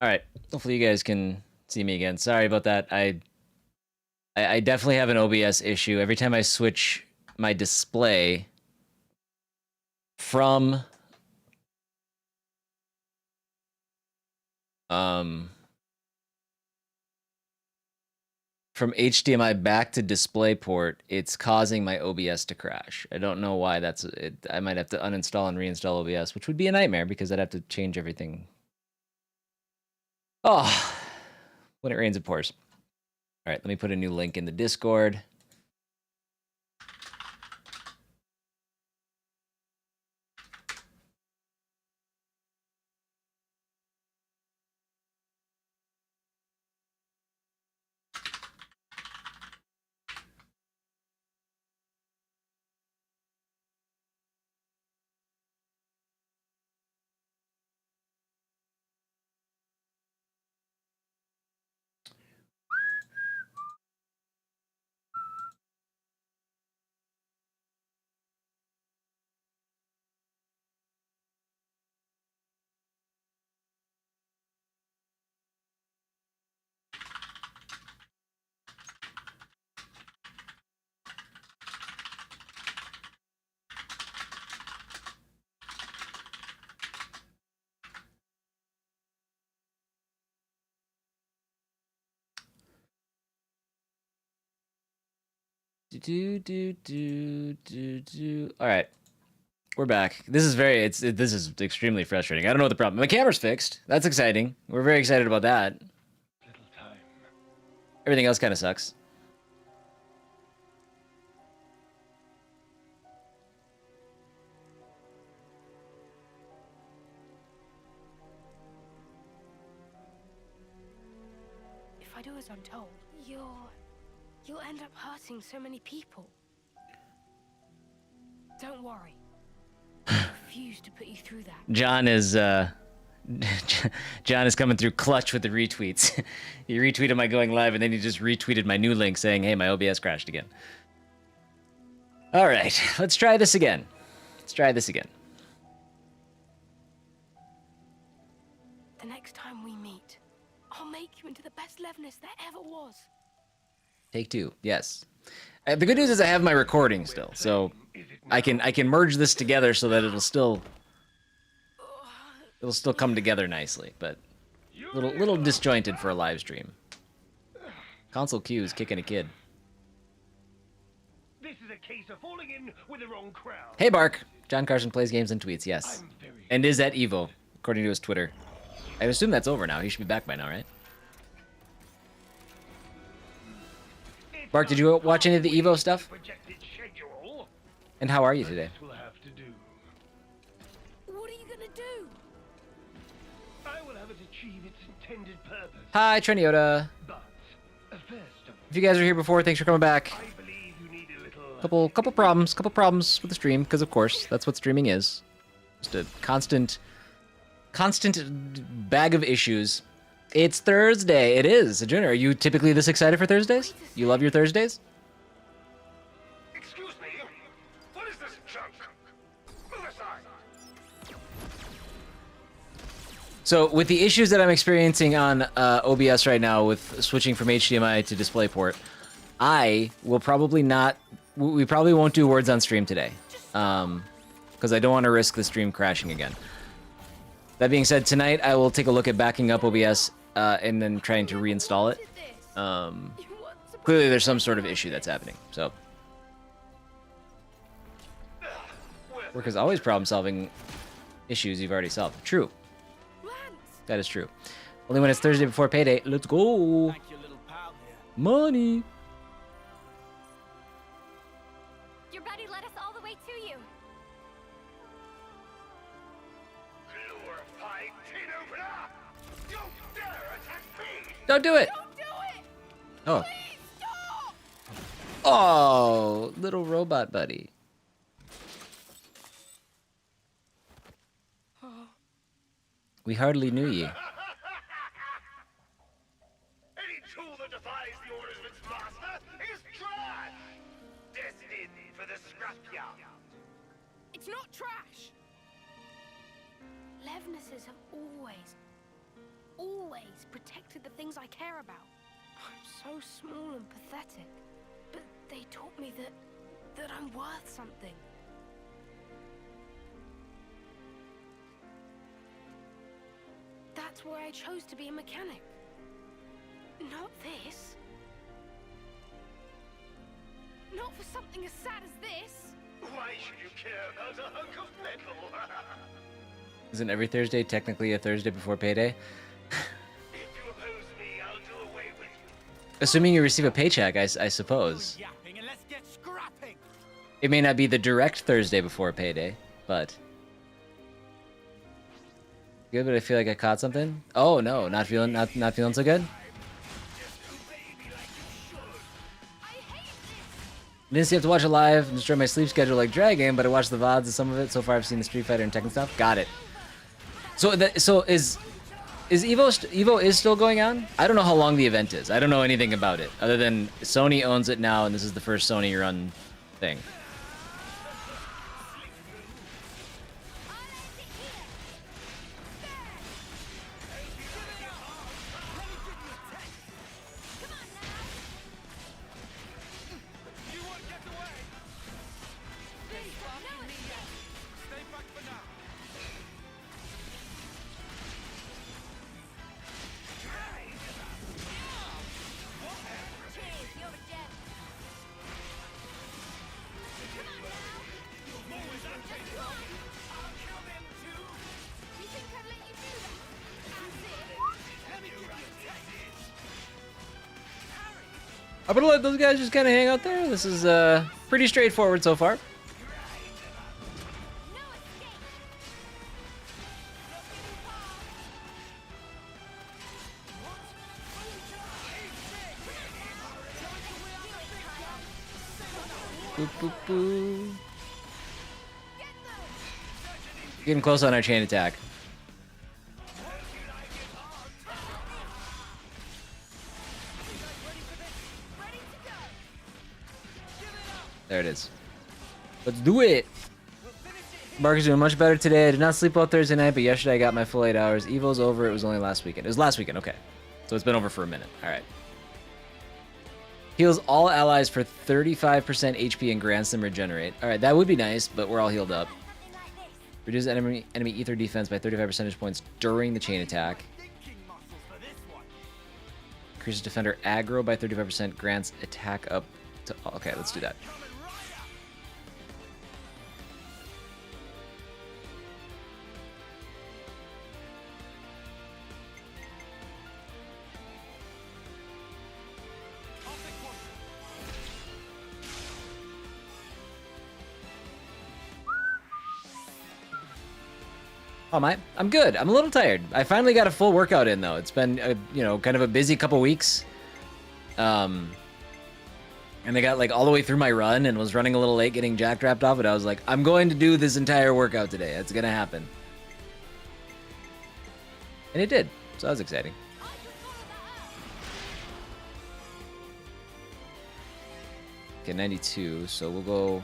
All right. Hopefully you guys can see me again. Sorry about that. I definitely have an OBS issue. Every time I switch my display from HDMI back to DisplayPort, it's causing my OBS to crash. I don't know why that's it. I might have to uninstall and reinstall OBS, which would be a nightmare because I'd have to change everything. Oh, when it rains, it pours. All right, let me put a new link in the Discord. All right, we're back. This is this is extremely frustrating. I don't know what the problem. My camera's fixed. That's exciting. We're very excited about that. Everything else kind of sucks. If I do as I'm told, you'll end up hurting so many people. Don't worry. I refuse to put you through that. John is John is coming through clutch with the retweets. He retweeted my going live, and then he just retweeted my new link saying, "Hey, my OBS crashed again." All right, let's try this again. Let's try this again. The next time we meet, I'll make you into the best Levness there ever was. Take two. Yes. The good news is I have my recording still, so I can merge this together so that it'll still come together nicely, but little disjointed for a live stream. Console Q is kicking a kid. This is a case of falling in with the wrong crowd. Hey Bark, John Carson plays games and tweets. Yes, and is at Evo according to his Twitter. I assume that's over now. He should be back by now, right? Bark, did you watch any of the Evo stuff? And how are you today? What are you gonna do? I will have it achieve its intended purpose. Hi, Triniota. But first, If you guys are here before, thanks for coming back. I believe you need a little Couple problems with the stream, because of course that's what streaming is. Just a constant bag of issues. It's Thursday. It is. Junior, are you typically this excited for Thursdays? You love your Thursdays? Excuse me. What is this junk? Move aside. So with the issues that I'm experiencing on OBS right now with switching from HDMI to DisplayPort, I will probably not. We probably won't do words on stream today, because I don't want to risk the stream crashing again. That being said, tonight I will take a look at backing up OBS and then trying to reinstall it. Clearly there's some sort of issue that's happening, so. Work is always problem-solving issues you've already solved. True. That is true. Only when it's Thursday before payday. Let's go. Money. Your buddy led us all the way to you. Glorified tin opener! Don't dare attack me! Don't do it. Don't do it! Oh. Please stop! Oh, little robot buddy. We hardly knew ye. Any tool that defies the orders of its master is trash! Destined for the scrapyard. It's not trash! Levnesses have always always protected the things I care about. I'm so small and pathetic, but they taught me that I'm worth something. That's why I chose to be a mechanic. Not this. Not for something as sad as this. Why should you care about a hunk of metal? Isn't every Thursday technically a Thursday before payday? If you oppose me, I'll do away with you. Assuming you receive a paycheck, I suppose. Yapping and let's get scrapping. It may not be the direct Thursday before payday, but... Good, but I feel like I caught something. Oh no, not feeling so good. I didn't see have to watch it live and destroy my sleep schedule like Dragon, but I watched the VODs and some of it. So far, I've seen the Street Fighter and Tekken stuff. Got it. So is Evo is still going on? I don't know how long the event is. I don't know anything about it other than Sony owns it now, and this is the first Sony run thing. I'm gonna let those guys just kind of hang out there. This is pretty straightforward so far. Boop, boop, boop. Getting close on our chain attack. There it is. Let's do it! Mark is doing much better today. I did not sleep well Thursday night, but yesterday I got my full 8 hours. Evo's over. It was only last weekend. It was last weekend, okay. So it's been over for a minute. Alright. Heals all allies for 35% HP and grants them regenerate. Alright, that would be nice, but we're all healed up. Reduce enemy ether defense by 35 percentage points during the chain attack. Increases defender aggro by 35%. Grants attack up to... Okay, let's do that. Oh my, I'm good. I'm a little tired. I finally got a full workout in though. It's been, you know, kind of a busy couple weeks. And I got like all the way through my run and was running a little late getting jack dropped off, but I was like, I'm going to do this entire workout today. It's gonna happen. And it did. So that was exciting. Okay, 92. So we'll go...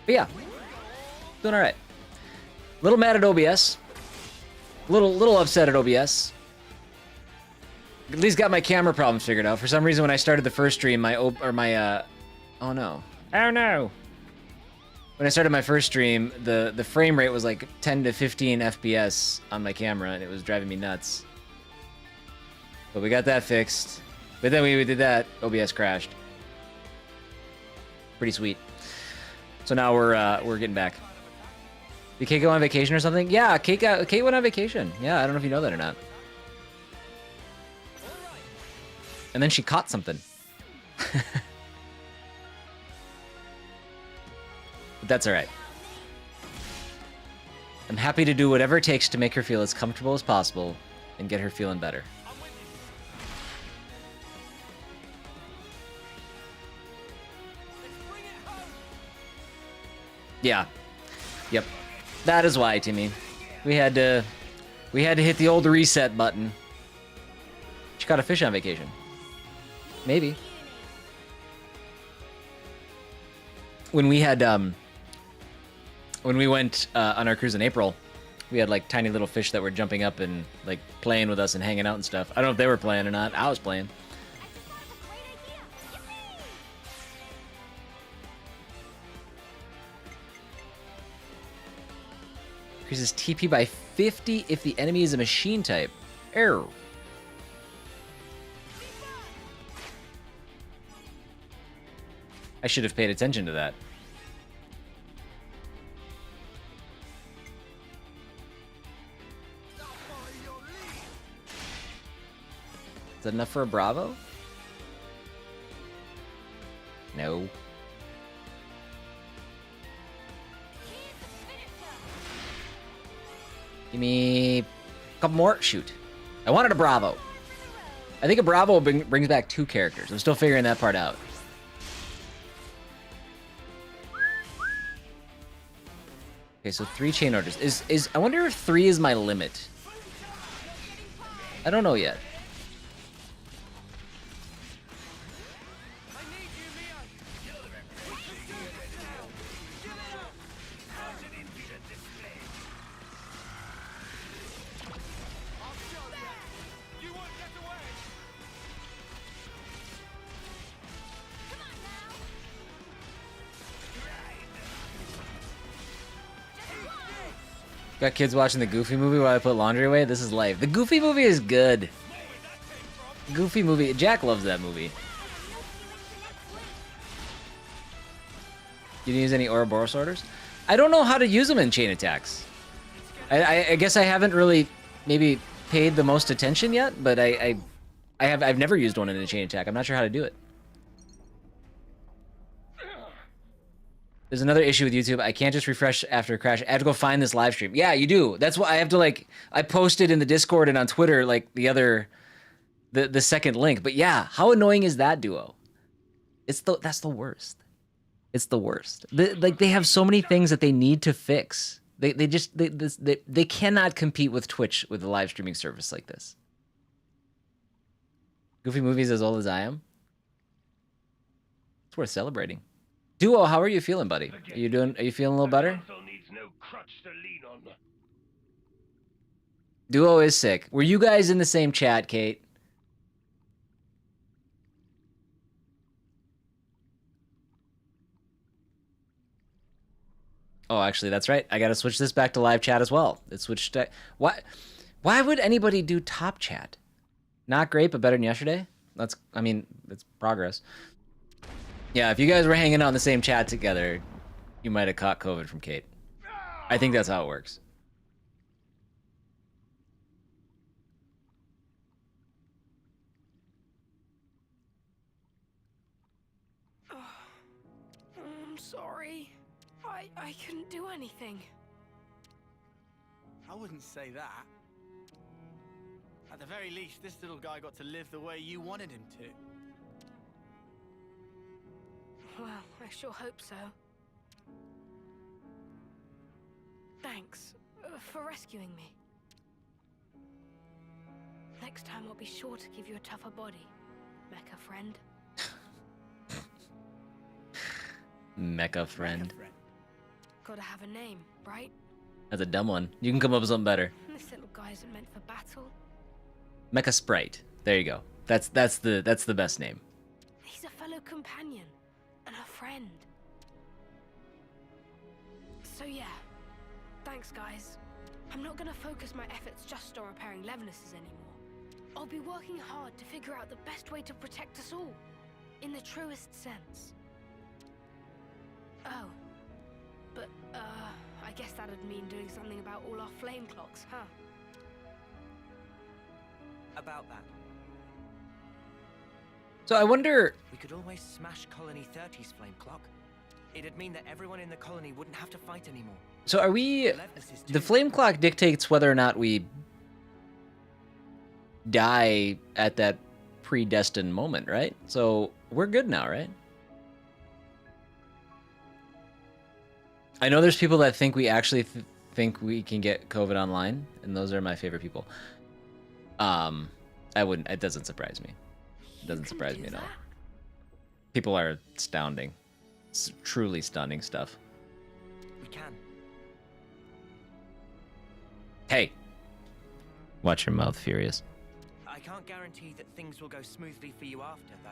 But yeah, doing all right. Little mad at OBS. Little upset at OBS. At least got my camera problems figured out. For some reason, when I started the first stream, oh no. Oh no. When I started my first stream, the frame rate was like 10 to 15 FPS on my camera, and it was driving me nuts. But we got that fixed. But then we did that, OBS crashed. Pretty sweet. So now we're getting back. Did Kate go on vacation or something? Yeah, Kate went on vacation. Yeah, I don't know if you know that or not. And then she caught something. But that's all right. I'm happy to do whatever it takes to make her feel as comfortable as possible and get her feeling better. Yeah. Yep. That is why, Timmy. We had to hit the old reset button. She caught a fish on vacation. Maybe. When we had when we went on our cruise in April, we had like tiny little fish that were jumping up and like playing with us and hanging out and stuff. I don't know if they were playing or not. I was playing. Increases TP by 50 if the enemy is a machine type. Error. I should have paid attention to that. Is that enough for a Bravo? No. Give me a couple more. Shoot. I wanted a Bravo. I think a Bravo brings back 2 characters. I'm still figuring that part out. Okay, so 3 chain orders. I wonder if 3 is my limit. I don't know yet. Got kids watching the Goofy movie while I put laundry away? This is life. The Goofy movie is good. Goofy movie. Jack loves that movie. You didn't use any Ouroboros orders? I don't know how to use them in chain attacks. I guess I haven't really maybe paid the most attention yet, but I've never used one in a chain attack. I'm not sure how to do it. There's another issue with YouTube. I can't just refresh after a crash. I have to go find this live stream. Yeah, you do. That's why I have to like. I posted in the Discord and on Twitter like the second link. But yeah, how annoying is that, Duo? That's the worst. It's the worst. They have so many things that they need to fix. They cannot compete with Twitch with a live streaming service like this. Goofy movie's as old as I am. It's worth celebrating. Duo, how are you feeling, buddy? Are you feeling a little better? Duo is sick. Were you guys in the same chat, Kate? Oh, actually, that's right. I gotta switch this back to live chat as well. It switched to... Why would anybody do top chat? Not great, but better than yesterday? It's progress. Yeah, if you guys were hanging out in the same chat together, you might have caught COVID from Kate. I think that's how it works. I'm sorry. I couldn't do anything. I wouldn't say that. At the very least, this little guy got to live the way you wanted him to. Well, I sure hope so. Thanks for rescuing me. Next time I'll be sure to give you a tougher body, Mecha friend. Mecha friend. Gotta have a name, right? That's a dumb one. You can come up with something better. This little guy isn't meant for battle. Mecha Sprite. There you go. That's the best name. He's a fellow companion and a friend. So yeah, thanks guys. I'm not gonna focus my efforts just on repairing Levinus's anymore. I'll be working hard to figure out the best way to protect us all, in the truest sense. Oh, but I guess that'd mean doing something about all our flame clocks, huh? About that. So I wonder... We could always smash Colony 30's flame clock. It'd mean that everyone in the colony wouldn't have to fight anymore. So are we... The flame clock dictates whether or not we die at that predestined moment, right? So we're good now, right? I know there's people that think we actually think we can get COVID online, and those are my favorite people. I wouldn't... It doesn't surprise me. It doesn't surprise me at all. People are astounding. It's truly stunning stuff. We can. Hey. Watch your mouth, Furious. I can't guarantee that things will go smoothly for you after, though.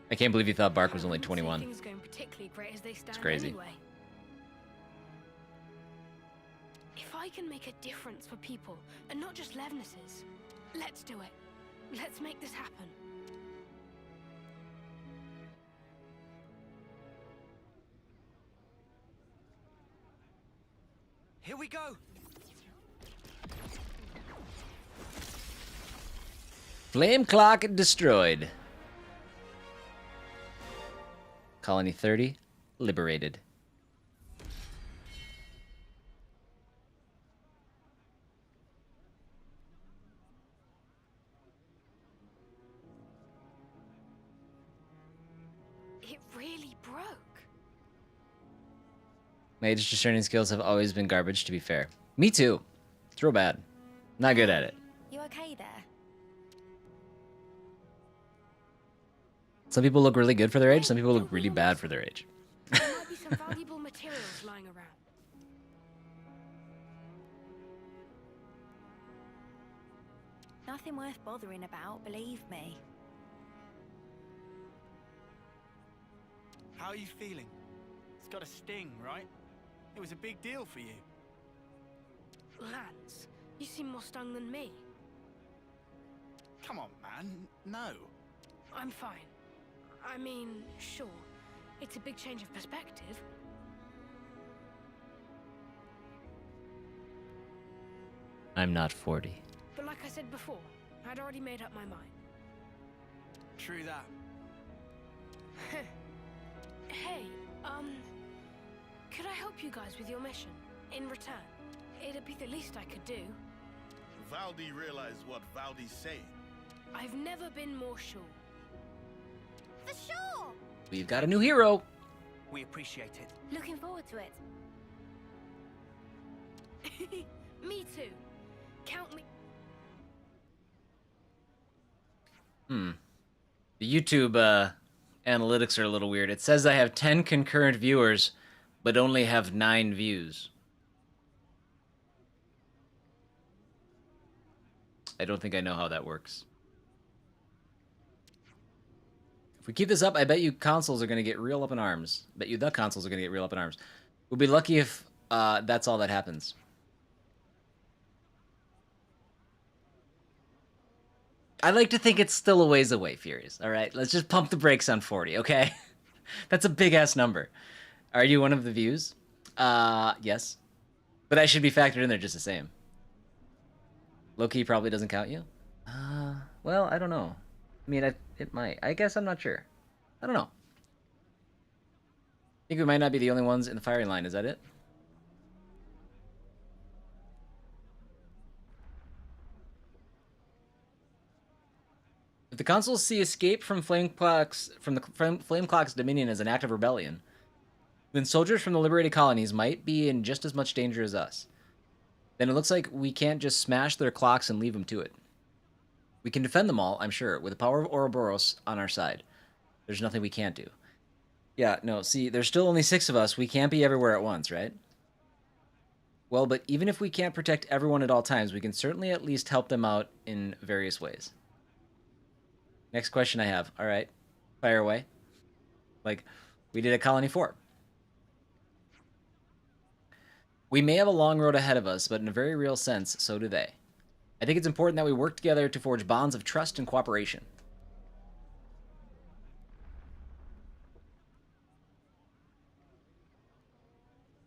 I can't believe you thought Bark was only I wouldn't say 21. Things going particularly great as they stand crazy. anyway. If I can make a difference for people, and not just Levnesses, let's do it. Let's make this happen. Here we go! Flame clock destroyed. Colony 30 liberated. It really broke. My age discerning skills have always been garbage, to be fair. Me too. It's real bad. Not good at it. You okay there? Some people look really good for their age, some people look really bad for their age. There might be some valuable materials lying around. Nothing worth bothering about, believe me. How are you feeling? It's got a sting, right? It was a big deal for you. Lance, you seem more stung than me. Come on, man. No. I'm fine. I mean, sure, it's a big change of perspective. I'm not 40. But like I said before, I'd already made up my mind. True that. Hey, could I help you guys with your mission? In return, it'd be the least I could do. Valdi realized what Valdi's saying. I've never been more sure. For sure! We've got a new hero. We appreciate it. Looking forward to it. Me too. Count me. The YouTube analytics are a little weird. It says I have 10 concurrent viewers, but only have 9 views. I don't think I know how that works. If we keep this up, I bet you consoles are going to get real up in arms. Bet you the consoles are going to get real up in arms. We'll be lucky if that's all that happens. I like to think it's still a ways away, Furious. All right, let's just pump the brakes on 40, okay? That's a big-ass number. Are you one of the views? Yes. But I should be factored in there just the same. Low-key probably doesn't count you? Well, I don't know. I mean, it might. I guess I'm not sure. I don't know. I think we might not be the only ones in the firing line. Is that it? If the consuls see escape from Flame Clock's dominion as an act of rebellion, then soldiers from the liberated colonies might be in just as much danger as us. Then it looks like we can't just smash their clocks and leave them to it. We can defend them all, I'm sure, with the power of Ouroboros on our side. There's nothing we can't do. Yeah, no, see, there's still only 6 of us. We can't be everywhere at once, right? Well, but even if we can't protect everyone at all times, we can certainly at least help them out in various ways. Next question I have. All right, fire away. Like we did at Colony 4. We may have a long road ahead of us, but in a very real sense, so do they. I think it's important that we work together to forge bonds of trust and cooperation.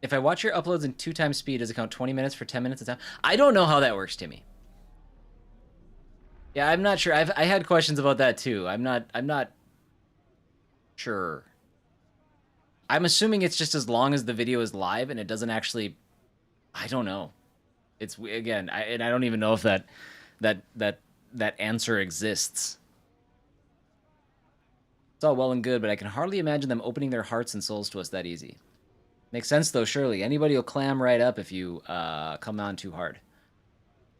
If I watch your uploads in 2 times speed, does it count 20 minutes for 10 minutes at a time? I don't know how that works, Timmy. Yeah, I'm not sure. I had questions about that too. I'm not sure. I'm assuming it's just as long as the video is live and it doesn't actually. I don't know. It's again, I don't even know if that answer exists. It's all well and good, but I can hardly imagine them opening their hearts and souls to us that easy. Makes sense though, surely. Anybody will clam right up if you come on too hard.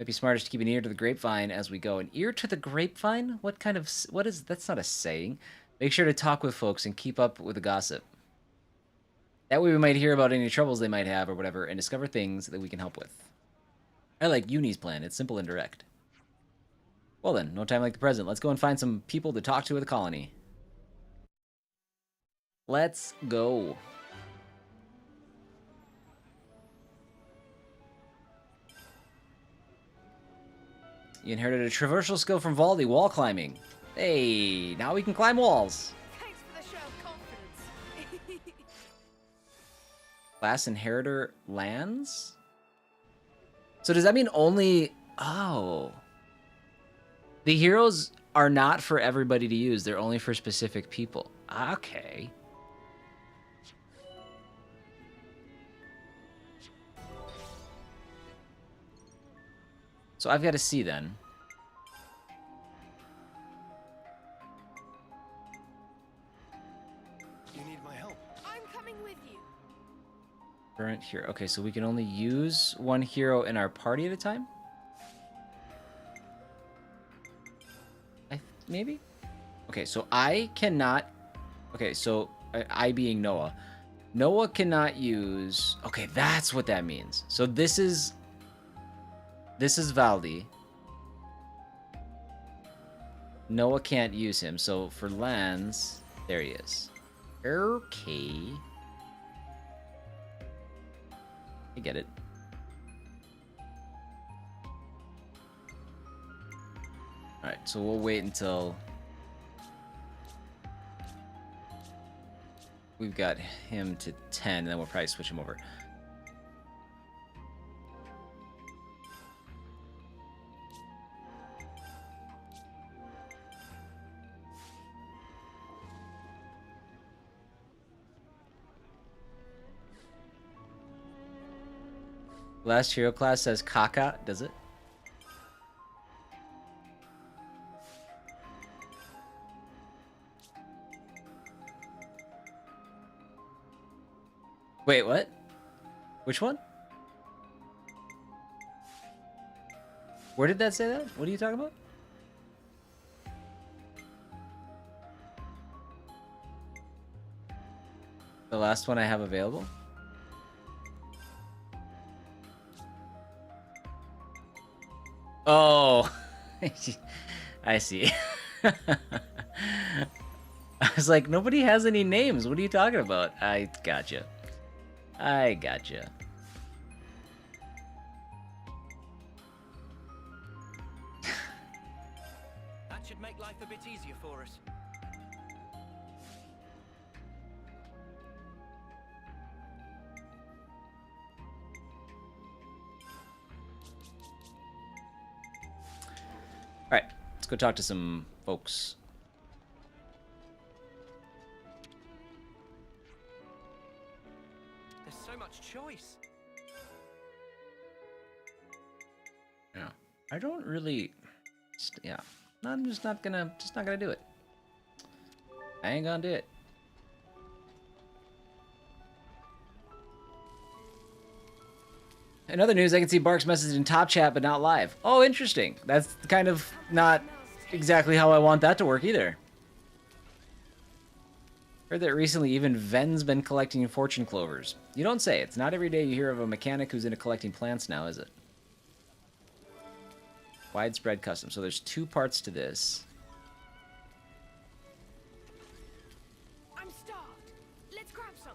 Might be smartest to keep an ear to the grapevine as we go. An ear to the grapevine? What is, that's not a saying. Make sure to talk with folks and keep up with the gossip. That way we might hear about any troubles they might have or whatever and discover things that we can help with. I like Uni's plan. It's simple and direct. Well then, no time like the present. Let's go and find some people to talk to at the colony. Let's go. You inherited a traversal skill from Valdi, wall climbing. Hey, now we can climb walls. Thanks for the show of confidence. Class inheritor lands? So does that mean only... Oh. The heroes are not for everybody to use. They're only for specific people. Okay. So I've got to see then. You need my help. I'm coming with you. Current hero. Okay, so we can only use one hero in our party at a time? Maybe? Okay, so I cannot... Okay, so I being Noah. Noah cannot use... Okay, that's what that means. So this is Valdi. Noah can't use him. So for lands, there he is. Okay. I get it. Alright, so we'll wait until we've got him to 10, and then we'll probably switch him over. Last hero class says Kaka, does it? Wait, what? Which one? Where did that say that? What are you talking about? The last one I have available? Oh, I see. I was like, nobody has any names. What are you talking about? I gotcha. I gotcha. That should make life a bit easier for us. All right, let's go talk to some folks. There's so much choice. Yeah, I don't really. Yeah, I'm just not gonna do it. I ain't gonna do it. In other news, I can see Bark's message in top chat, but not live. Oh, interesting. That's kind of not exactly how I want that to work either. Heard that recently even Ven's been collecting fortune clovers. You don't say. It's not every day you hear of a mechanic who's into collecting plants now, is it? Widespread custom. So there's two parts to this. I'm starved. Let's grab something.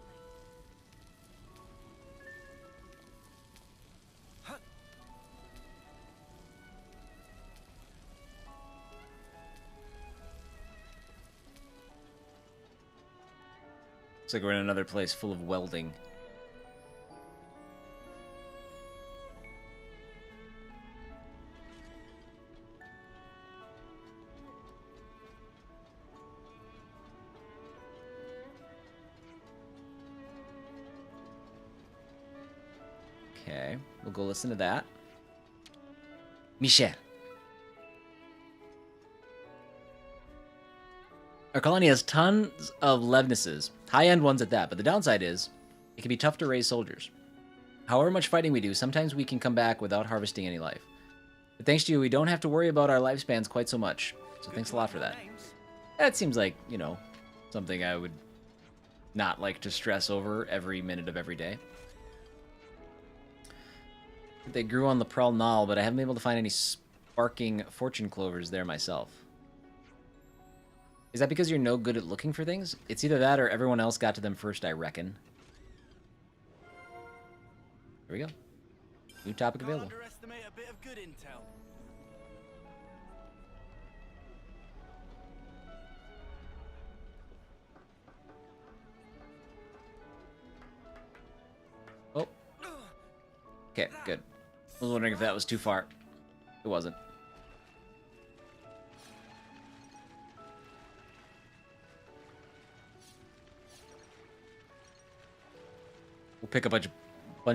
Looks like we're in another place full of welding. Okay, we'll go listen to that. Michel. Our colony has tons of Levnesses, high-end ones at that, but the downside is it can be tough to raise soldiers. However much fighting we do, sometimes we can come back without harvesting any life. But thanks to you, we don't have to worry about our lifespans quite so much, so thanks a lot for that. That seems like, you know, something I would not like to stress over every minute of every day. They grew on the Prel Knoll, but I haven't been able to find any sparking fortune clovers there myself. Is that because you're no good at looking for things? It's either that or everyone else got to them first, I reckon. There we go. New topic Can't available. underestimate a bit of good intel. Oh. Okay, good. I was wondering if that was too far. It wasn't. We'll pick a bunch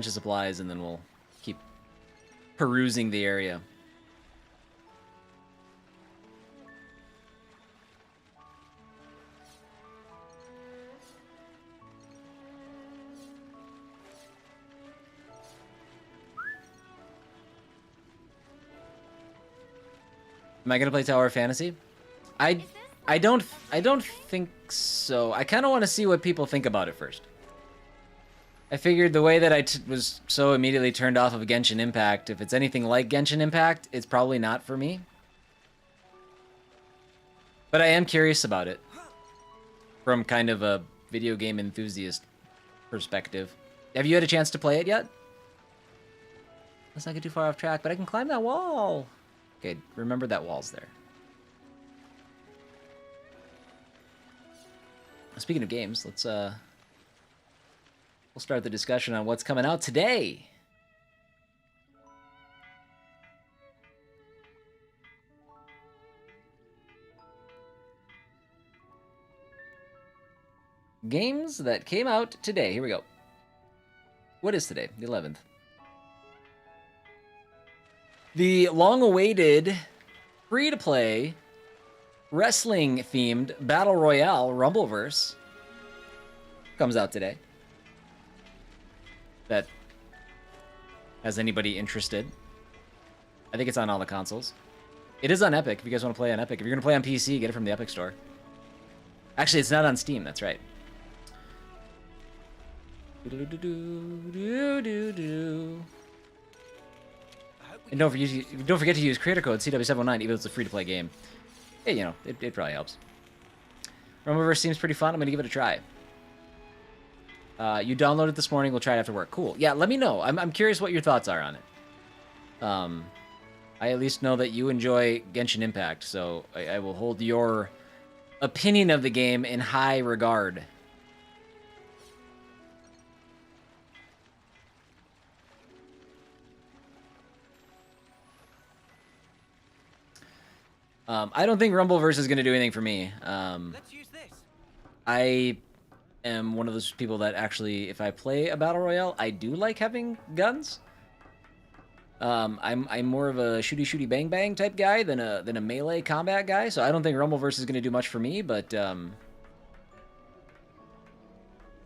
of supplies and then we'll keep perusing the area. Am I gonna play Tower of Fantasy? I don't think so. I kind of want to see what people think about it first. I figured the way that I was so immediately turned off of Genshin Impact, if it's anything like Genshin Impact, it's probably not for me. But I am curious about it from kind of a video game enthusiast perspective. Have you had a chance to play it yet? Let's not get too far off track, but I can climb that wall. Okay, remember that wall's there. Speaking of games, let's we'll start the discussion on what's coming out today. Games that came out today. Here we go. What is today? The 11th. The long-awaited, free-to-play, wrestling-themed Battle Royale Rumbleverse comes out today. That has anybody interested? I think it's on all the consoles. It is on Epic, if you guys want to play on Epic. If you're going to play on PC, get it from the Epic Store. Actually, it's not on Steam, that's right. And don't forget to use creator code CW709, even though it's a free-to-play game. Hey, you know, it probably helps. Rumbleverse seems pretty fun. I'm going to give it a try. You downloaded it this morning. We'll try it after work. Cool. Yeah, let me know. I'm curious what your thoughts are on it. I at least know that you enjoy Genshin Impact, so I will hold your opinion of the game in high regard. I don't think Rumbleverse is going to do anything for me. Let's use this. I am one of those people that actually, if I play a battle royale, I do like having guns. I'm more of a shooty bang bang type guy than a melee combat guy, so I don't think Rumbleverse is going to do much for me. But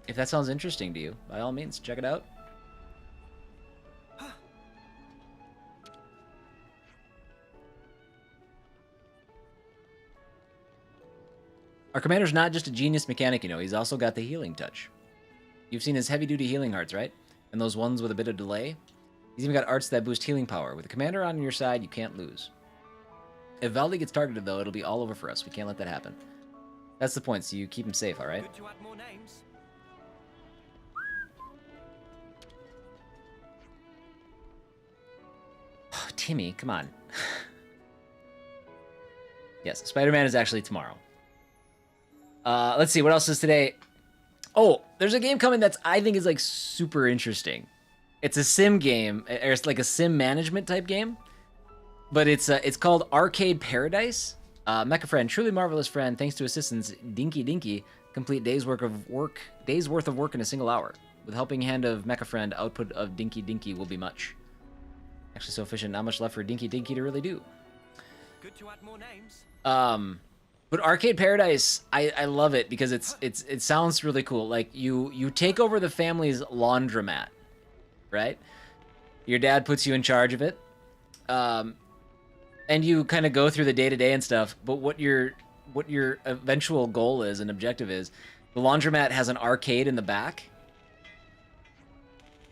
if that sounds interesting to you, by all means, check it out. Our commander's not just a genius mechanic, you know, he's also got the healing touch. You've seen his heavy-duty healing hearts, right? And those ones with a bit of delay? He's even got arts that boost healing power. With the commander on your side, you can't lose. If Valdi gets targeted, though, it'll be all over for us. We can't let that happen. That's the point, so you keep him safe, alright? Good to add more names. Oh, Timmy, come on. Yes, Spider-Man is actually tomorrow. Let's see, what else is today? Oh, there's a game coming that's I think is like super interesting. It's a sim game, or it's like a sim management type game, but it's called Arcade Paradise. Mecha friend, truly marvelous friend. Thanks to assistance, Dinky, complete days worth of work in a single hour. With helping hand of Mecha friend, output of Dinky will be much. Actually, so efficient, not much left for Dinky to really do. Good to add more names. But Arcade Paradise, I love it because it sounds really cool. Like you take over the family's laundromat, right? Your dad puts you in charge of it, and you kind of go through the day-to-day and stuff. But what your eventual goal is and objective is, the laundromat has an arcade in the back,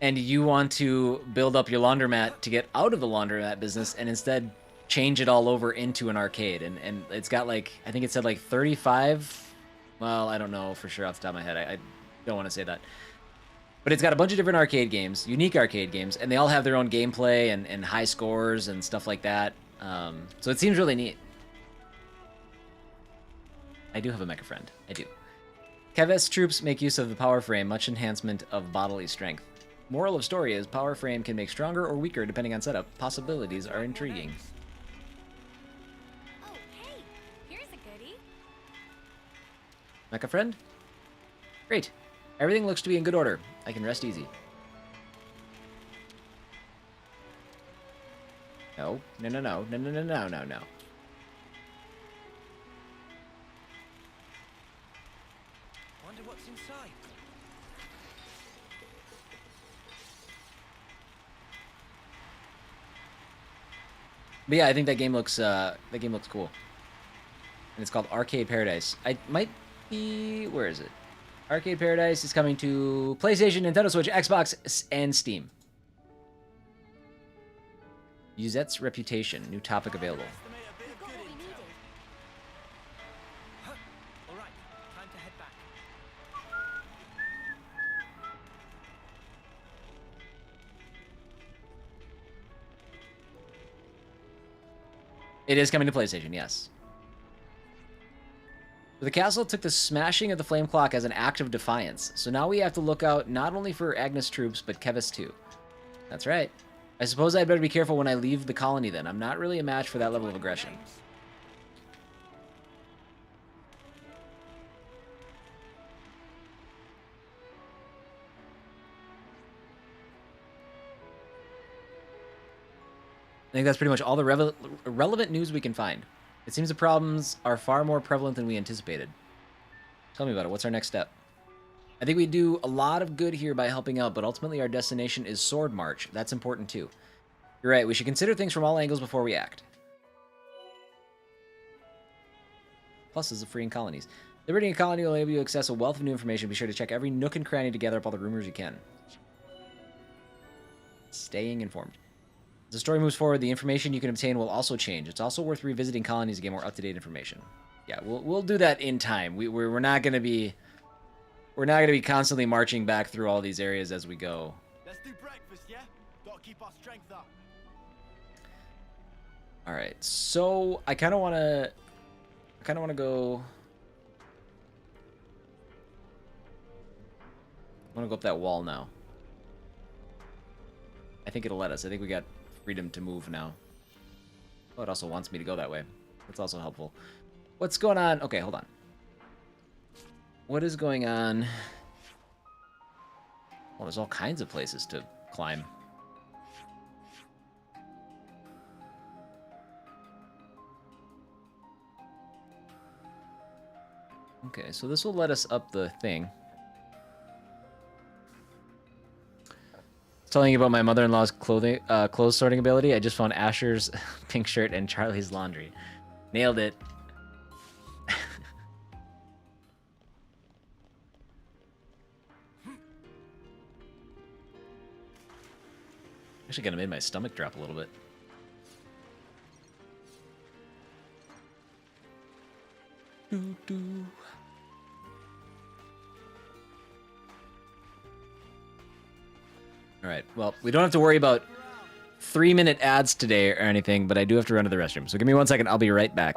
and you want to build up your laundromat to get out of the laundromat business and instead change it all over into an arcade. And it's got like, I think it said like 35. Well, I don't know for sure off the top of my head. I don't want to say that. But it's got a bunch of different arcade games, unique arcade games, and they all have their own gameplay and high scores and stuff like that. So it seems really neat. I do have a mecha friend. I do. Kev's troops make use of the power frame, much enhancement of bodily strength. Moral of story is power frame can make stronger or weaker depending on setup. Possibilities are intriguing. Oh, hey, here's a goodie. Mecha friend? Great. Everything looks to be in good order. I can rest easy. No. No, no, no. No, no, no, no, no, no. Wonder what's inside. But yeah, I think that game looks cool. And it's called Arcade Paradise. I might be, where is it? Arcade Paradise is coming to PlayStation, Nintendo Switch, Xbox, and Steam. Uzette's reputation. New topic available. Estimate a bit We've of got good what we intel. needed. All right, time to head back. It is coming to PlayStation, yes. The castle took the smashing of the flame clock as an act of defiance, so now we have to look out not only for Agnes' troops, but Kevis too. That's right. I suppose I'd better be careful when I leave the colony then. I'm not really a match for that level of aggression. I think that's pretty much all the relevant news we can find. It seems the problems are far more prevalent than we anticipated. Tell me about it. What's our next step? I think we do a lot of good here by helping out, but ultimately our destination is Sword March. That's important too. You're right. We should consider things from all angles before we act. Pluses of freeing colonies. Liberating a colony will enable you to access a wealth of new information. Be sure to check every nook and cranny to gather up all the rumors you can. Staying informed. As the story moves forward, the information you can obtain will also change. It's also worth revisiting colonies to get more up-to-date information. Yeah, we'll do that in time. We're not gonna be constantly marching back through all these areas as we go. Let's do breakfast, yeah? Gotta keep our strength up. All right, so I kind of want to go. I want to go up that wall now. I think it'll let us. I think we got freedom to move now. Oh, it also wants me to go that way. That's also helpful. What's going on? Okay, hold on. What is going on? Well, there's all kinds of places to climb. Okay, so this will let us up the thing. Telling you about my mother-in-law's clothes sorting ability. I just found Asher's pink shirt and Charlie's laundry. Nailed it. Actually, kind of made my stomach drop a little bit. Doo-doo. All right. Well, we don't have to worry about 3-minute ads today or anything, but I do have to run to the restroom. So give me 1 second. I'll be right back.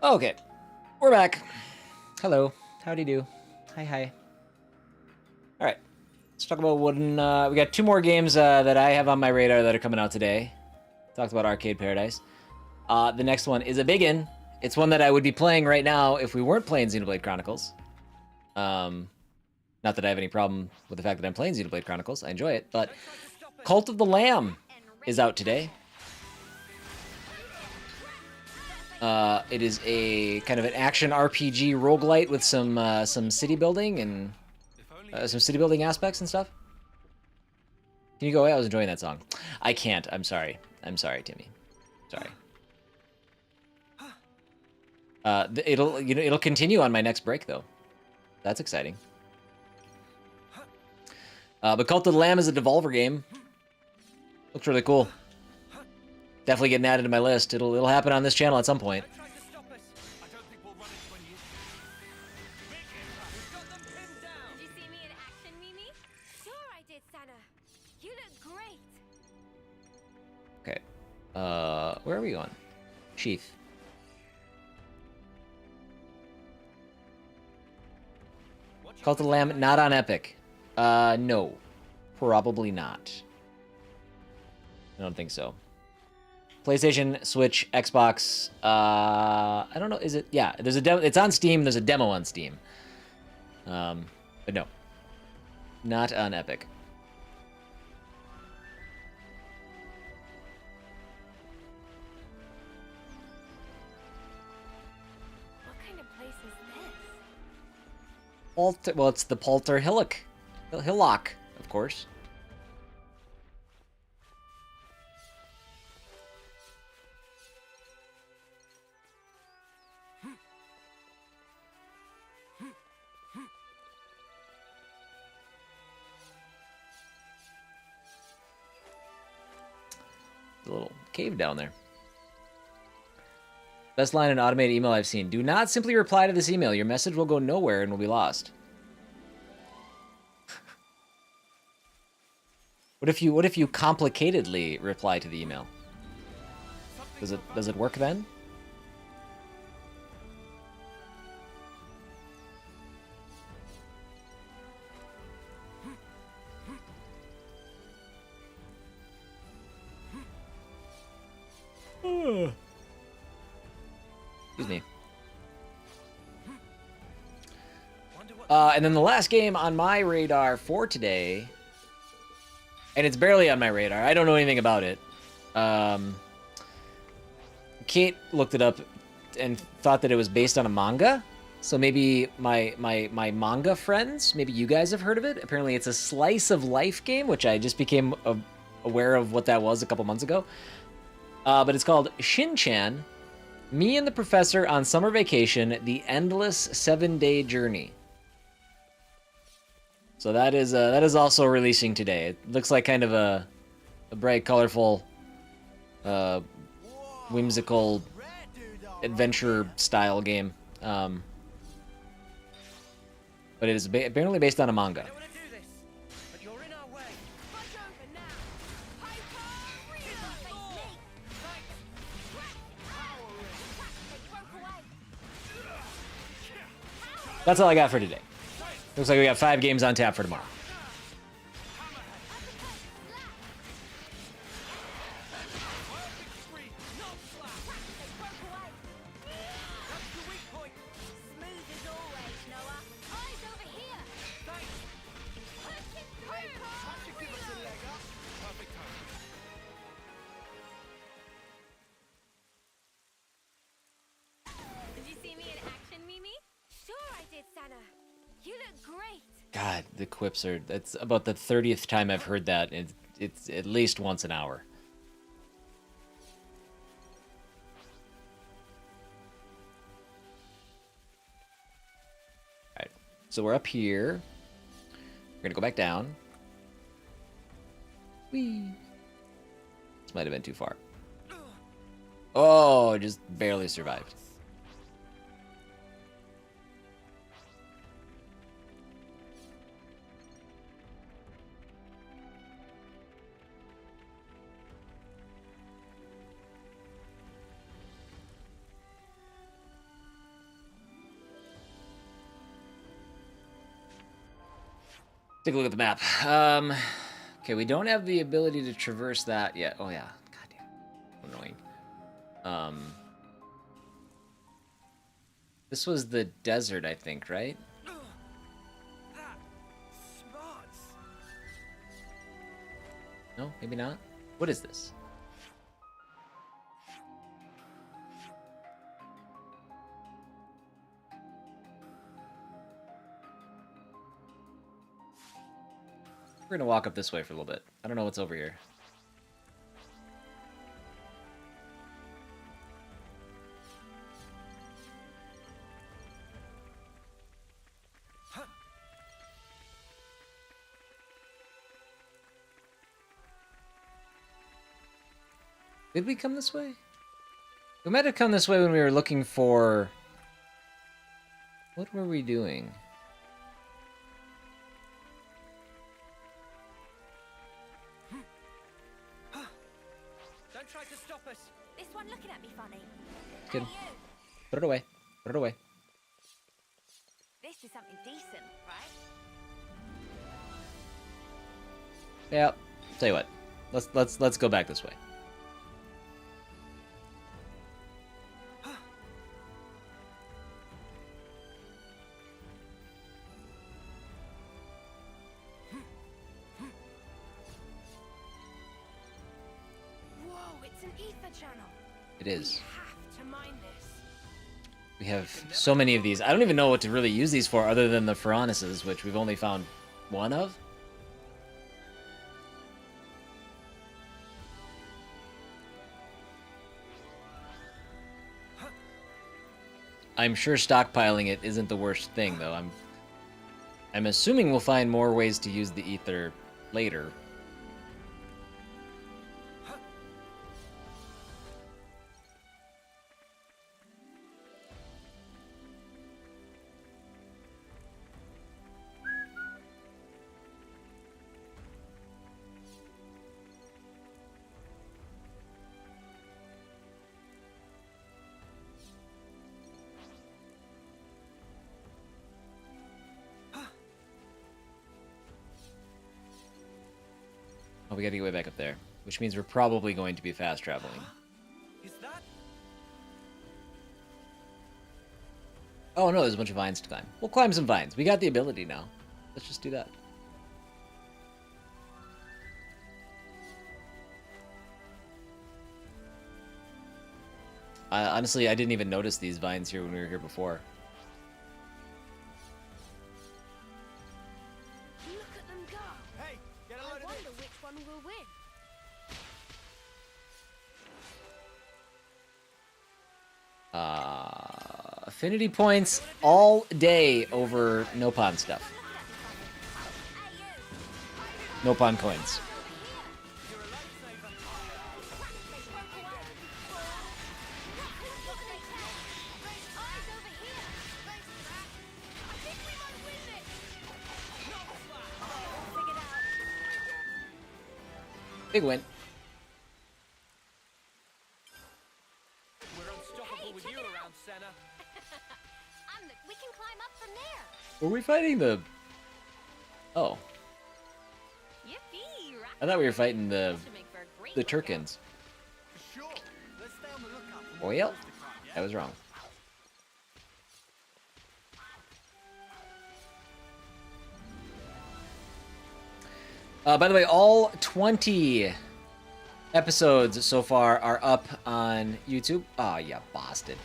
Okay, we're back. Hello, howdy do. Hi, hi. All right, let's talk about what we got 2 more games that I have on my radar that are coming out today. Talked about Arcade Paradise. The next one is a big one. It's one that I would be playing right now if we weren't playing Xenoblade Chronicles. Not that I have any problem with the fact that I'm playing Xenoblade Chronicles. I enjoy it, but Cult of the Lamb is out today. It is a kind of an action RPG roguelite with some city building and some city building aspects and stuff. Can you go away? I was enjoying that song. I can't. I'm sorry. I'm sorry, Timmy. Sorry. It'll continue on my next break though. That's exciting. But Cult of the Lamb is a Devolver game. Looks really cool. Definitely getting added to my list. It'll happen on this channel at some point. Did you see me in action, Mimi? Sure I did, Sana. You look great. Okay. Where are we going? Sheath. Cult of the Lamb, not on Epic. No. Probably not. I don't think so. PlayStation, Switch, Xbox, I don't know, is it? Yeah, there's a demo, it's on Steam, there's a demo on Steam. But no. Not on Epic. What kind of place is this? Well, it's the Palter Hillock, of course. A little cave down there. Best line in automated email I've seen. Do not simply reply to this email. Your message will go nowhere and will be lost. What if you complicatedly reply to the email? Does it work then? Excuse me. And then the last game on my radar for today, and it's barely on my radar. I don't know anything about it. Kate looked it up and thought that it was based on a manga. So maybe my manga friends, maybe you guys have heard of it. Apparently it's a slice of life game, which I just became aware of what that was a couple months ago. But it's called Shin-Chan, Me and the Professor on Summer Vacation, The Endless 7-Day Journey. So that is also releasing today. It looks like kind of a bright, colorful, whimsical adventure style game. But it is apparently based on a manga. That's all I got for today. Looks like we got 5 games on tap for tomorrow. Did you see me in action, Mimi? Sure I did, Sana. You look great. God, the quips are... That's about the 30th time I've heard that. It's at least once an hour. Alright, so we're up here. We're gonna go back down. Whee! This might have been too far. Oh, just barely survived. Take a look at the map. Okay, we don't have the ability to traverse that yet. Oh yeah, goddamn, annoying. This was the desert, I think, right? Smarts. No, maybe not. What is this? We're gonna walk up this way for a little bit. I don't know what's over here. Did we come this way? We might have come this way when we were looking for... What were we doing? Don't try to stop us. This one looking at me funny. Good. Hey, you. Put it away. Put it away. This is something decent, right? Yeah. Tell you what. Let's go back this way. Whoa, it's an ether channel. It is. We have to mine this. We have so many of these. I don't even know what to really use these for other than the Ferronuses, which we've only found one of. I'm sure stockpiling it isn't the worst thing, though. I'm assuming we'll find more ways to use the ether later. Oh, we gotta get way back up there, which means we're probably going to be fast traveling. Is that? Oh no, there's a bunch of vines to climb. We'll climb some vines. We got the ability now. Let's just do that. Honestly, I didn't even notice these vines here when we were here before. Look at them go. Hey, get a I load of wonder this. which one will win. Affinity points all day over Nopon stuff. Nopon coins. Big win. We're unstoppable with you around, Senna. We can climb up from there. Were we fighting the... Oh. Yippee! I thought we were fighting the Should make for a great the lookout. Turkins. For sure. Let's stay on the lookout for more Well, clues to find, yeah? I was wrong. By the way, all 20 episodes so far are up on YouTube. Oh, yeah, Boston.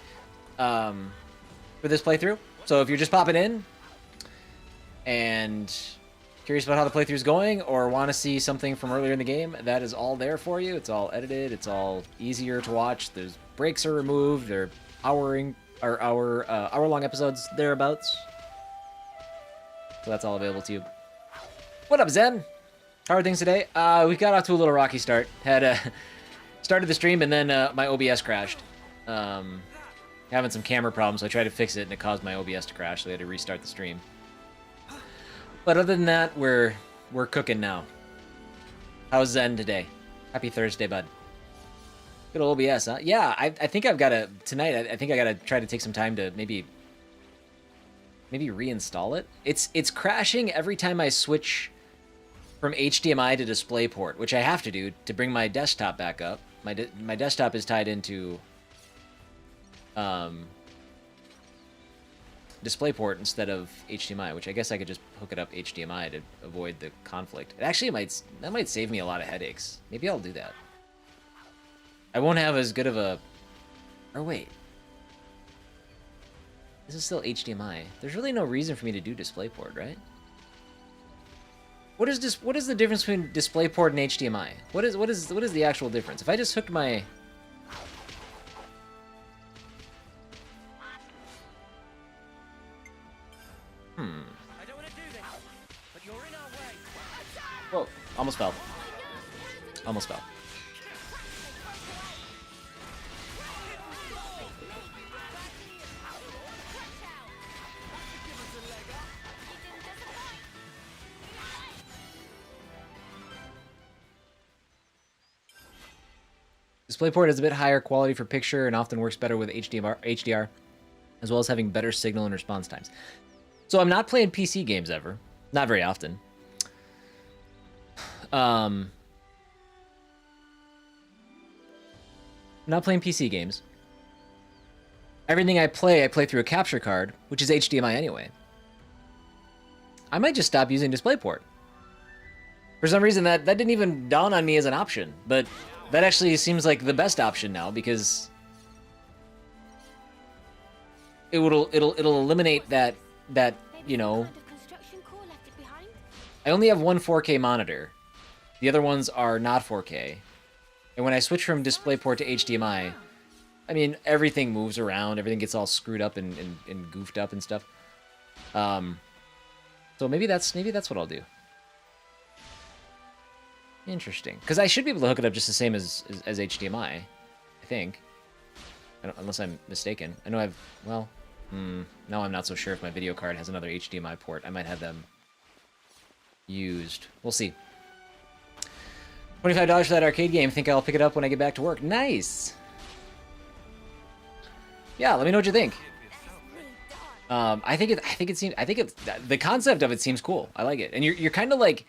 For this playthrough. So if you're just popping in and curious about how the playthrough's going or want to see something from earlier in the game, that is all there for you. It's all edited. It's all easier to watch. There's breaks are removed. They're hour-long episodes thereabouts. So that's all available to you. What up, Zen? How are things today? We got off to a little rocky start. Had started the stream and then my OBS crashed. Having some camera problems, so I tried to fix it and it caused my OBS to crash, so we had to restart the stream. But other than that, we're cooking now. How's Zen today? Happy Thursday, bud. Good old OBS, huh? Yeah, I think I've got to tonight. I think I got to try to take some time to maybe maybe reinstall it. It's crashing every time I switch from HDMI to DisplayPort, which I have to do to bring my desktop back up. My desktop is tied into DisplayPort instead of HDMI, which I guess I could just hook it up HDMI to avoid the conflict. It actually that might save me a lot of headaches. Maybe I'll do that. I won't have as good of a... Or wait. This is still HDMI. There's really no reason for me to do DisplayPort, right? What is the difference between DisplayPort and HDMI? What is the actual difference? If I just hooked my... I don't want to do this, but you're in our way. Whoa, almost fell. Almost fell. DisplayPort is a bit higher quality for picture and often works better with HDR, as well as having better signal and response times. So I'm not playing PC games ever. Not very often. Not playing PC games. Everything I play through a capture card, which is HDMI anyway. I might just stop using DisplayPort. For some reason, that didn't even dawn on me as an option, but that actually seems like the best option now because it'll eliminate that you know. I only have one 4K monitor. The other ones are not 4K. And when I switch from DisplayPort to HDMI, I mean, everything moves around. Everything gets all screwed up and goofed up and stuff. So maybe that's what I'll do. Interesting. Because I should be able to hook it up just the same as HDMI, I think. Unless I'm mistaken. I know I've... Well, now I'm not so sure if my video card has another HDMI port. I might have them used. We'll see. $25 for that arcade game. Think I'll pick it up when I get back to work. Nice! Yeah, let me know what you think. I think the concept of it seems cool. I like it. And you're kind of like...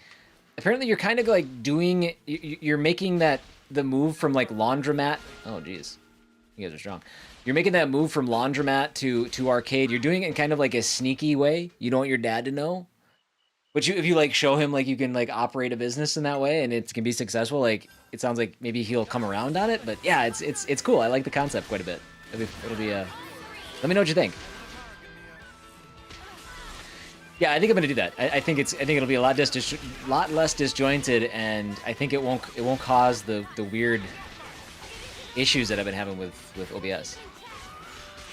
Apparently you're kind of like doing... You're making the move from like laundromat... Oh, jeez. You guys are strong. You're making that move from laundromat to arcade. You're doing it in kind of like a sneaky way. You don't want your dad to know. But if you like show him like you can like operate a business in that way and it can be successful, like it sounds like maybe he'll come around on it. But yeah, it's cool. I like the concept quite a bit. It'll be let me know what you think. Yeah, I think I'm gonna do that. I think it'll be a lot less disjointed, and I think it won't cause the weird issues that I've been having with OBS.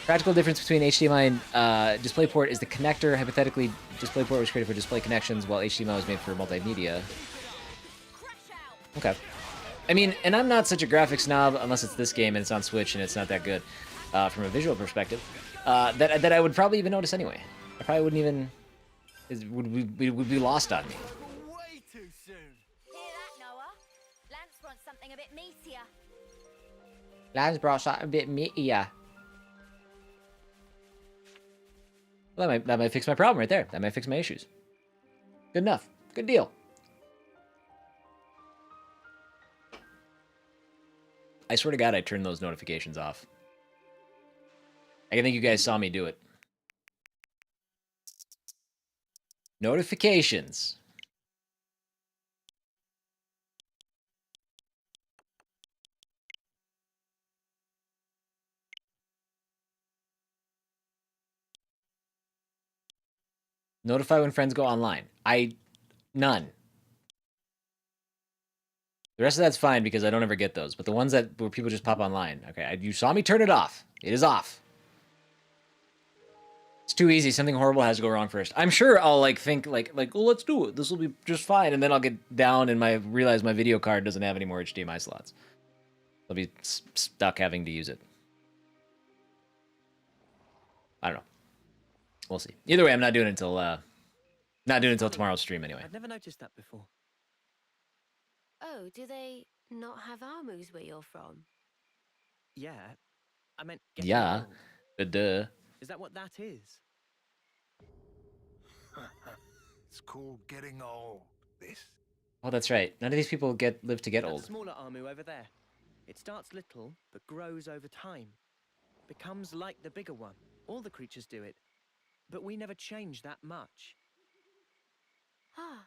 Practical difference between HDMI and DisplayPort is the connector. Hypothetically, DisplayPort was created for display connections, while HDMI was made for multimedia. Okay. I mean, and I'm not such a graphics snob unless it's this game and it's on Switch and it's not that good from a visual perspective. That I would probably even notice anyway. I probably wouldn't even... It would be lost on me. Way too soon. Hear that, Noah? Lance wants something a bit meatier. Lance brought something a bit meatier. Well, that might fix my problem right there. That might fix my issues. Good enough. Good deal. I swear to God, I turned those notifications off. I think you guys saw me do it. Notifications. Notify when friends go online. None. The rest of that's fine because I don't ever get those. But the ones where people just pop online. Okay, you saw me turn it off. It is off. It's too easy. Something horrible has to go wrong first. I'm sure I'll think like, oh, let's do it. This will be just fine. And then I'll get down and realize my video card doesn't have any more HDMI slots. I'll be stuck having to use it. I don't know. We'll see. Either way, I'm not doing it until tomorrow's stream anyway. I've never noticed that before. Oh, do they not have armors where you're from? Yeah. I meant getting Yeah. along. Duh. Is that what that is? It's called getting old, this. Oh, that's right. None of these people live to get That old. smaller Amu over there. It starts little, but grows over time. Becomes like the bigger one. All the creatures do it. But we never change that much. Ah,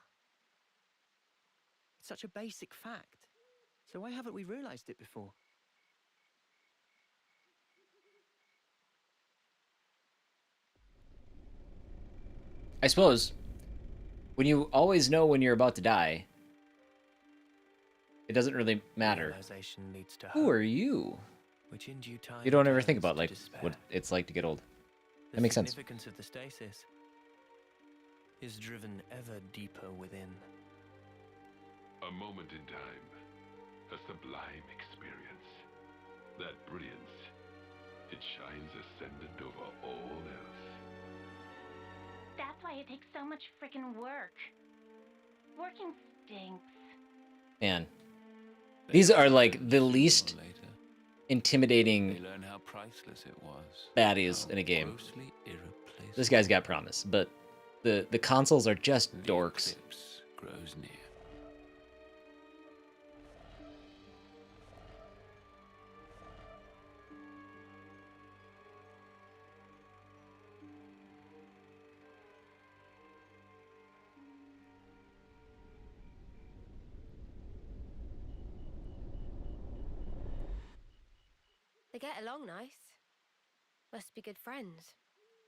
It's such a basic fact. So why haven't we realized it before? I suppose when you always know when you're about to die, it doesn't really matter. Realization leads to Who hope, are you? which in due time You don't ever think turns about to like despair. what it's like to get old. The That makes sense. significance of the stasis is driven ever deeper within. A moment in time, a sublime experience. That brilliance, it shines ascendant over all else. That's why it takes so much frickin' work. Working stinks. Man, these are like the least They intimidating learn how priceless it was. baddies How in a game. grossly irreplaceable This guy's got promise, but the consoles are just the dorks. eclipse grows near. they get along nice. Must be good friends.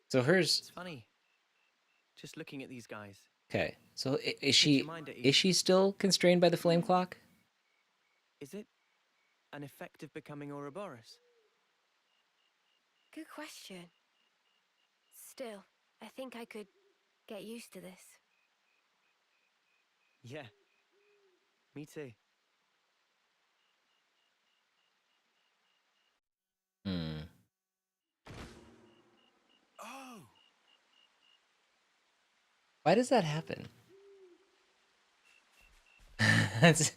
So hers. It's funny. Just looking at these guys. Okay, so is Puts she your mind at is ease. she still constrained by the flame clock? Is it an effect of becoming Ouroboros? Good question. Still, I think I could get used to this. Yeah. Me too. Hmm. Oh! Why does that happen? that's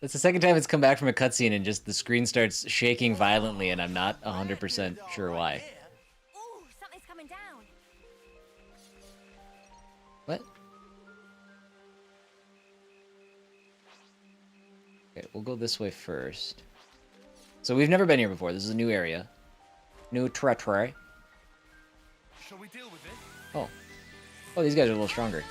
the second time it's come back from a cutscene and just the screen starts shaking violently, and I'm not 100% sure why. Ooh, something's coming down. What? Okay, we'll go this way first. So we've never been here before. This is a new area. New territory. Shall we deal with it? Oh. Oh, these guys are a little stronger.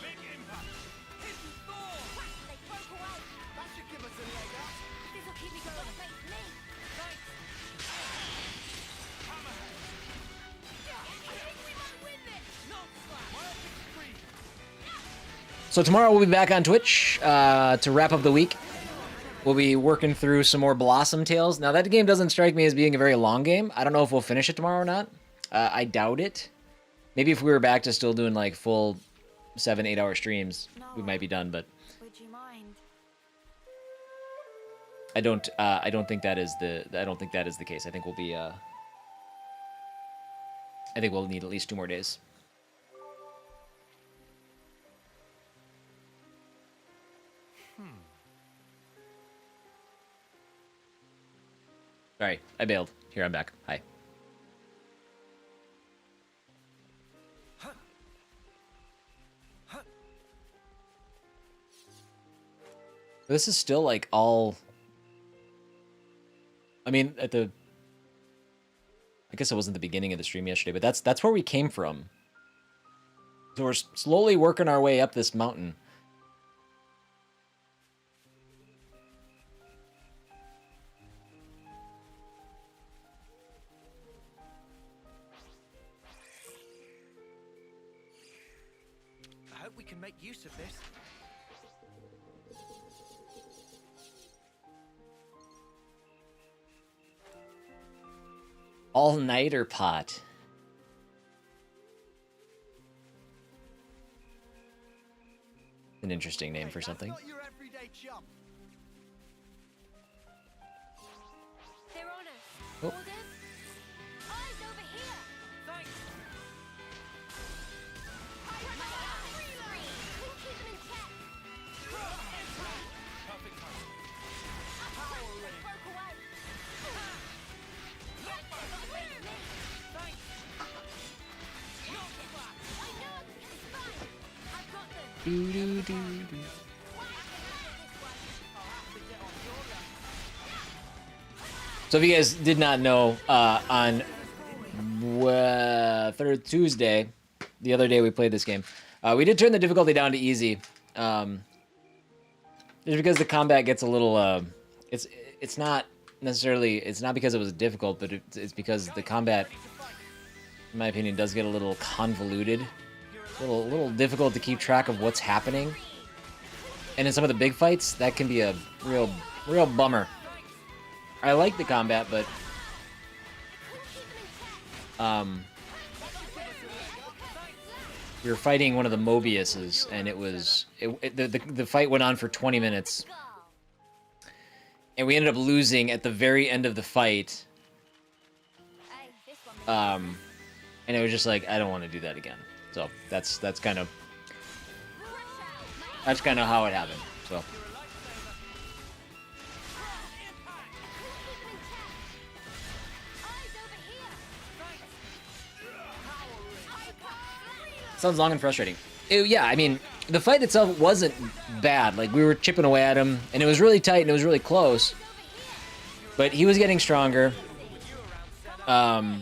Big impact! Hidden Thor! They broke away. That should give us a leg up! This'll keep me going. Face me. So tomorrow we'll be back on Twitch to wrap up the week. We'll be working through some more Blossom Tales. Now, that game doesn't strike me as being a very long game. I don't know if we'll finish it tomorrow or not. I doubt it. Maybe if we were back to still doing like full 7-8 hour streams, we might be done. But Would you mind? I don't think that is the case. I think we'll be I think we'll need at least 2 more days. Sorry, I bailed. Here, I'm back. Hi. This is still like all. I mean, I guess it wasn't the beginning of the stream yesterday, but that's where we came from. So we're slowly working our way up this mountain. I hope we can make use of this. All-nighter pot. An interesting name for something. That's not your everyday chump. They're on us. Oh. Orders? Eyes over here! Thanks. Keep them in check. Perfect time. They broke away. So if you guys did not know, on Tuesday, the other day we played this game, we did turn the difficulty down to easy. Just because the combat gets a little, it's not necessarily, it's not because it was difficult, but it's because the combat, in my opinion, does get a little convoluted, a little difficult to keep track of what's happening. And in some of the big fights, that can be a real bummer. I like the combat, but we were fighting one of the Mobiuses, and the fight went on for 20 minutes, and we ended up losing at the very end of the fight. And it was just like, I don't want to do that again. So that's kind of how it happened. So. Sounds long and frustrating. Yeah, I mean, the fight itself wasn't bad. Like, we were chipping away at him, and it was really tight, and it was really close. But he was getting stronger as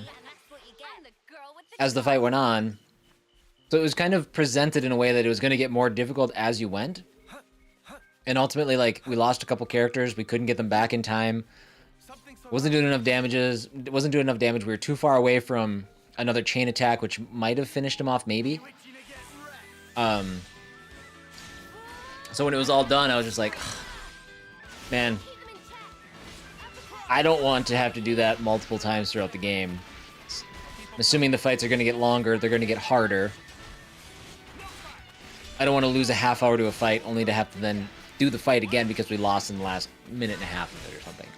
the fight went on. So it was kind of presented in a way that it was going to get more difficult as you went. And ultimately, like, we lost a couple characters. We couldn't get them back in time. Wasn't doing enough damages. Wasn't doing enough damage. We were too far away from another chain attack, which might have finished him off, maybe. So when it was all done, I was just like, man, I don't want to have to do that multiple times throughout the game. I'm assuming the fights are going to get longer, they're going to get harder. I don't want to lose a half hour to a fight only to have to then do the fight again because we lost in the last minute and a half of it or something.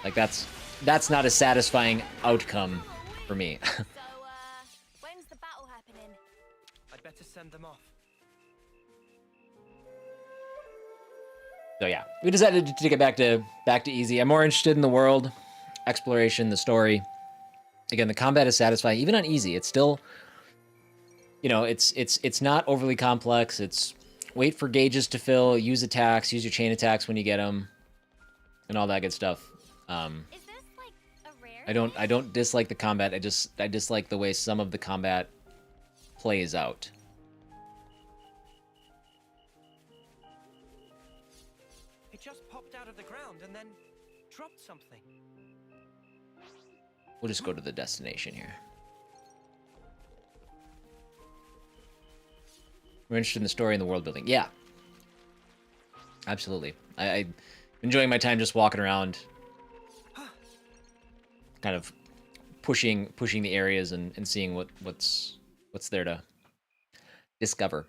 Like, that's not a satisfying outcome for me. When's the battle happening? I'd better send them off. So yeah, we decided to take it back to easy. I'm more interested in the world, exploration, the story. Again, the combat is satisfying, even on easy. It's still, you know, it's not overly complex. It's wait for gauges to fill, use attacks, use your chain attacks when you get them, and all that good stuff. Is this like a rare? I don't dislike the combat. I dislike the way some of the combat plays out. It just popped out of the ground and then dropped something. We'll just go to the destination here. We're interested in the story and the world building. Yeah. Absolutely. I'm enjoying my time just walking around, kind of pushing the areas and seeing what's there to discover.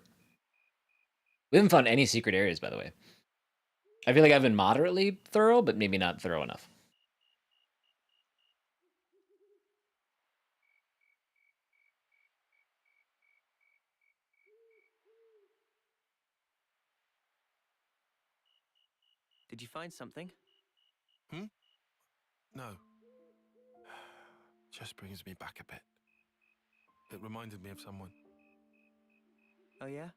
We haven't found any secret areas, by the way. I feel like I've been moderately thorough, but maybe not thorough enough. Did you find something? No. Just brings me back a bit. It reminded me of someone. Oh yeah?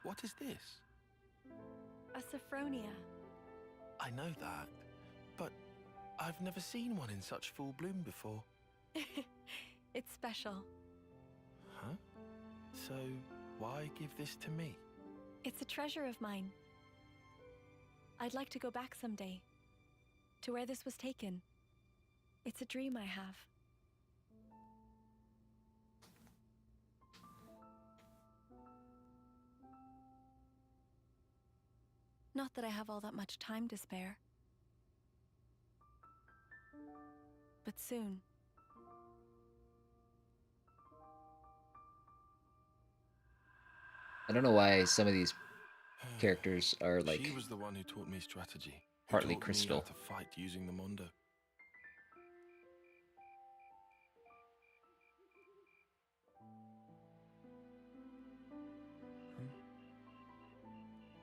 What is this? A Sophronia. I know that, but I've never seen one in such full bloom before. It's special. Huh? So, why give this to me? It's a treasure of mine. I'd like to go back someday, to where this was taken. It's a dream I have. Not that I have all that much time to spare. But soon. I don't know why some of these characters are like She was the one who taught me strategy. Who partly taught crystal. me how to fight using the Mondo.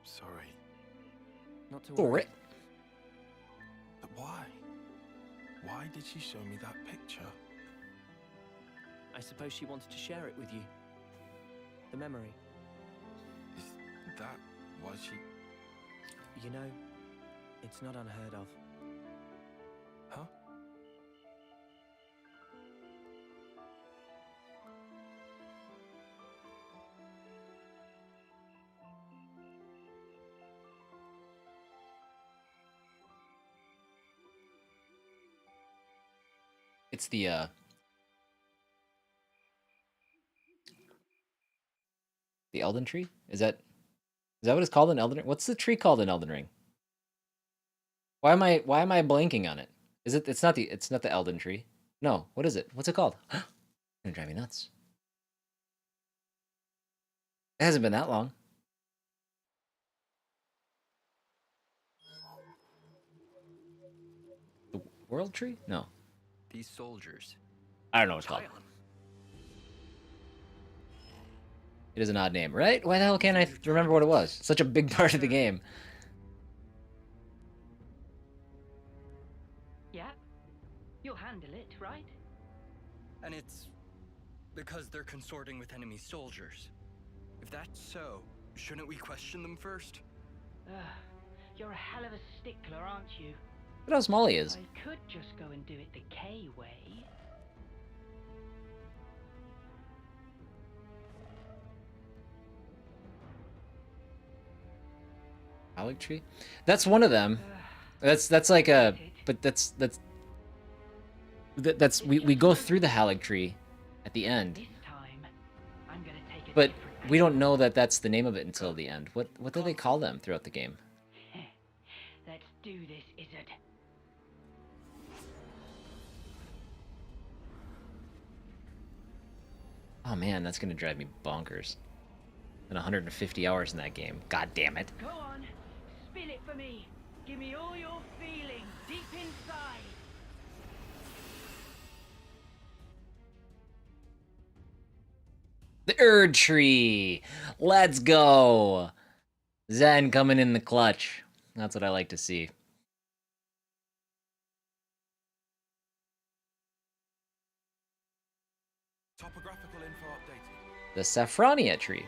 Sorry. Not to For worry. it. But why? Why did she show me that picture? I suppose she wanted to share it with you. The memory. Is that why she... You know, it's not unheard of. Huh? It's the Elden Tree? Is that what it's called in Elden Ring? What's the tree called in Elden Ring? Why am I blanking on it? Is it it's not the Elden Tree. No, what is it? What's it called? It's gonna drive me nuts. It hasn't been that long. The World Tree? No. These soldiers. I don't know what it's called. It is an odd name, right? Why the hell can't I remember what it was? Such a big part of the game. Yeah, you'll handle it, right? And it's because they're consorting with enemy soldiers. If that's so, shouldn't we question them first? You're a hell of a stickler, aren't you? Look how small he is. I could just go and do it the K way. Halig Tree? That's one of them. That's like a, but that's we go through the Halig Tree at the end. But we don't know that that's the name of it until the end. What do they call them throughout the game? Let's do this, Izzard. Oh man, that's gonna drive me bonkers. And 150 hours in that game. God damn it. Go on, spill it for me. Give me all your feelings deep inside. The Erd Tree! Let's go! Zen coming in the clutch. That's what I like to see. Topographical info updated. The Saffronia Tree.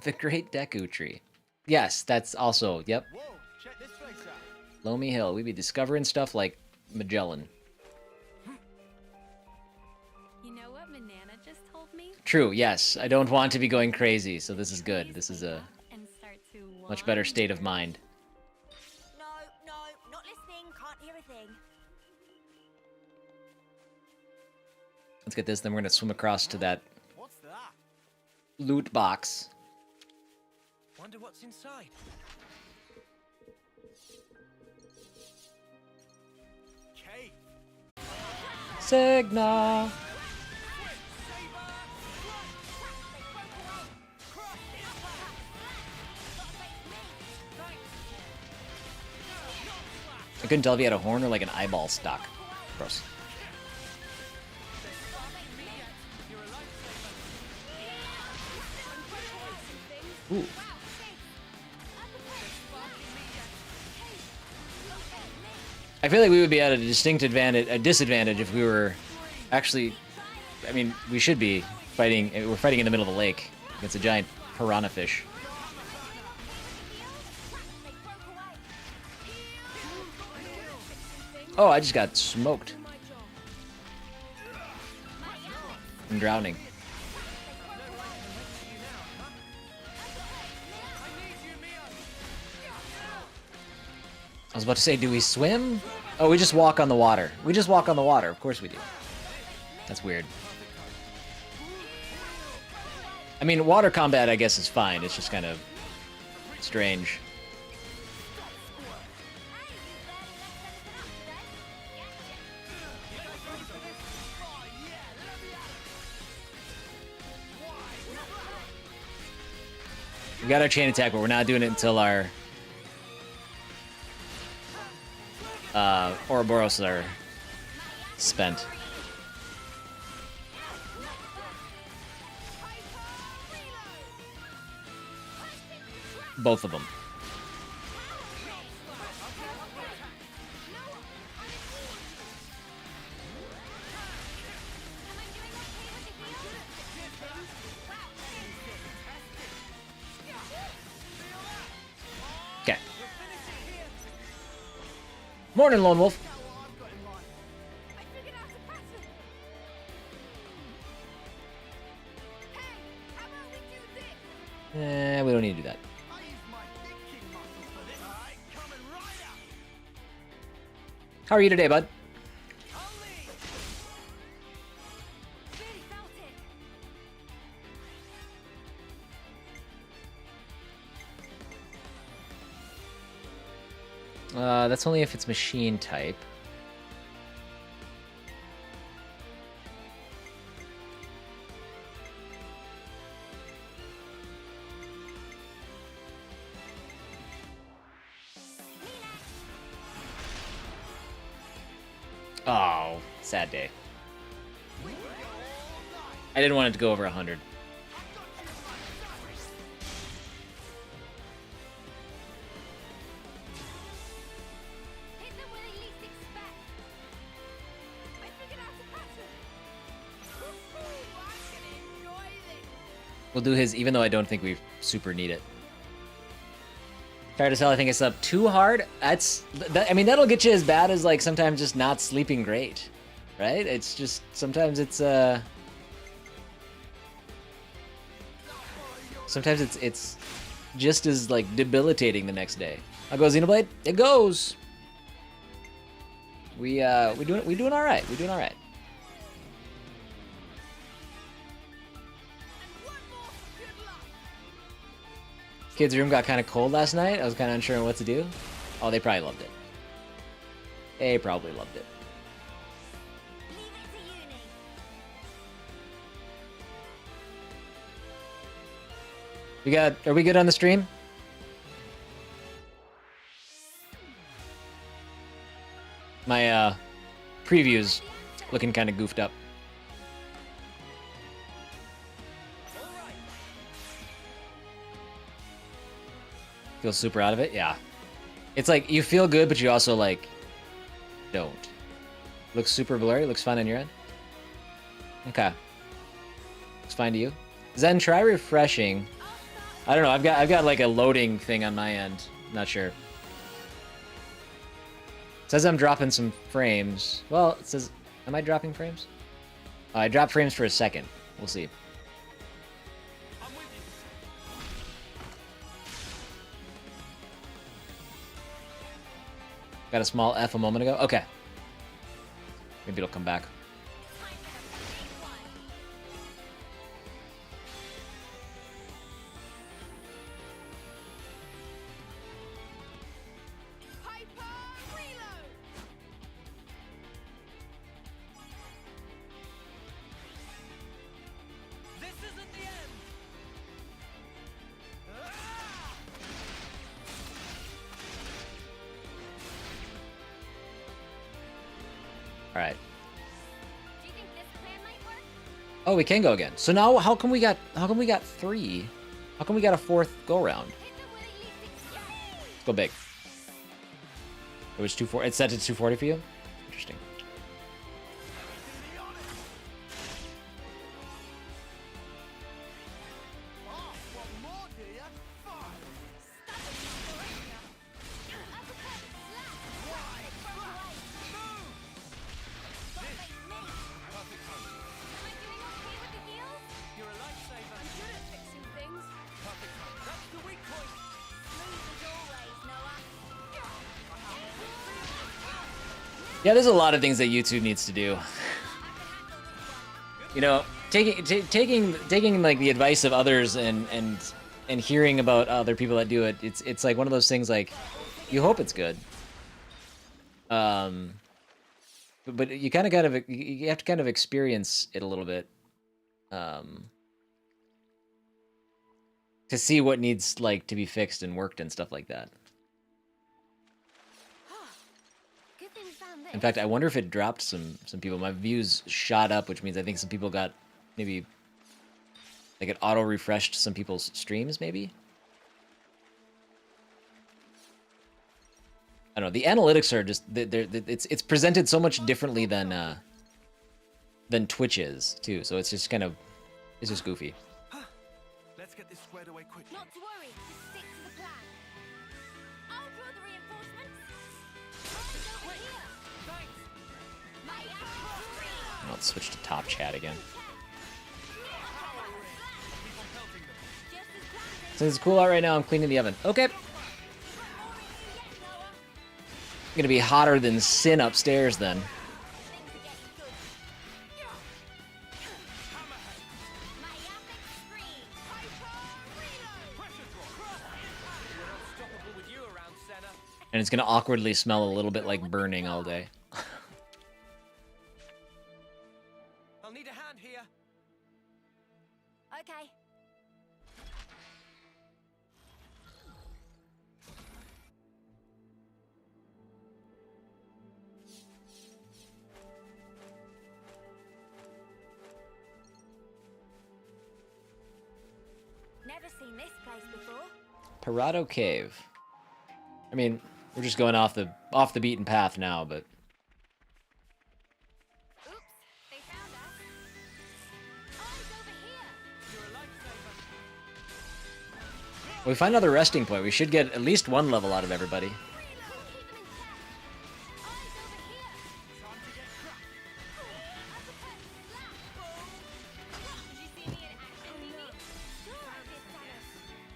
The Great Deku Tree. Yes, that's also, yep. Whoa, check this place out. Loamy Hill. We be discovering stuff like Magellan. You know what Banana just told me? True, yes. I don't want to be going crazy, so this is good. This is a much better state of mind. No, not listening. Can't hear a thing. Let's get this, then we're gonna swim across to that What's that? loot box. Wonder what's inside. Cave. Signa! I couldn't tell if he had a horn or like an eyeball stock. Gross. Ooh. I feel like we would be at a disadvantage if we were actually, I mean, we should be fighting, we're fighting in the middle of the lake against a giant piranha fish. Oh, I just got smoked. I'm drowning. I was about to say, do we swim? Oh, we just walk on the water. We just walk on the water. Of course we do. That's weird. I mean, water combat, I guess, is fine. It's just kind of strange. We got our chain attack, but we're not doing it until our Ouroboros are spent. Both of them. Morning, Lone Wolf. We don't need to do that. How are you today, bud? That's only if it's machine type. Oh, sad day. I didn't want it to go over 100. We'll do his, even though I don't think we super need it. Tired as hell, I think it's up too hard. I mean, that'll get you as bad as, like, sometimes just not sleeping great. Right? It's just, sometimes it's, sometimes it's just as, like, debilitating the next day. I'll go Xenoblade. It goes! We doing alright. We're doing alright. Kids' room got kind of cold last night. I was kind of unsure on what to do. Oh, they probably loved it. They probably loved it. Are we good on the stream? My preview's looking kind of goofed up. Feel super out of it? Yeah. It's like, you feel good, but you also, like, don't. Looks super blurry? Looks fine on your end? Okay. Looks fine to you? Zen, try refreshing. I don't know, I've got like a loading thing on my end. Not sure. It says I'm dropping some frames. Well, it says, am I dropping frames? Oh, I dropped frames for a second. We'll see. Got a small F a moment ago? Okay. Maybe it'll come back. All right. Oh, we can go again. So now, how come we got 3? How come we got a 4th go round? Let's go big. It was 240. It's set to 240 for you. Interesting. Yeah, there's a lot of things that YouTube needs to do. You know, taking like the advice of others and hearing about other people that do it. It's like one of those things, like, you hope it's good. But you kind of you have to kind of experience it a little bit to see what needs, like, to be fixed and worked and stuff like that. In fact, I wonder if it dropped some people. My views shot up, which means I think some people got, maybe, like, it auto-refreshed some people's streams, maybe? I don't know. The analytics are just, it's presented so much differently than Twitch is, too. So it's just kind of, it's just goofy. Let's get this squared away quickly. Not to worry, just stick to the plan. I'll draw the reinforcements. Switch to top chat again. So it's cool out right now. I'm cleaning the oven. Okay. Gonna be hotter than sin upstairs then. And it's gonna awkwardly smell a little bit like burning all day. I'll need a hand here. Okay. Never seen this place before. Parado Cave. I mean, we're just going off the beaten path now, but Oops, they found us. Eyes over here. when we find another resting point, we should get at least one level out of everybody.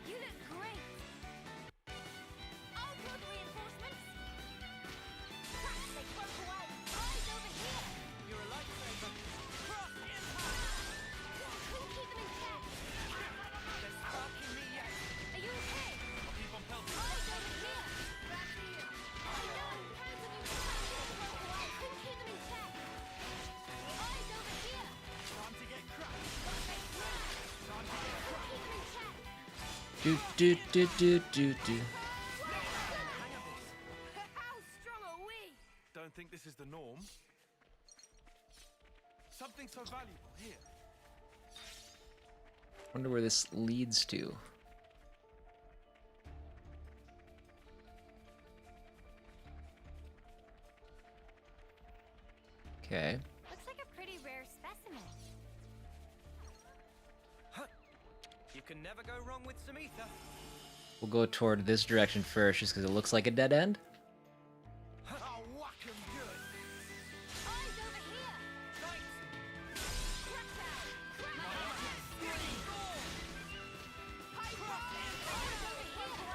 You look great. I'll call the reinforcements. Crap, they broke away. Eyes over here. You're a lifesaver. Cross impact. Couldn't keep them in check. They're sparking me yet. Are you okay? I'll keep on pelting. Eyes over here. Back here. I know. Hands on your back. Broke away. Couldn't keep them in check. Eyes over here. Time to get cracked. Couldn't keep them in check. Do do do do do do. How strong are we? Don't think this is the norm. Something so valuable here. Wonder where this leads to. Okay. Looks like a pretty rare specimen. You can never go wrong with some ether. We'll go toward this direction first, just because it looks like a dead end. I'll whack 'em good. Eyes over here. Right.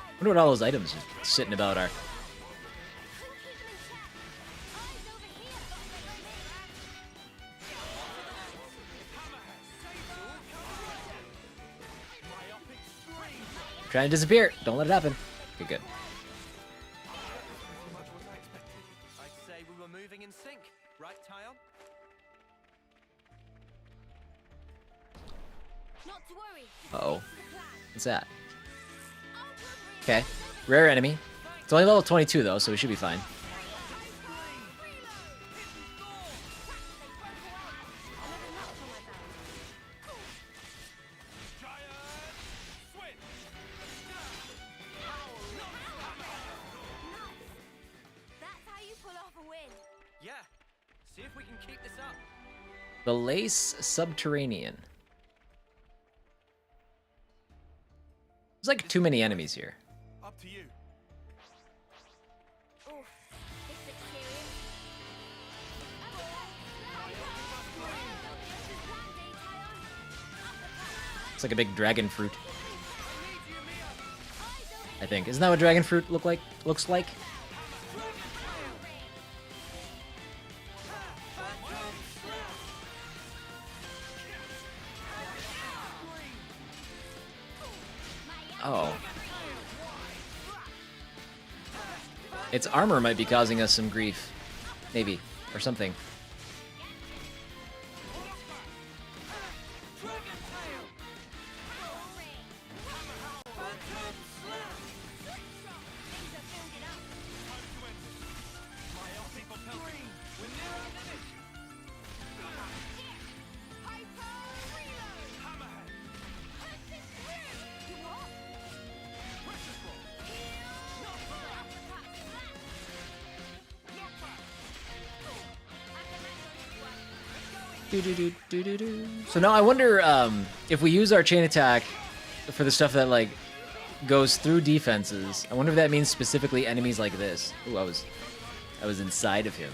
I wonder what all those items are sitting about are. Trying to disappear. Don't let it happen. Okay, good. I'd say we were moving in sync, right, Tyon? Not to worry. Uh-oh. What's that? Okay. Rare enemy. It's only level 22, though, so we should be fine. That's how you pull off a win. Yeah. See if we can keep this up. The Lace Subterranean. There's like too many enemies here. Up to you. Oof, this looks serious. It's like a big dragon fruit. I think. Isn't that what dragon fruit looks like? Oh. Its armor might be causing us some grief. Maybe. Or something. So now I wonder if we use our chain attack for the stuff that like goes through defenses. I wonder if that means specifically enemies like this. Ooh, I was inside of him.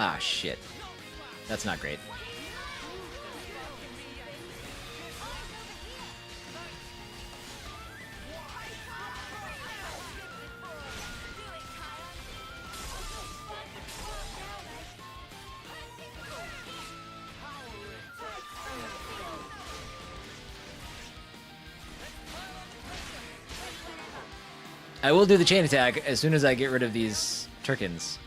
Ah, shit. That's not great. I will do the chain attack as soon as I get rid of these Turkins.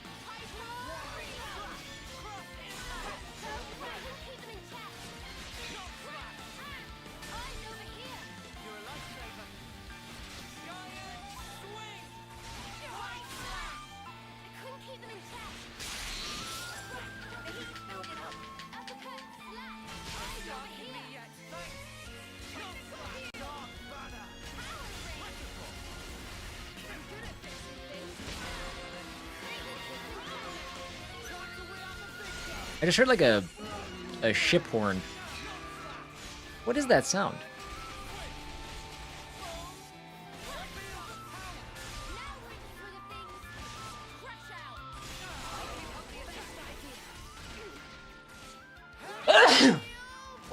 I just heard like a ship horn. What is that sound?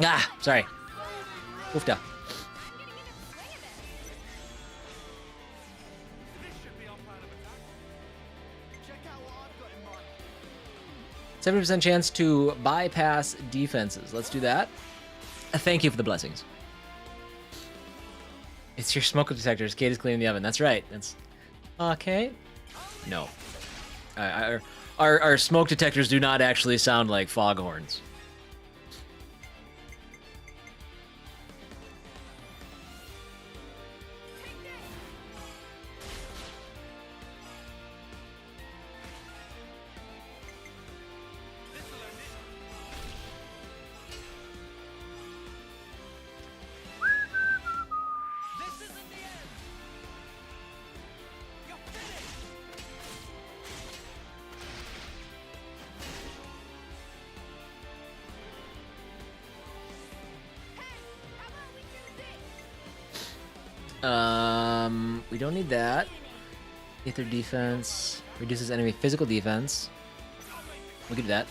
Ah, sorry. Oofda. Seventy percent chance to bypass defenses. Let's do that. Thank you for the blessings. It's your smoke detectors. Kate is cleaning the oven. That's right. That's okay. No, our smoke detectors do not actually sound like foghorns. We don't need that. Aether defense reduces enemy physical defense. We can do that.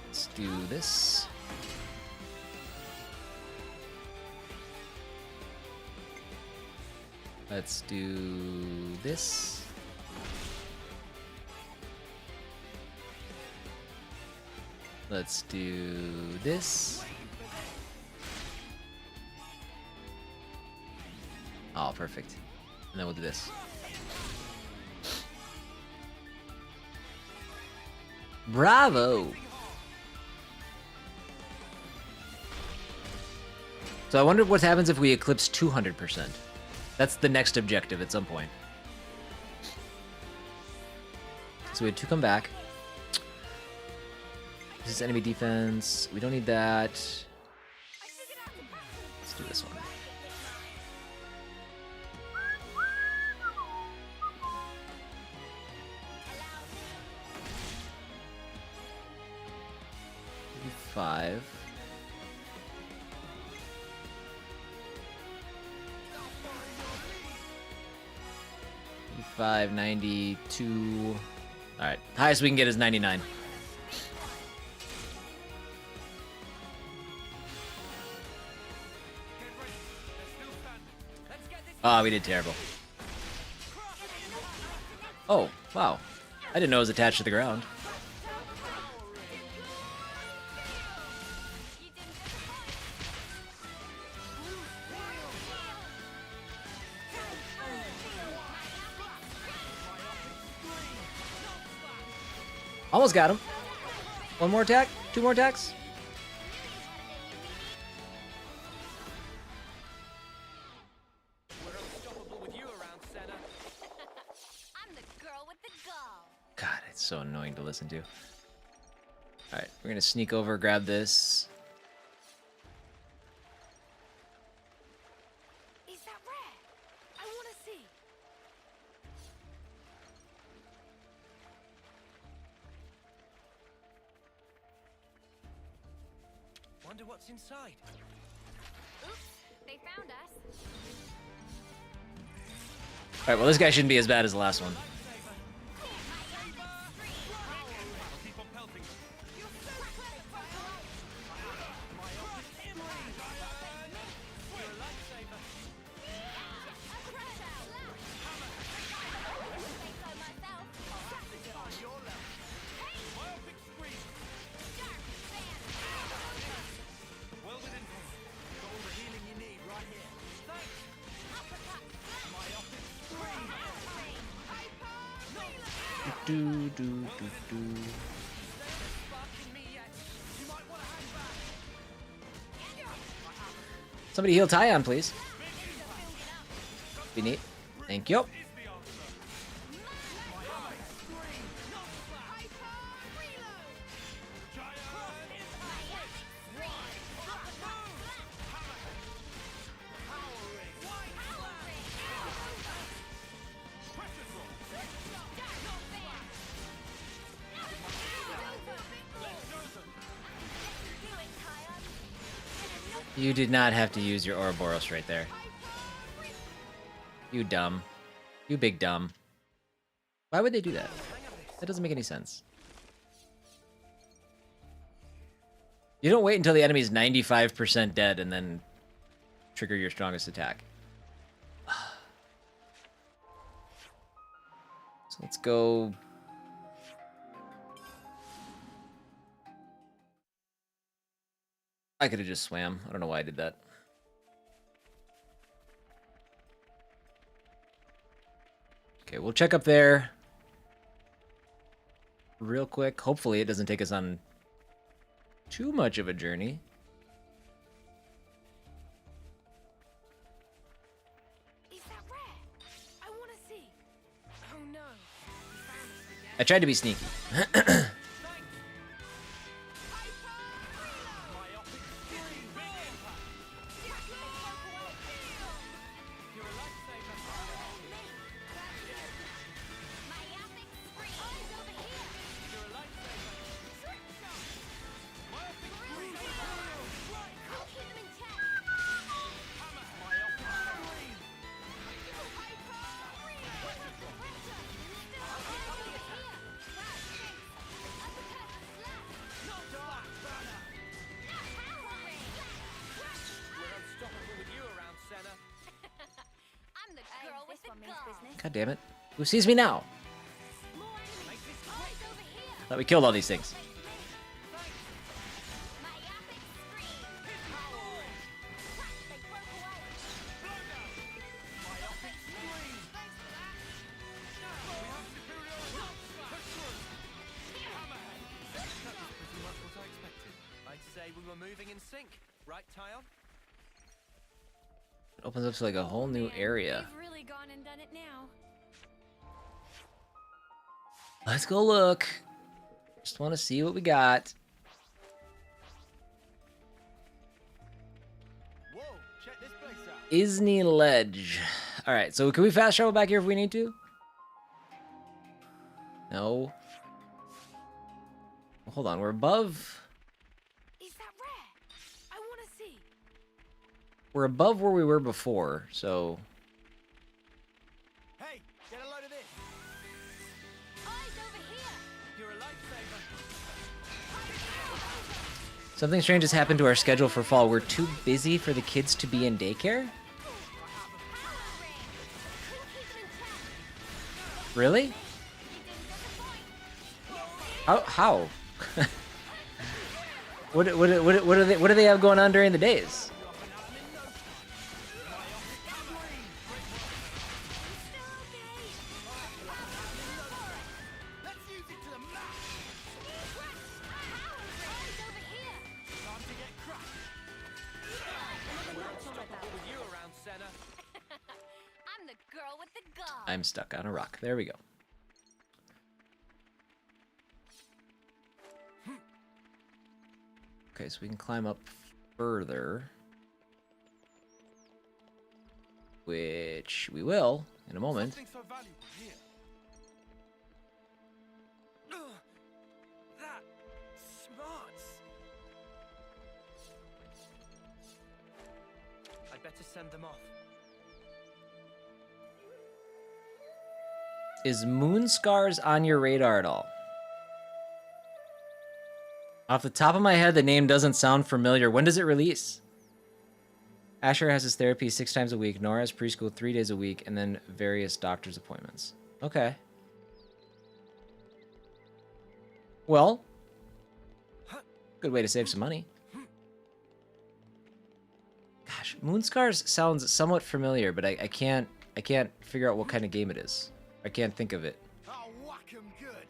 Let's do this. Let's do this. Let's do this. Oh, perfect. And then we'll do this. Bravo! So I wonder what happens if we eclipse 200%. That's the next objective at some point. So we had 2 come back. This is enemy defense. We don't need that. Let's do this one. Five. 92. All right, highest we can get is 99. Oh, we did terrible. Oh, wow. I didn't know it was attached to the ground. Almost got him. 1 more attack? 2 more attacks? God, it's so annoying to listen to. Alright, we're gonna sneak over, grab this. Is that rare? I want to see. Wonder what's inside. Oops, they found us. Alright, well this guy shouldn't be as bad as the last one. do, do, do. Somebody heal Tyon, please. Be neat. Thank you. You did not have to use your Ouroboros right there. You dumb. You big dumb. Why would they do that? That doesn't make any sense. You don't wait until the enemy's 95% dead and then trigger your strongest attack. So let's go... I could have just swam. I don't know why I did that. Okay, we'll check up there real quick. Hopefully it doesn't take us on too much of a journey. Is that rare? I want to see. Oh no. I tried to be sneaky. God damn it. Who sees me now? Thought we killed all these things. I'd say we were moving in sync, right, Tyon? It opens up to like a whole new area. We've really gone and done it now. Let's go look. Just want to see what we got. Whoa, check this place out. Isney Ledge. All right, so can we fast travel back here if we need to? No. Hold on, we're above. Is that rare? I want to see. We're above where we were before, so. Hey, get a load of this. Eyes over here. You're a lifesaver. Something strange has happened to our schedule for fall. We're too busy for the kids to be in daycare? Really? How? What do they have going on during the days? I'm the girl with the gun. I'm stuck on a rock. There we go. Okay, so we can climb up further. Which we will in a moment. Something so valuable here. That smarts. I'd better send them off. Is Moonscars on your radar at all? Off the top of my head, the name doesn't sound familiar. When does it release? Asher has his therapy 6 times a week. Nora has preschool 3 days a week, and then various doctor's appointments. Okay. Well, good way to save some money. Gosh, Moonscars sounds somewhat familiar, but I can't figure out what kind of game it is. I can't think of it. I'll whack 'em good.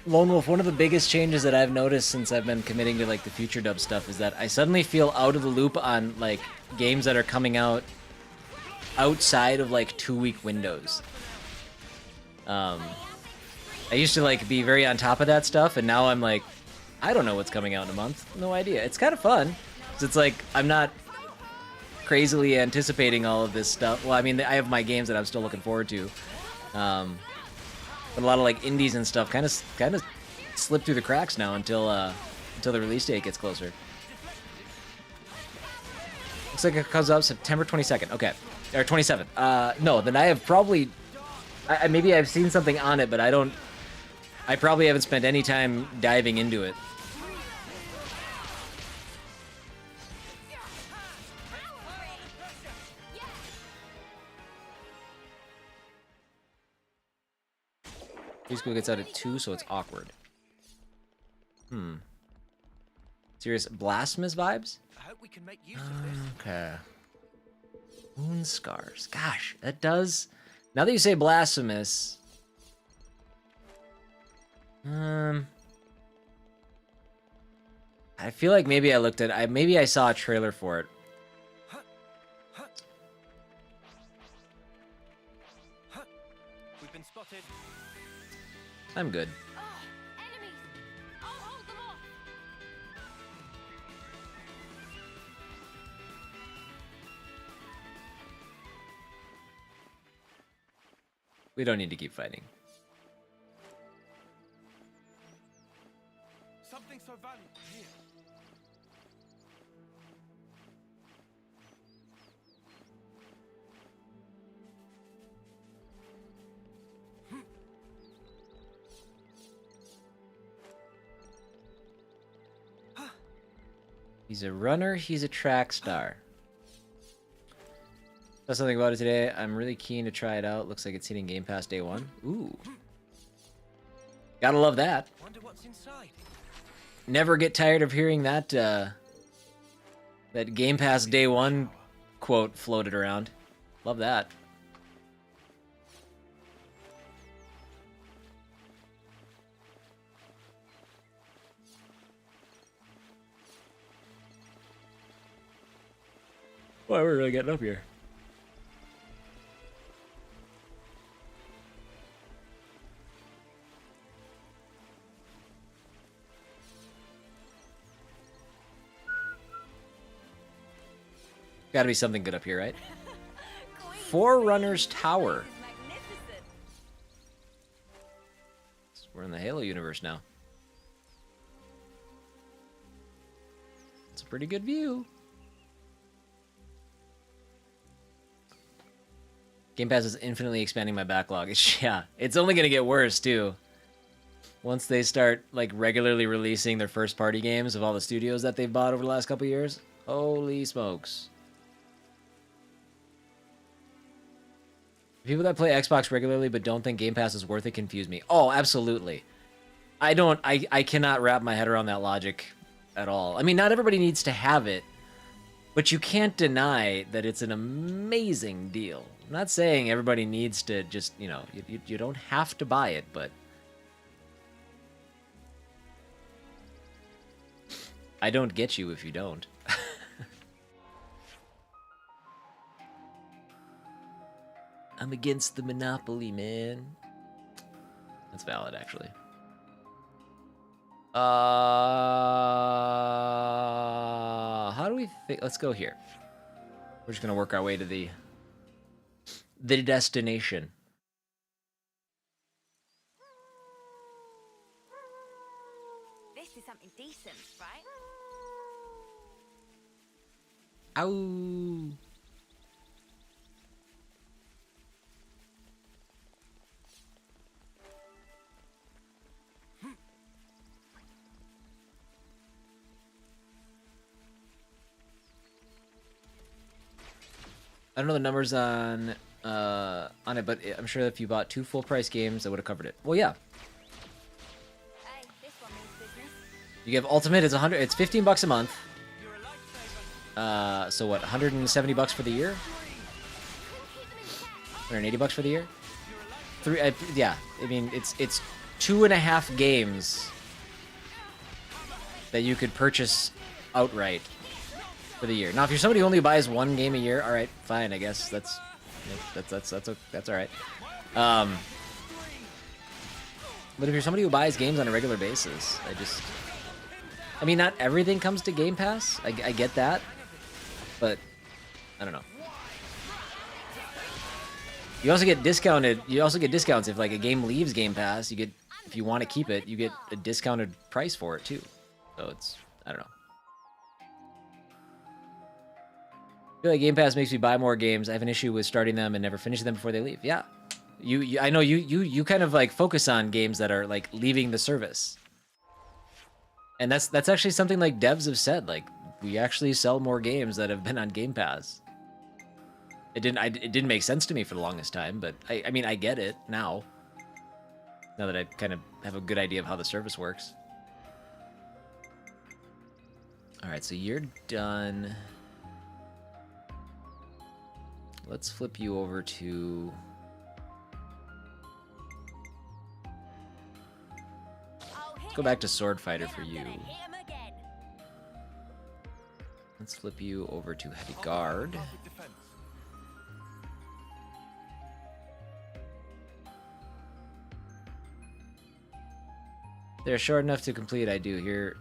Lone Wolf, one of the biggest changes that I've noticed since I've been committing to like the future dub stuff is that I suddenly feel out of the loop on like games that are coming out outside of like 2-week windows. I used to like be very on top of that stuff, and now I'm like, I don't know what's coming out in a month. No idea. It's kind of fun. 'Cause it's like I'm not crazily anticipating all of this stuff. Well, I mean, I have my games that I'm still looking forward to. But a lot of like indies and stuff kind of slip through the cracks now until the release date gets closer. Looks like it comes out September 22nd. Okay, or 27th. No, then I have probably, maybe I've seen something on it, but I probably haven't spent any time diving into it. Preschool gets out at 2, so it's awkward. Serious blasphemous vibes? I hope we can make use of this. Okay. Moon scars. Gosh, that does. Now that you say blasphemous. I feel like maybe I looked at. Maybe I saw a trailer for it. We've been spotted. I'm good. Enemies! I'll hold them off! We don't need to keep fighting. Something so valuable here. He's a runner, he's a track star. Saw something about it today. I'm really keen to try it out. Looks like it's hitting Game Pass day 1. Ooh. Gotta love that. Wonder what's inside. Never get tired of hearing that that Game Pass day 1 quote floated around. Love that. Boy, we're really getting up here. Gotta be something good up here, right? Forerunner's Tower. We're in the Halo universe now. It's a pretty good view. Game Pass is infinitely expanding my backlog. Yeah, it's only gonna get worse too. Once they start like regularly releasing their first party games of all the studios that they've bought over the last couple years. Holy smokes. People that play Xbox regularly but don't think Game Pass is worth it confuse me. Oh, absolutely. I cannot wrap my head around that logic at all. I mean, not everybody needs to have it, but you can't deny that it's an amazing deal. I'm not saying everybody needs to just, you know, you don't have to buy it, but I don't get you if you don't. I'm against the monopoly, man. That's valid, actually. How do we think? Let's go here. We're just gonna work our way to the destination. This is something decent, right? Ow. I don't know the numbers on it, but I'm sure if you bought 2 full price games, that would have covered it. Well, yeah. Hey, this one means business. You give Ultimate, it's $15 a month. So what, 170 bucks for the year? 180 bucks for the year? Yeah, I mean it's 2.5 games that you could purchase outright for the year. Now, if you're somebody who only buys 1 game a year, all right, fine, I guess that's all right. But if you're somebody who buys games on a regular basis, I mean, not everything comes to Game Pass. I get that, but I don't know. You also get discounted. You also get discounts if like a game leaves Game Pass. You get, if you want to keep it, you get a discounted price for it too. So it's, I don't know. I feel like Game Pass makes me buy more games. I have an issue with starting them and never finishing them before they leave. Yeah, I know you kind of like focus on games that are like leaving the service, and that's actually something like devs have said. Like, we actually sell more games that have been on Game Pass. It didn't make sense to me for the longest time, but I mean, I get it now. Now that I kind of have a good idea of how the service works. All right, so you're done. Let's flip you over to... Let's go back to Sword Fighter for you. Let's flip you over to Heavy Guard. They're short enough to complete, I do here.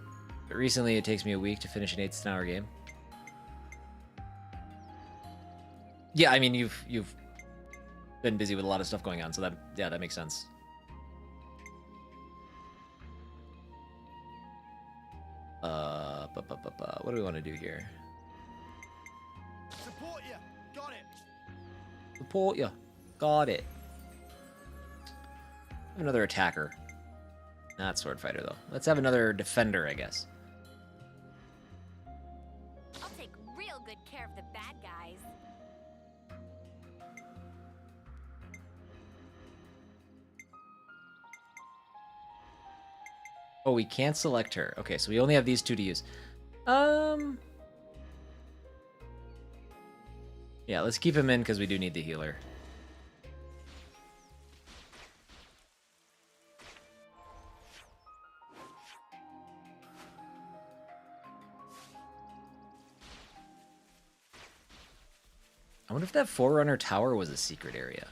But recently, it takes me a week to finish an 8-hour game. Yeah, I mean, you've been busy with a lot of stuff going on, so that makes sense. What do we want to do here? Support you. Got it. Support you. Got it. Another attacker. Not sword fighter though. Let's have another defender, I guess. I'll take real good care of the bad guys. Oh, we can't select her. Okay, so we only have these two to use. Yeah, let's keep him in because we do need the healer. I wonder if that Forerunner Tower was a secret area.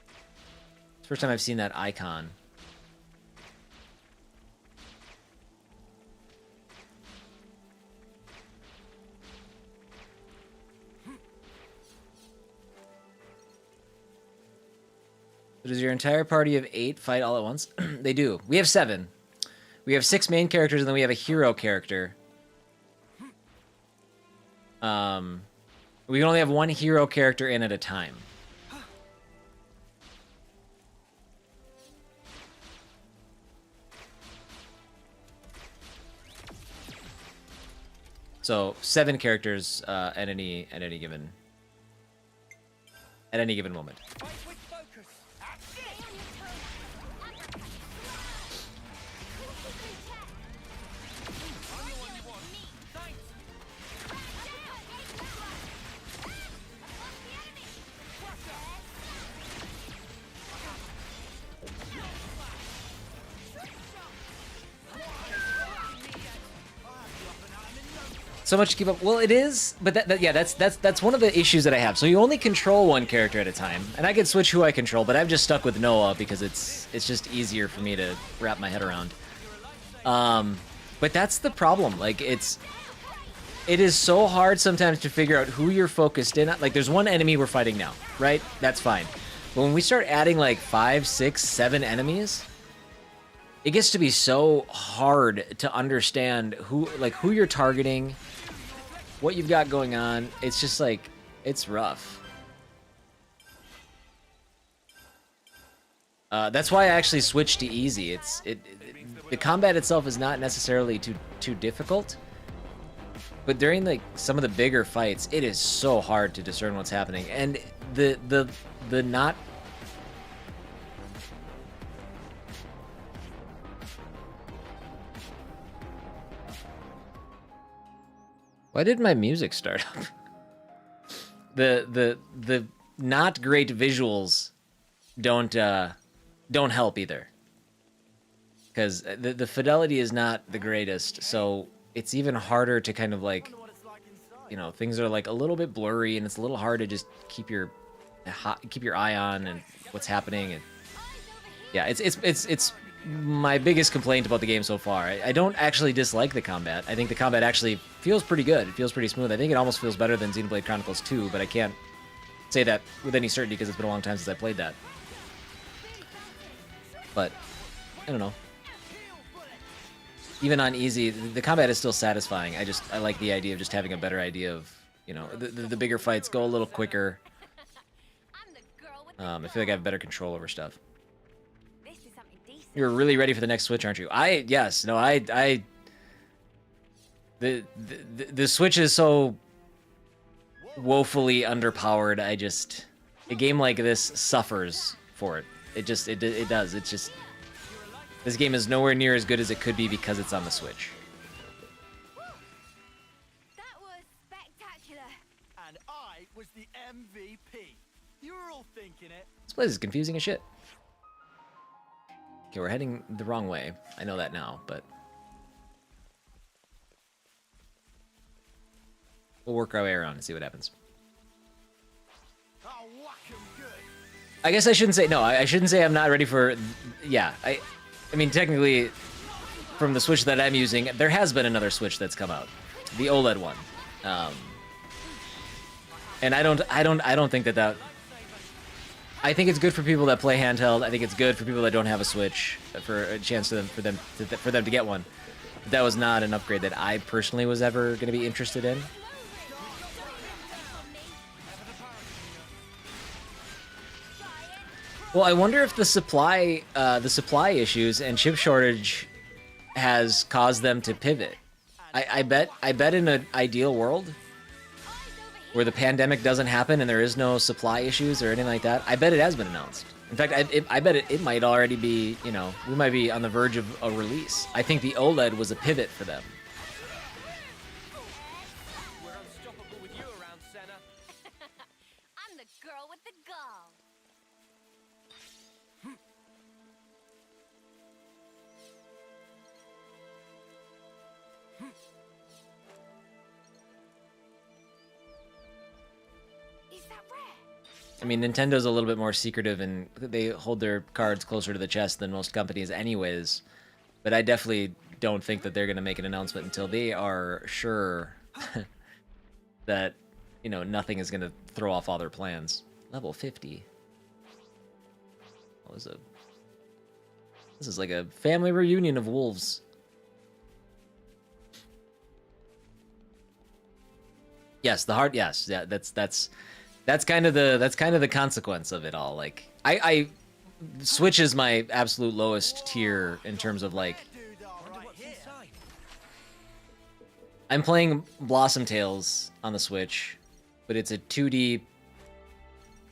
It's the first time I've seen that icon. Does your entire party of 8 fight all at once? They do. We have 7. We have 6 main characters, and then we have a hero character. We can only have 1 hero character in at a time. So 7 characters at any given moment. So much to keep up. Well, it is, but that's one of the issues that I have. So you only control 1 character at a time, and I can switch who I control, but I've just stuck with Noah because it's just easier for me to wrap my head around. But that's the problem. Like, it is so hard sometimes to figure out who you're focused in on. Like, there's 1 enemy we're fighting now, right? That's fine. But when we start adding like 5, 6, 7 enemies, it gets to be so hard to understand who you're targeting, what you've got going on. It's just like, it's rough. That's why I actually switched to easy. The combat itself is not necessarily too difficult, but during like some of the bigger fights, it is so hard to discern what's happening. And the not... Why did my music start up? The not great visuals don't help either. because the fidelity is not the greatest, so it's even harder to kind of like, you know, things are like a little bit blurry, and it's a little hard to just keep your eye on and what's happening. And yeah, it's my biggest complaint about the game so far. I don't actually dislike the combat. I think the combat actually feels pretty good. It feels pretty smooth. I think it almost feels better than Xenoblade Chronicles 2, but I can't say that with any certainty because it's been a long time since I played that. But I don't know. Even on easy, the combat is still satisfying. I like the idea of just having a better idea of, you know, the bigger fights go a little quicker. I feel like I have better control over stuff. You're really ready for the next Switch, aren't you? The Switch is so woefully underpowered. A game like this suffers for it. It does. It's just, this game is nowhere near as good as it could be because it's on the Switch. That was spectacular. And I was the MVP. You were all thinking it. This place is confusing as shit. Okay, we're heading the wrong way. I know that now, but we'll work our way around and see what happens. I guess I shouldn't say, no, I shouldn't say I'm not ready for, yeah, I mean, technically, from the Switch that I'm using, there has been another Switch that's come out, the OLED one, and I don't think that. I think it's good for people that play handheld. I think it's good for people that don't have a Switch, for a chance for them to get one. But that was not an upgrade that I personally was ever going to be interested in. Well, I wonder if the supply issues and chip shortage has caused them to pivot. I bet in an ideal world where the pandemic doesn't happen and there is no supply issues or anything like that, I bet it has been announced. In fact, I bet it might already be, you know, we might be on the verge of a release. I think the OLED was a pivot for them. We're unstoppable with you around, Senna. I'm the girl with the gall. I mean, Nintendo's a little bit more secretive and they hold their cards closer to the chest than most companies anyways. But I definitely don't think that they're going to make an announcement until they are sure that, you know, nothing is going to throw off all their plans. Level 50. This is like a family reunion of wolves. Yes, the heart. Yes, yeah. That's kind of the consequence of it all. Like, I Switch is my absolute lowest tier in terms of like. I'm playing Blossom Tales on the Switch, but it's a 2D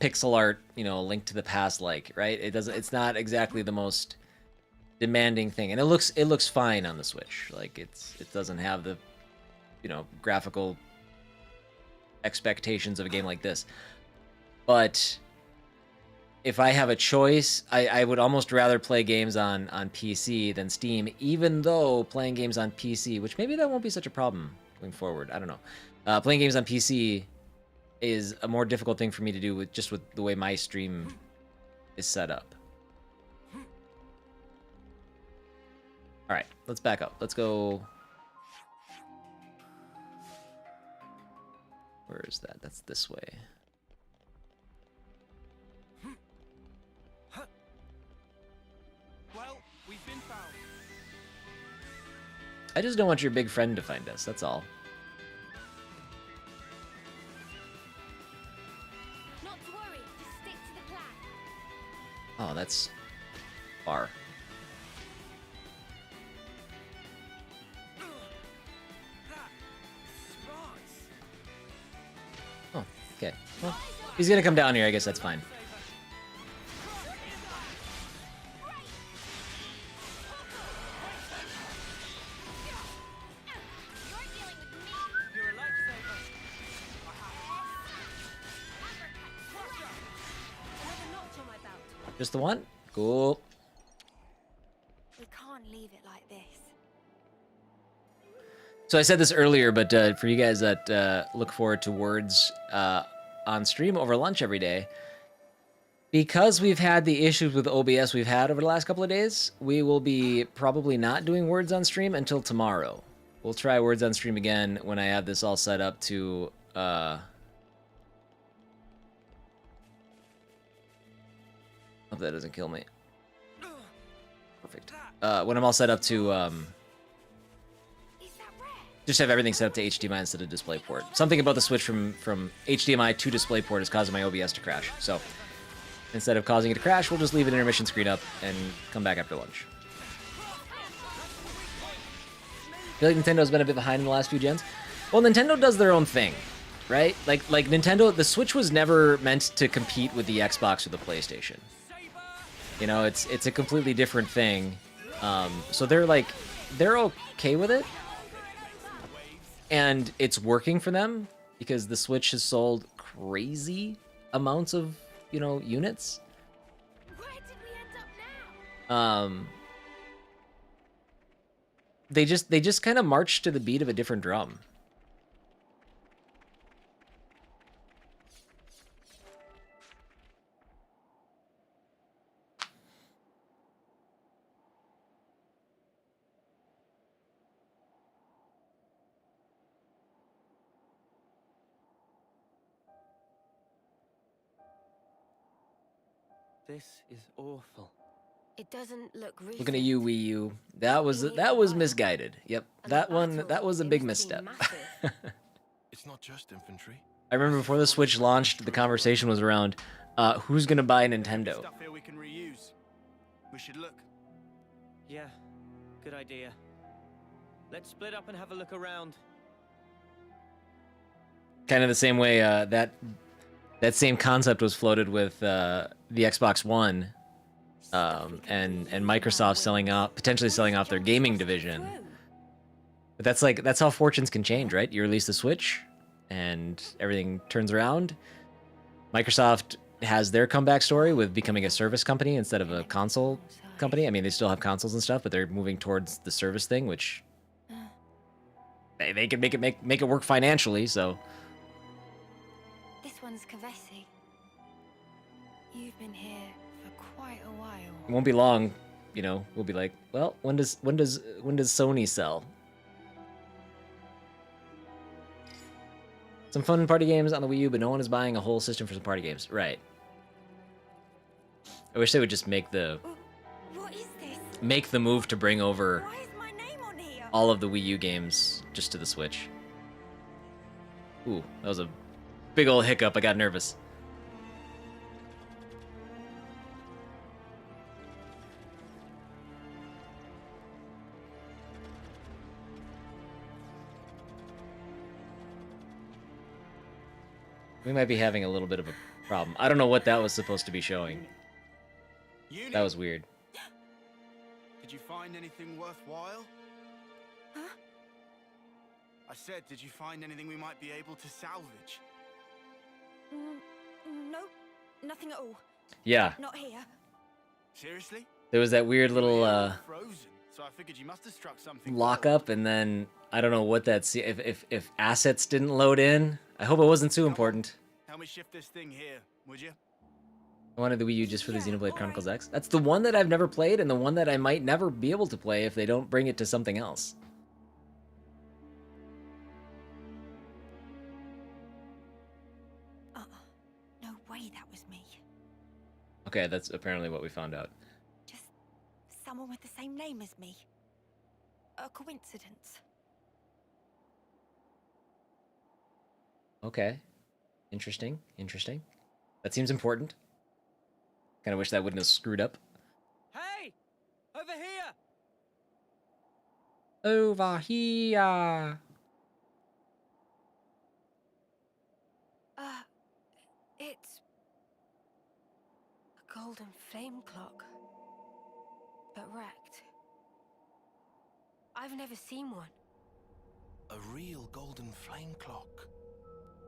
pixel art, you know, Link to the Past like, right? It's not exactly the most demanding thing, and it looks fine on the Switch. Like it doesn't have the, you know, graphical expectations of a game like this. But if I have a choice, I would almost rather play games on PC than Steam, even though playing games on PC, which maybe that won't be such a problem going forward, I don't know. Playing games on PC is a more difficult thing for me to do with the way my stream is set up. All right, let's back up. Let's go. Where is that? That's this way. Well, we've been found. I just don't want your big friend to find us, that's all. Not to worry, just stick to the plan. Oh, that's far. Oh, okay. Well, he's gonna come down here, I guess that's fine. Just the one? Cool. We can't leave So I said this earlier, but for you guys that look forward to words on stream over lunch every day, because we've had the issues with OBS we've had over the last couple of days, we will be probably not doing words on stream until tomorrow. We'll try words on stream again when I have this all set up to... hope that doesn't kill me. Perfect. When I'm all set up to... just have everything set up to HDMI instead of DisplayPort. Something about the switch from HDMI to DisplayPort is causing my OBS to crash. So instead of causing it to crash, we'll just leave an intermission screen up and come back after lunch. I feel like Nintendo's been a bit behind in the last few gens. Well, Nintendo does their own thing, right? Like Nintendo, the Switch was never meant to compete with the Xbox or the PlayStation. You know, it's a completely different thing. So they're okay with it. And it's working for them because the Switch has sold crazy amounts of, you know, units. Where did we end up now? They just kind of march to the beat of a different drum. This is awful. It doesn't look recent. Looking at you, Wii U. That was misguided. Yep, that was a big misstep. It's not just infantry. I remember before the Switch launched, the conversation was around who's gonna buy Nintendo. Stuff here we can reuse. We should look. Yeah, good idea. Let's split up and have a look around. Kind of the same way that same concept was floated with the Xbox One, and Microsoft potentially selling off their gaming division. But that's how fortunes can change, right? You release the Switch, and everything turns around. Microsoft has their comeback story with becoming a service company instead of a console company. I mean, they still have consoles and stuff, but they're moving towards the service thing, which they can make it work financially. So. This one's Kavesi. You've been here for quite a while. It won't be long, you know. We'll be like, well, when does Sony sell? Some fun party games on the Wii U, but no one is buying a whole system for some party games. Right. I wish they would just make the move to bring over all of the Wii U games just to the Switch. Ooh, that was a big old hiccup. I got nervous. We might be having a little bit of a problem. I don't know what that was supposed to be showing. That was weird. Did you find anything worthwhile? Huh? I said, did you find anything we might be able to salvage? No, nothing at all. Yeah. Not here. Seriously? There was that weird little Frozen, so I figured you must have struck something. lock up, and then I don't know what that's if assets didn't load in. I hope it wasn't too important. Help me shift this thing here, would you? I wanted the Wii U just for the Xenoblade Chronicles X. That's the one that I've never played, and the one that I might never be able to play if they don't bring it to something else. No way that was me. Okay, that's apparently what we found out. Just someone with the same name as me. A coincidence. Okay. Interesting. That seems important. Kind of wish that wouldn't have screwed up. Hey! Over here! Over here! It's a golden flame clock, but wrecked. I've never seen one. A real golden flame clock.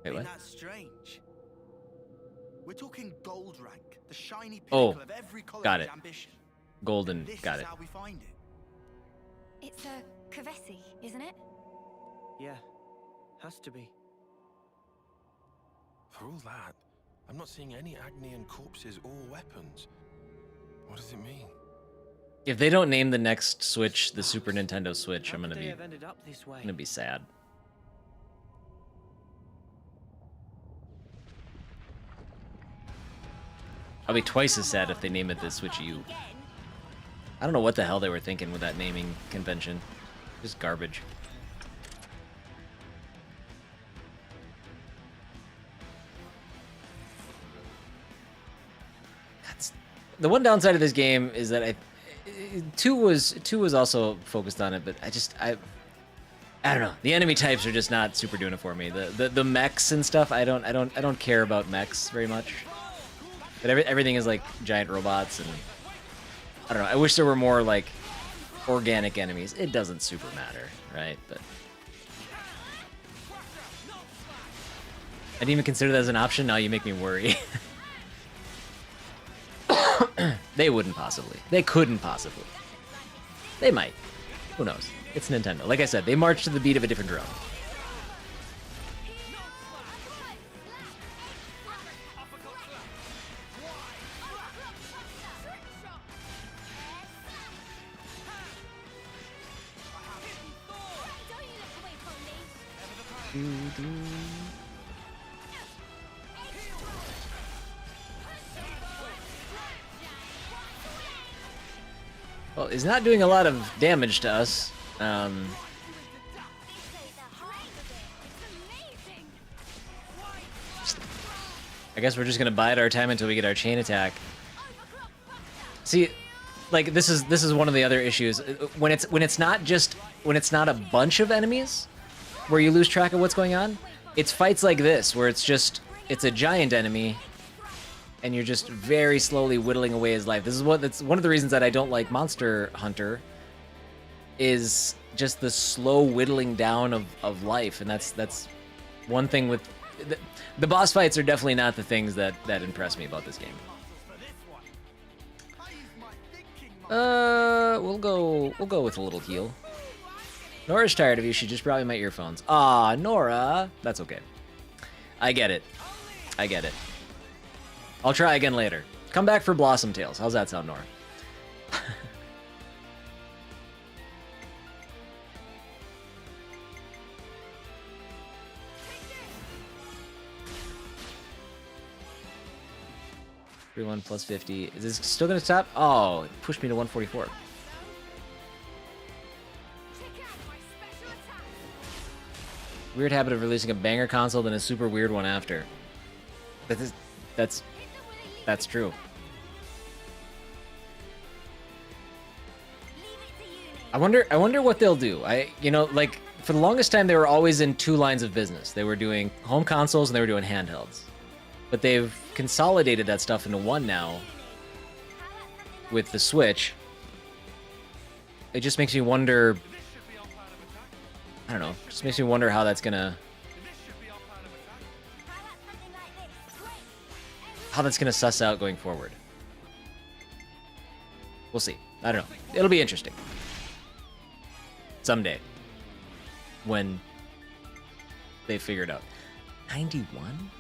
Wait, what? Ain't that strange? We're talking gold rank, the shiny Oh, pinnacle of every got college's it. ambition. Golden, This got is it. how we find it. It's a Kavesi, isn't it? Yeah, has to be. For all that, I'm not seeing any Agnian corpses or weapons. What does it mean? If they don't name the next Switch the Super Nintendo Switch, I'm How gonna could they be have ended up this way? sad. I'll be twice as sad if they name it the Switch U. I don't know what the hell they were thinking with that naming convention. Just garbage. That's the one downside of this game is that two was also focused on it, but I don't know. The enemy types are just not super doing it for me. The mechs and stuff, I don't care about mechs very much. But everything is like giant robots, and I don't know. I wish there were more like organic enemies. It doesn't super matter, right? But I didn't even consider that as an option. Now you make me worry. They wouldn't possibly. They couldn't possibly. They might. Who knows? It's Nintendo. Like I said, they march to the beat of a different drum. Well, he's not doing a lot of damage to us. I guess we're just gonna bide our time until we get our chain attack. See, like this is one of the other issues when it's not a bunch of enemies where you lose track of what's going on. It's fights like this where it's a giant enemy and you're just very slowly whittling away his life. That's one of the reasons that I don't like Monster Hunter, is just the slow whittling down of life, and that's one thing with the boss fights are definitely not the things that impress me about this game. We'll go with a little heal. Nora's tired of you. She just brought me my earphones. Ah, Nora. That's okay. I get it. I'll try again later. Come back for Blossom Tales. How's that sound, Nora? 31 plus 50. Is this still gonna stop? Oh, it pushed me to 144. Weird habit of releasing a banger console, then a super weird one after. That's true. I wonder what they'll do. Like for the longest time they were always in two lines of business. They were doing home consoles and they were doing handhelds. But they've consolidated that stuff into one now with the Switch. It just makes me wonder, I don't know, just makes me wonder how that's gonna suss out going forward. We'll see. I don't know. It'll be interesting. Someday. When they figure it out. 91?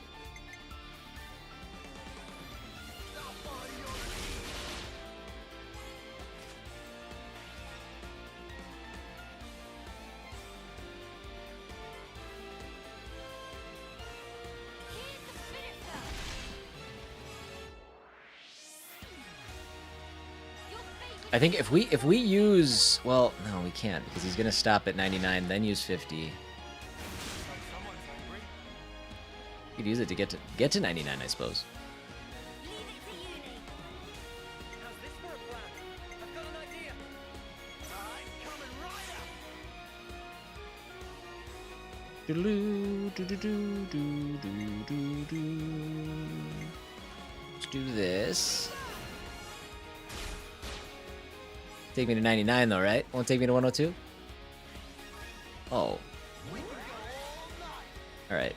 I think if we use, well, no, we can't because he's gonna stop at 99, then use 50. You could use it to get to 99, I suppose. Let's do this. Take me to 99 though, right? Won't take me to 102? Oh. Alright.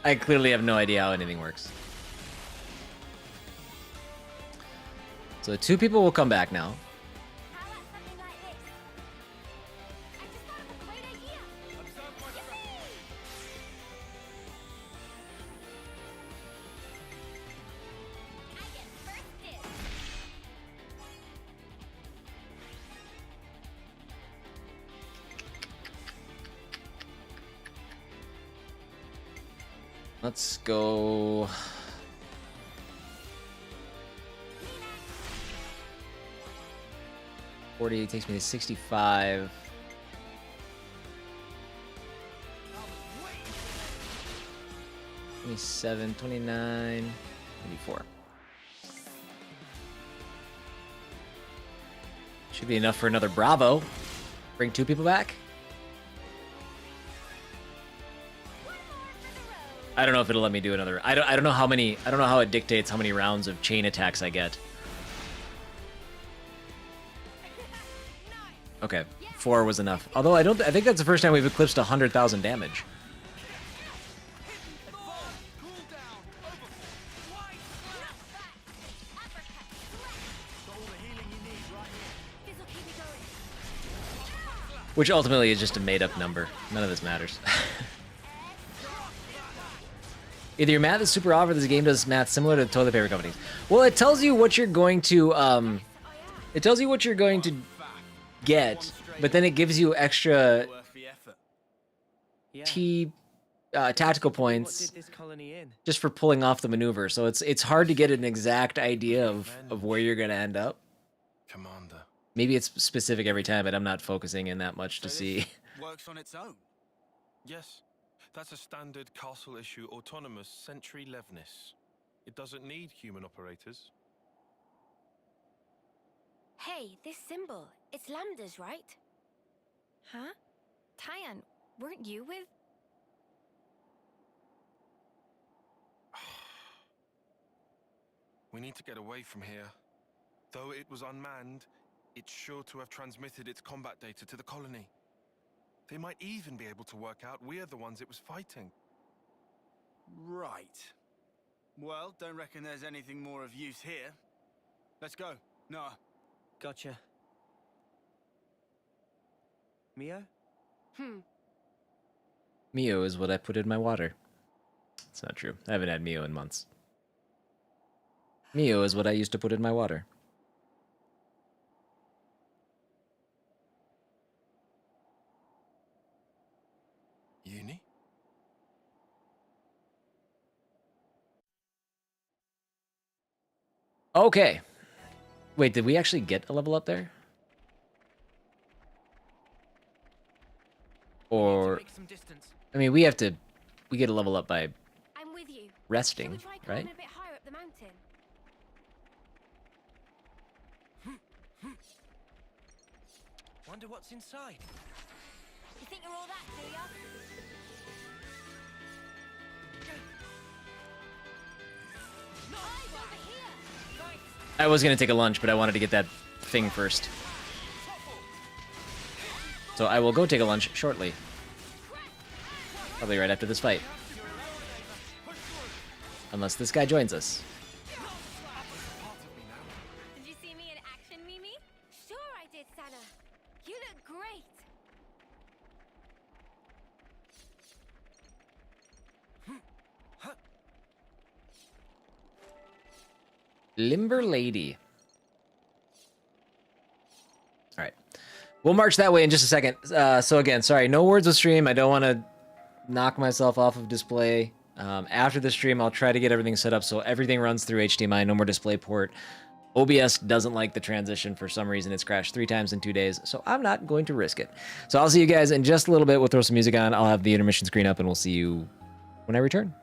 I clearly have no idea how anything works. So 2 people will come back now. Let's go. $40 takes me to 65. $27, $29, $24. Should be enough for another Bravo. Bring 2 people back. I don't know if it'll let me do another. I don't know how many. I don't know how it dictates how many rounds of chain attacks I get. Okay, 4 was enough. Although I think that's the first time we've eclipsed 100,000 damage. Which ultimately is just a made-up number. None of this matters. Either your math is super off or this game does math similar to toilet paper companies. Well, it tells you what you're going to it tells you what you're going to get, but then it gives you extra tactical points just for pulling off the maneuver. So it's hard to get an exact idea of where you're going to end up. Commander. Maybe it's specific every time, but I'm not focusing in that much to see. Works on its own. Yes, that's a standard castle issue autonomous sentry Levnis. It doesn't need human operators. Hey, this symbol. It's Lambda's, right? Huh? Tyan, weren't you with... We need to get away from here. Though it was unmanned, it's sure to have transmitted its combat data to the colony. They might even be able to work out we're the ones it was fighting. Right. Well, don't reckon there's anything more of use here. Let's go. Noah. Gotcha. Mio? Mio is what I put in my water. It's not true. I haven't had Mio in months. Mio is what I used to put in my water. Uni? Okay. Wait, did we actually get a level up there? Or, I mean, we get a level up by I'm with you. resting, Shall we try right? climbing a bit higher up the mountain? Wonder what's inside. You think you're all that, do ya? Eyes over here! I was gonna take a lunch, but I wanted to get that thing first. So I will go take a lunch shortly. Probably right after this fight. Unless this guy joins us. Did you see me in action, Mimi? Sure I did, Sana. You look great. Limber Lady. Alright. We'll march that way in just a second. So again, sorry, no words with stream. I don't want to knock myself off of display. After the stream, I'll try to get everything set up so everything runs through HDMI, no more DisplayPort. OBS doesn't like the transition for some reason. It's crashed 3 times in 2 days, so I'm not going to risk it. So I'll see you guys in just a little bit. We'll throw some music on. I'll have the intermission screen up, and we'll see you when I return.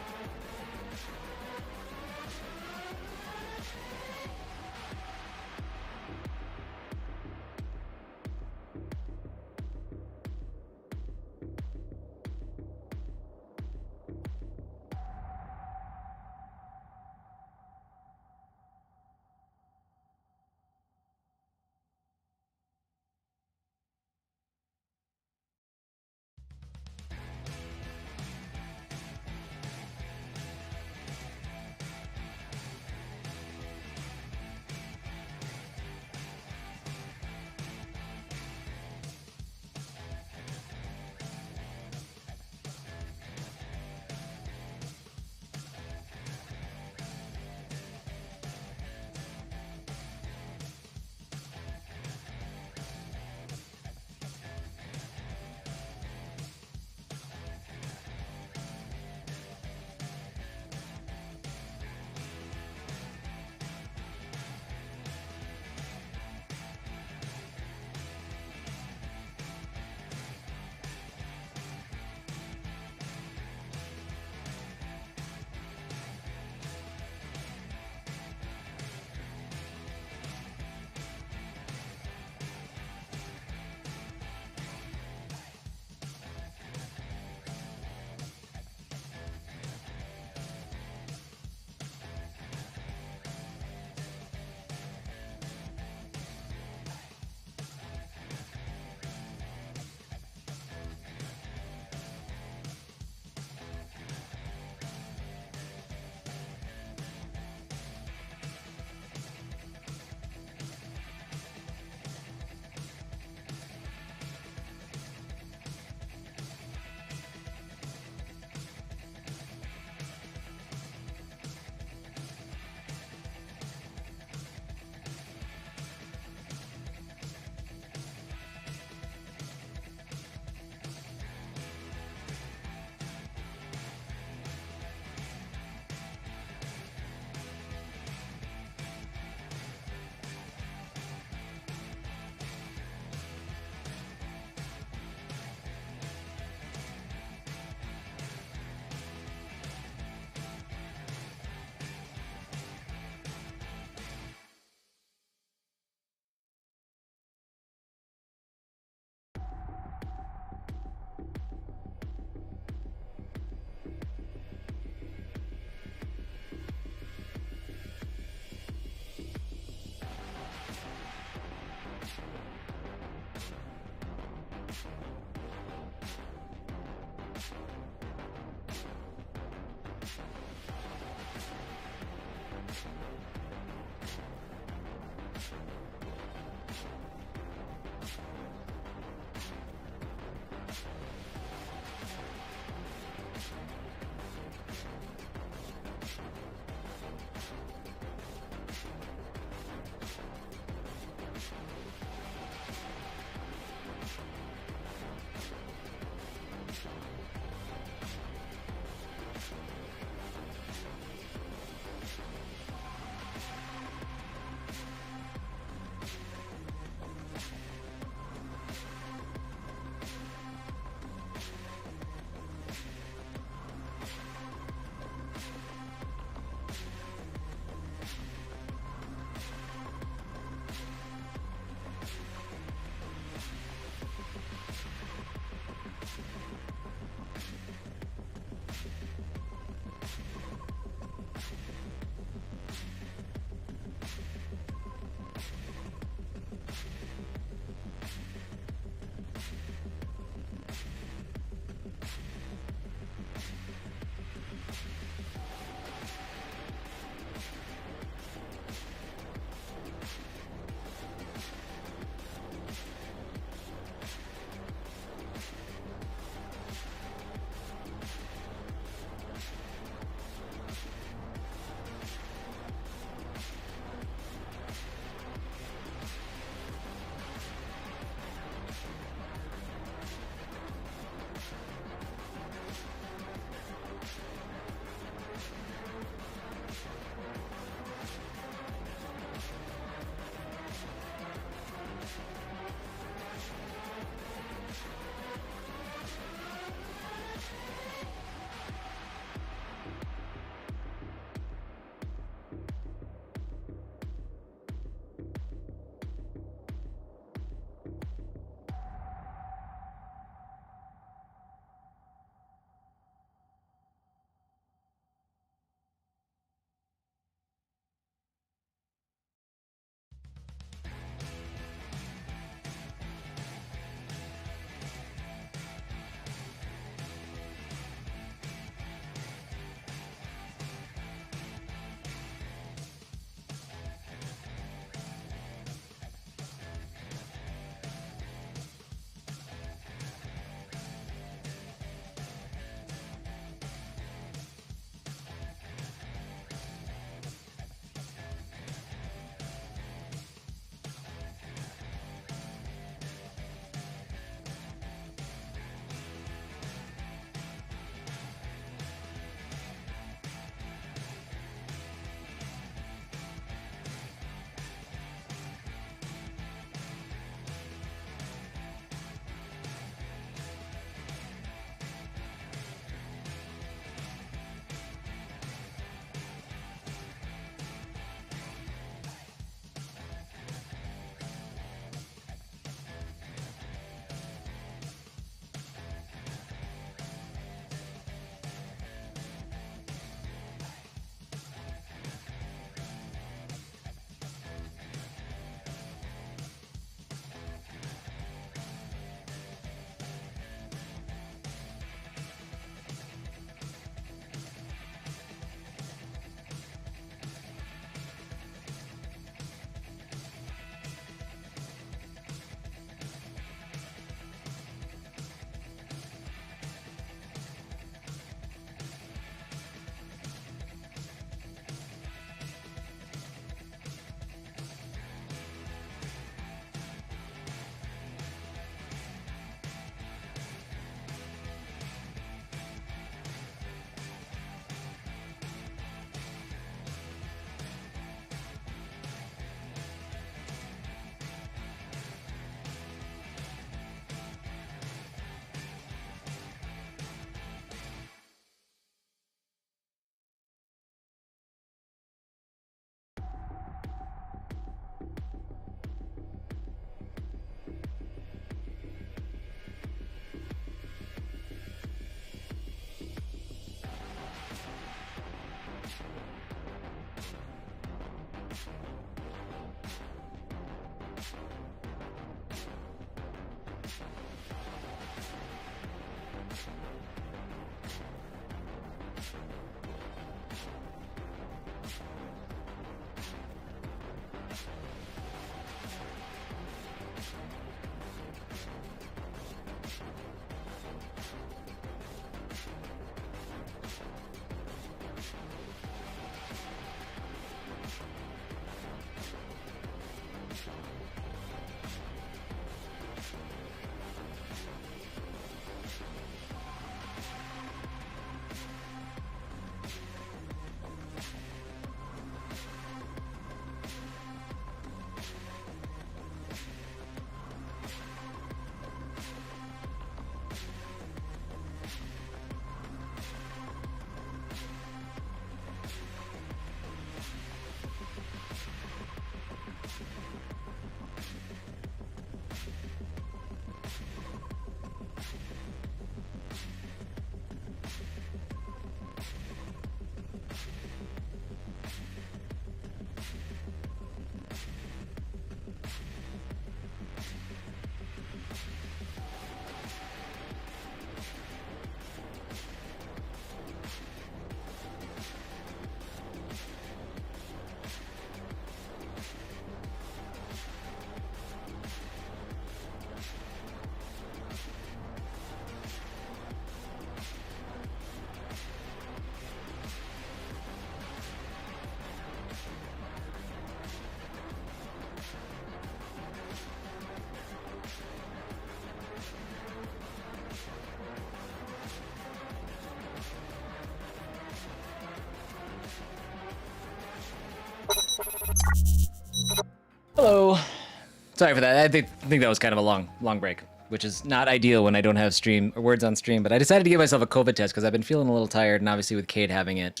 Sorry for that. I think that was kind of a long break, which is not ideal when I don't have stream or words on stream. But I decided to give myself a COVID test because I've been feeling a little tired, and obviously with Cade having it,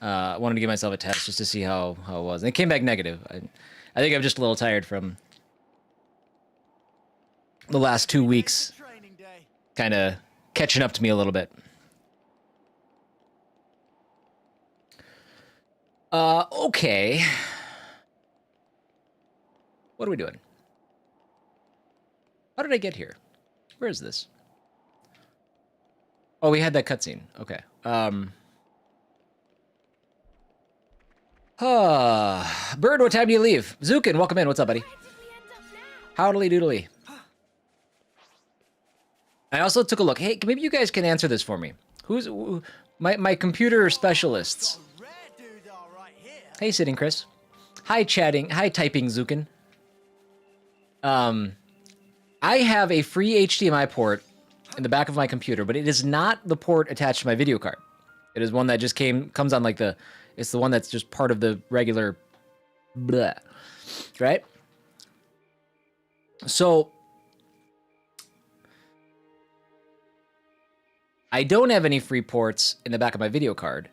I wanted to give myself a test just to see how it was. And it came back negative. I think I'm just a little tired from the last 2 weeks, kind of catching up to me a little bit. Okay. What are we doing? How did I get here? Where is this? Oh, we had that cutscene. Okay. Bird, what time do you leave? Zukin, welcome in. What's up, buddy? Howdly doodly. I also took a look. Hey, maybe you guys can answer this for me. Who's my computer specialists? Hey, sitting Chris. Hi, chatting. Hi, typing Zukin. I have a free HDMI port in the back of my computer, but it is not the port attached to my video card. It is one that just comes on like it's the one that's just part of the regular blah, right? So I don't have any free ports in the back of my video card.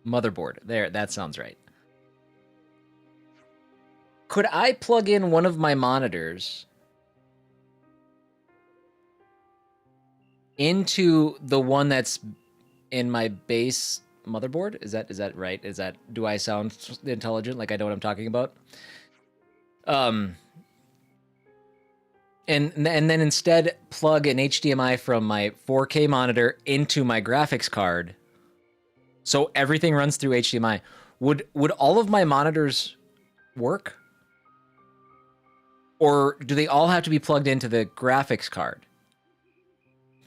Motherboard. There, that sounds right. Could I plug in one of my monitors into the one that's in my base motherboard? Is that right? Do I sound intelligent? Like I know what I'm talking about? And then instead plug an HDMI from my 4K monitor into my graphics card, so everything runs through HDMI. Would all of my monitors work? Or do they all have to be plugged into the graphics card?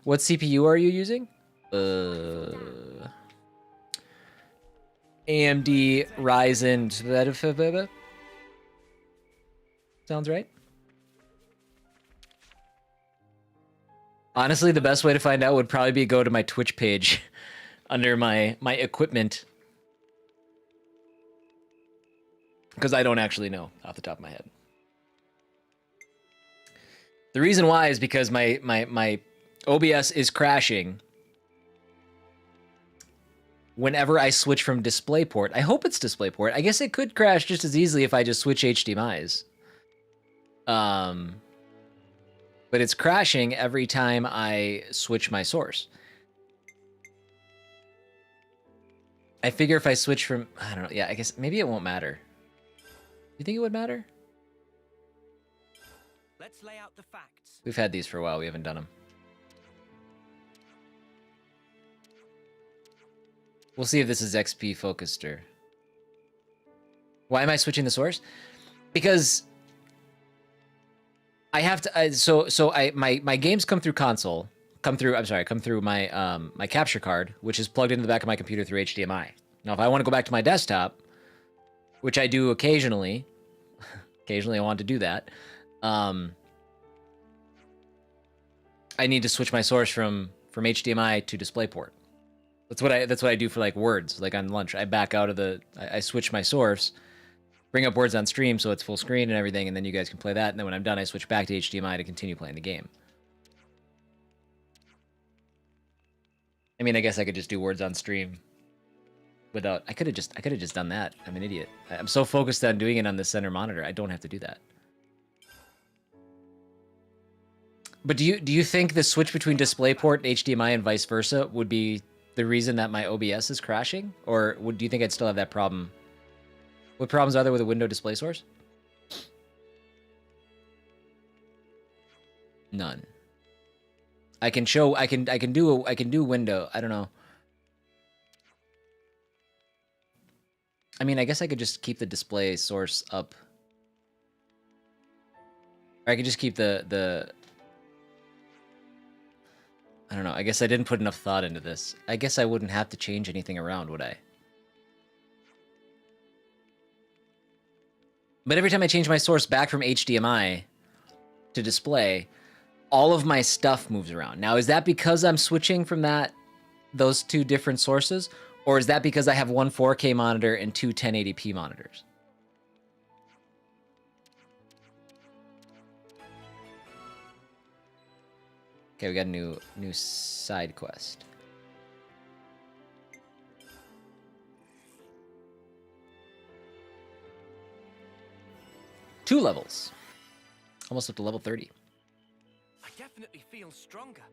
What CPU are you using? AMD Ryzen. Sounds right. Honestly, the best way to find out would probably be go to my Twitch page under my equipment, because I don't actually know off the top of my head. The reason why is because my OBS is crashing whenever I switch from DisplayPort. I hope it's DisplayPort. I guess it could crash just as easily if I just switch HDMIs. But it's crashing every time I switch my source. I figure if I switch from, I don't know, yeah, I guess maybe it won't matter. You think it would matter? Let's lay out the facts. We've had these for a while. We haven't done them. We'll see if this is XP focused or... Why am I switching the source? Because I have to. My games come through console. Come through my my capture card, which is plugged into the back of my computer through HDMI. Now, if I want to go back to my desktop, which I do occasionally, I want to do that. I need to switch my source from HDMI to DisplayPort. That's what I do for like words. Like on lunch, I back out of I switch my source, bring up words on stream so it's full screen and everything, and then you guys can play that. And then when I'm done, I switch back to HDMI to continue playing the game. I mean, I guess I could just do words on stream without. I could have just done that. I'm an idiot. I'm so focused on doing it on the center monitor. I don't have to do that. But do you think the switch between DisplayPort and HDMI and vice versa would be the reason that my OBS is crashing? Or do you think I'd still have that problem? What problems are there with a window display source? None. I can do window. I don't know. I mean, I guess I could just keep the display source up. Or I could just keep the I don't know. I guess I didn't put enough thought into this. I guess I wouldn't have to change anything around, would I? But every time I change my source back from HDMI to display, all of my stuff moves around. Now, is that because I'm switching from those two different sources? Or is that because I have one 4K monitor and two 1080p monitors? Okay, we got a new side quest. Two levels. Almost up to level 30. I definitely feel stronger.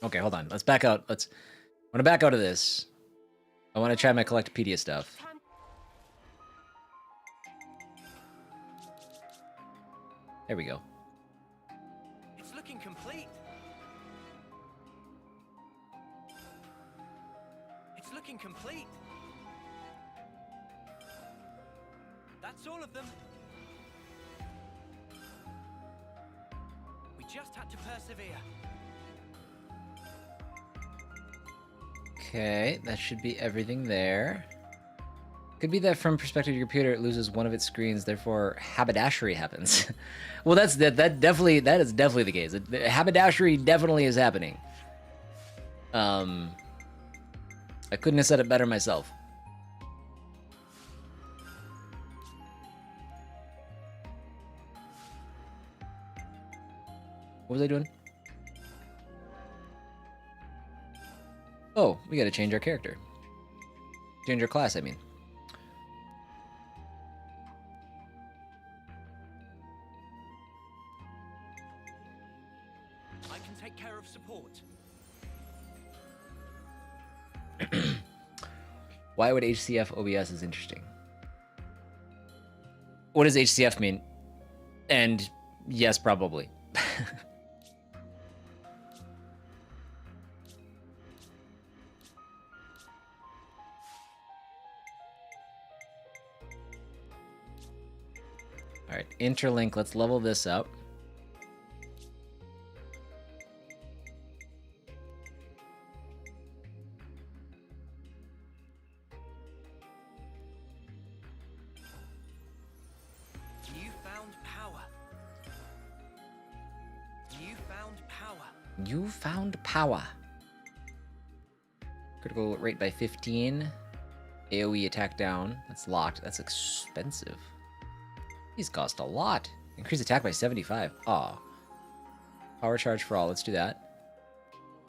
Okay, hold on. Let's back out. I want to back out of this. I want to try my Collectopedia stuff. There we go. It's looking complete. It's looking complete. That's all of them. We just had to persevere. Okay, that should be everything there. Could be that from perspective of your computer, it loses one of its screens, therefore haberdashery happens. Well, that is definitely the case. Haberdashery definitely is happening. I couldn't have said it better myself. What was I doing? Oh, we gotta change our character. Change our class, I mean. I can take care of support. Why would HCF OBS is interesting? What does HCF mean? And yes, probably. All right, interlink. Let's level this up. Newfound power. Newfound power. You found power. Critical rate by 15. AoE attack down. That's locked. That's expensive. These cost a lot. Increase attack by 75. Aw. Power charge for all. Let's do that.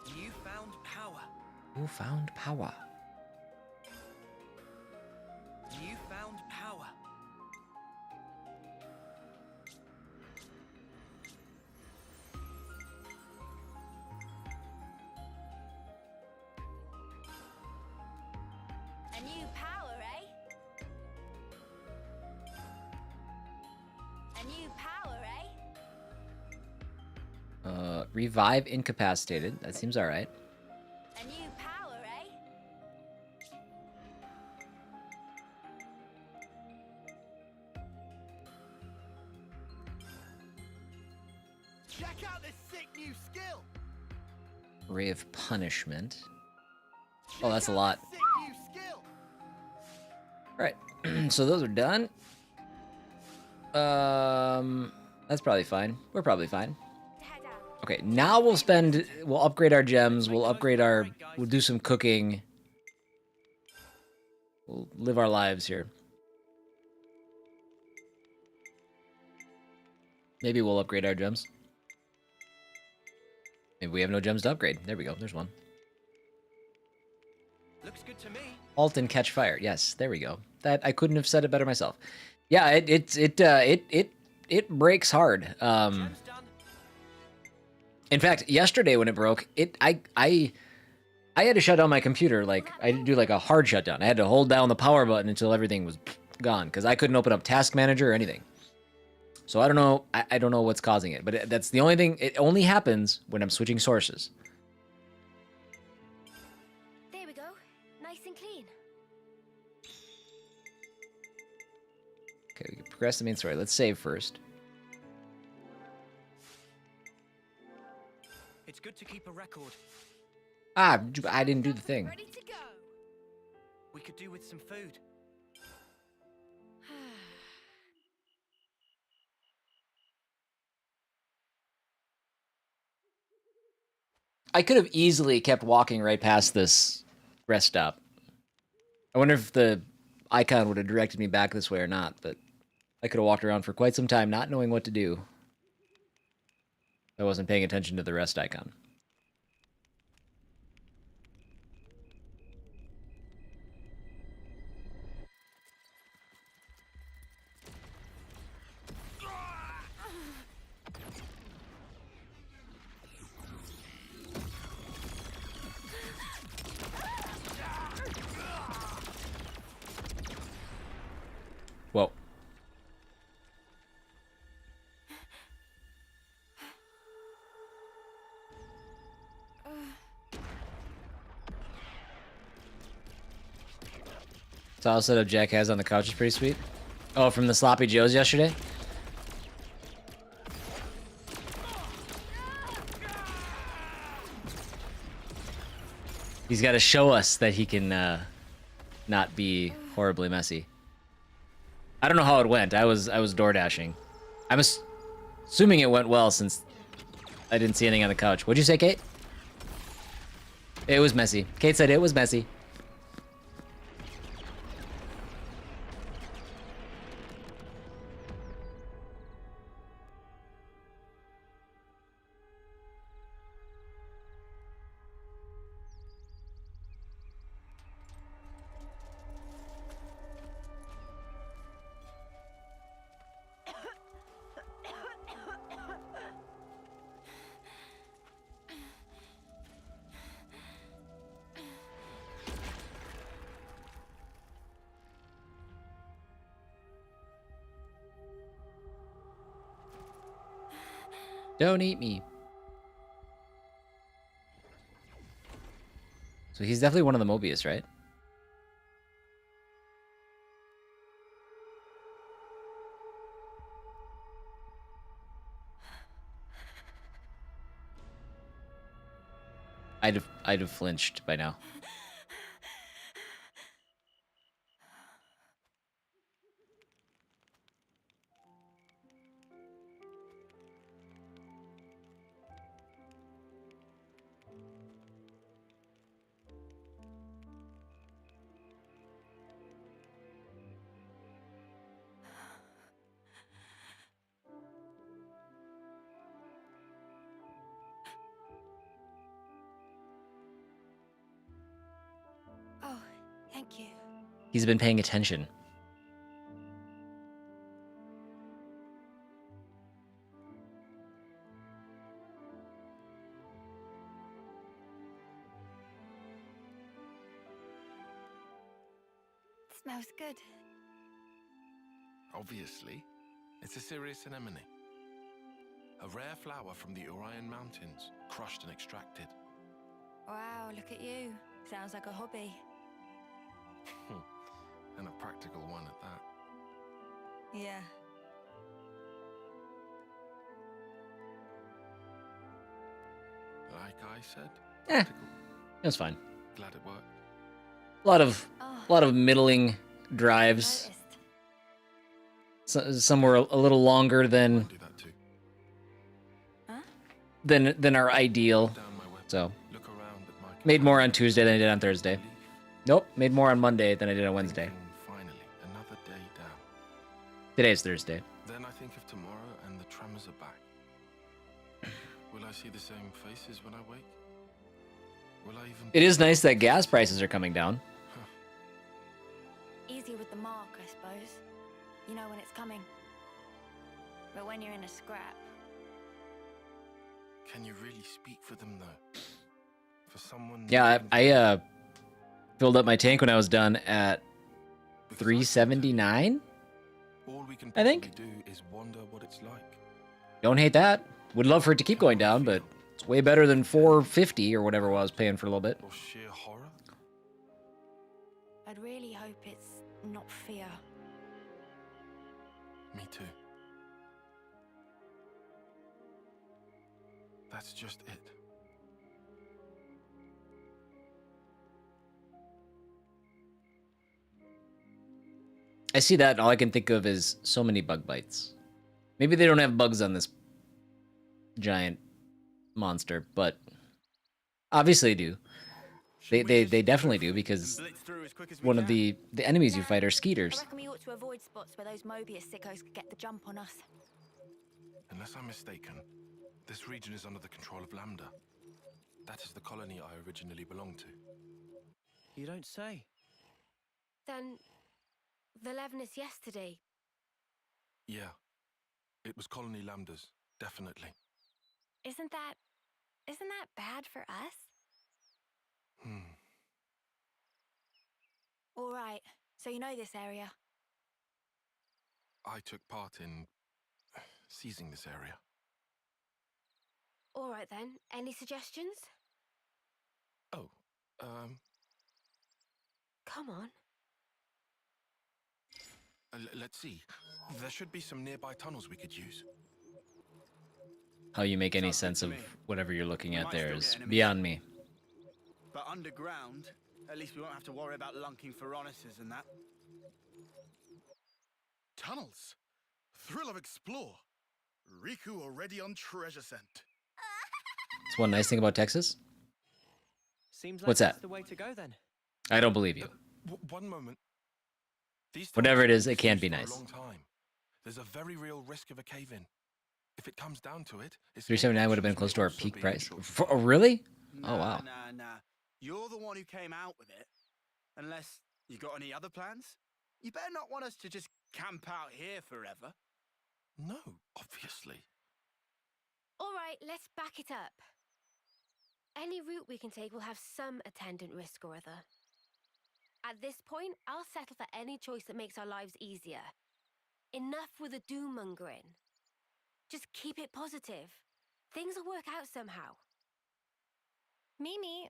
Newfound power. You found power. Newfound power. A new power, eh? A new power, eh? Revive incapacitated. That seems alright. A new power, eh? Check out this sick new skill. Ray of punishment. Oh, that's a lot. Sick new skill. Alright. So those are done. That's probably fine. We're probably fine. Okay, now we'll upgrade our gems, we'll do some cooking. We'll live our lives here. Maybe we'll upgrade our gems. Maybe we have no gems to upgrade. There we go, there's one. Looks good to me. Alt and catch fire. Yes, there we go. That I couldn't have said it better myself. Yeah, it breaks hard. In fact, yesterday when it broke, I had to shut down my computer. Like I didn't do like a hard shutdown. I had to hold down the power button until everything was gone because I couldn't open up Task Manager or anything. So I don't know. I don't know what's causing it, but that's the only thing. It only happens when I'm switching sources. There we go. Nice and clean. Okay, we can progress the main story. Let's save first. It's good to keep a record. Ah, I didn't do the thing. Ready to go. We could do with some food. I could have easily kept walking right past this rest stop. I wonder if the icon would have directed me back this way or not, but I could have walked around for quite some time not knowing what to do. I wasn't paying attention to the rest icon. Whoa. Tile setup Jack has on the couch is pretty sweet. Oh, from the Sloppy Joes yesterday? He's got to show us that he can not be horribly messy. I don't know how it went. I was door dashing. I'm assuming it went well since I didn't see anything on the couch. What'd you say, Kate? It was messy. Kate said it was messy. Don't eat me. So he's definitely one of the Mobius, right? I'd have flinched by now. Oh, thank you. He's been paying attention. Smells good. Obviously, it's a serious anemone. A rare flower from the Orion Mountains, crushed and extracted. Wow, look at you. Sounds like a hobby. And a practical one at that. Yeah. Like I said, Eh, practical. it was fine. Glad it worked. A lot of middling drives. Some were a little longer than than our ideal. So made more on Tuesday than I did on Thursday. Nope, made more on Monday than I did on Wednesday. Finally, another day down. Today's Thursday. Then I think of tomorrow and the tremors are back. Will I see the same faces when I wake? Will I even... It is nice that gas prices are coming down. Easy with the mark, I suppose. You know when it's coming. But when you're in a scrap... Can you really speak for them, though? For someone... Yeah, I filled up my tank when I was done at 379. All we can I think. do is wonder what it's like. Don't hate that. Would love for it to keep going down, but it's way better than 450 or whatever I was paying for a little bit. Or sheer horror? I'd really hope it's not fear. Me too. That's just it. I see that, and all I can think of is so many bug bites. Maybe they don't have bugs on this giant monster, but Obviously they do. They definitely do, because Blitz through as quick as we one of can? the enemies you fight are I skeeters. reckon we ought to avoid spots where those Mobius sickos could get the jump on us. Unless I'm mistaken, this region is under the control of Lambda. That is the colony I originally belonged to. You don't say. Then, the Levinus yesterday. Yeah. It was Colony Lambda's, definitely. Isn't that bad for us? All right, so you know this area. I took part in seizing this area. All right then. Any suggestions? Oh, Come on. let's see. There should be some nearby tunnels we could use. How you make any Sounds good sense to of me. whatever you're looking We at might there still is get enemies. beyond me. But underground, at least we won't have to worry about lunking for honesters and that. Tunnels. Thrill of explore. Riku already on treasure scent. It's one nice thing about Texas. Seems like What's that's that? the way to go then. I don't believe you. One moment. These Whatever it tunnels is, have it been can't be used for nice. a long time. There's a very real risk of a cave-in. If it comes down to it, escape 379 would have been options close may to our also peak be in price. short Oh, really? Nah, Oh, wow. Nah. You're the one who came out with it. Unless you got any other plans? You better not want us to just camp out here forever. No, obviously. All right, let's back it up. Any route we can take will have some attendant risk or other. At this point, I'll settle for any choice that makes our lives easier. Enough with the doom-mongering. Just keep it positive. Things will work out somehow. Mimi,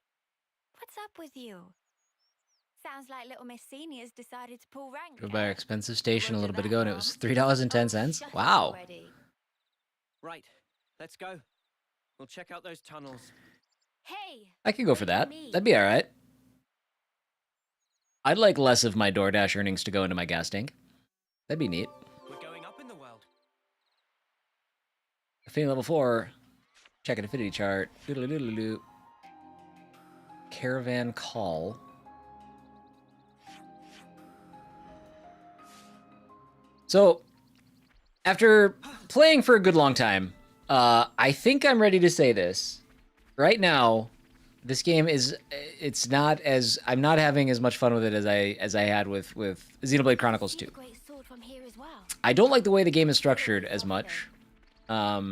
what's up with you? Sounds like little Miss Senior's decided to pull rank. Drove by our expensive station a little bit that, ago and it was $3.10. Wow. Already. Right, let's go. We'll check out those tunnels. Hey! I could go for wait that. me. That'd be all right. I'd like less of my DoorDash earnings to go into my gas tank. That'd be neat. We're going up in the world. Affinity level 4. Check an affinity chart. Doodle-doodle-doo. Caravan call. So, after playing for a good long time, I think I'm ready to say this. Right now, this game is, it's not as, I'm not having as much fun with it as I had with Xenoblade Chronicles 2. Great sword from here as well. I don't like the way the game is structured as much. I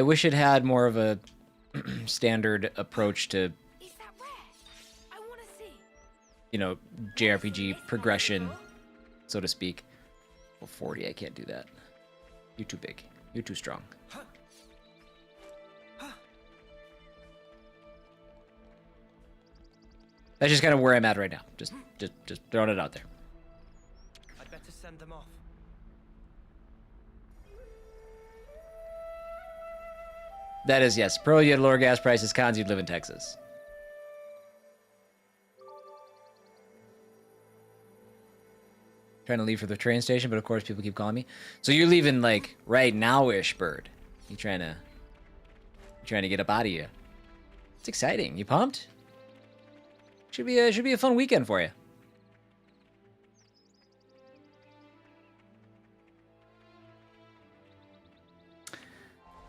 wish it had more of a standard approach to, Is that rare? I want to see. you know, JRPG progression, so to speak. Well, 40, I can't do that. You're too big. You're too strong. That's just kind of where I'm at right now. Just throwing it out there. I'd better send them off. That is, yes. Pro, you had lower gas prices. Cons, you'd live in Texas. Trying to leave for the train station, but of course people keep calling me. So you're leaving like right now-ish, Bird. You trying to get up out of here. It's exciting. You pumped? Should be a fun weekend for you.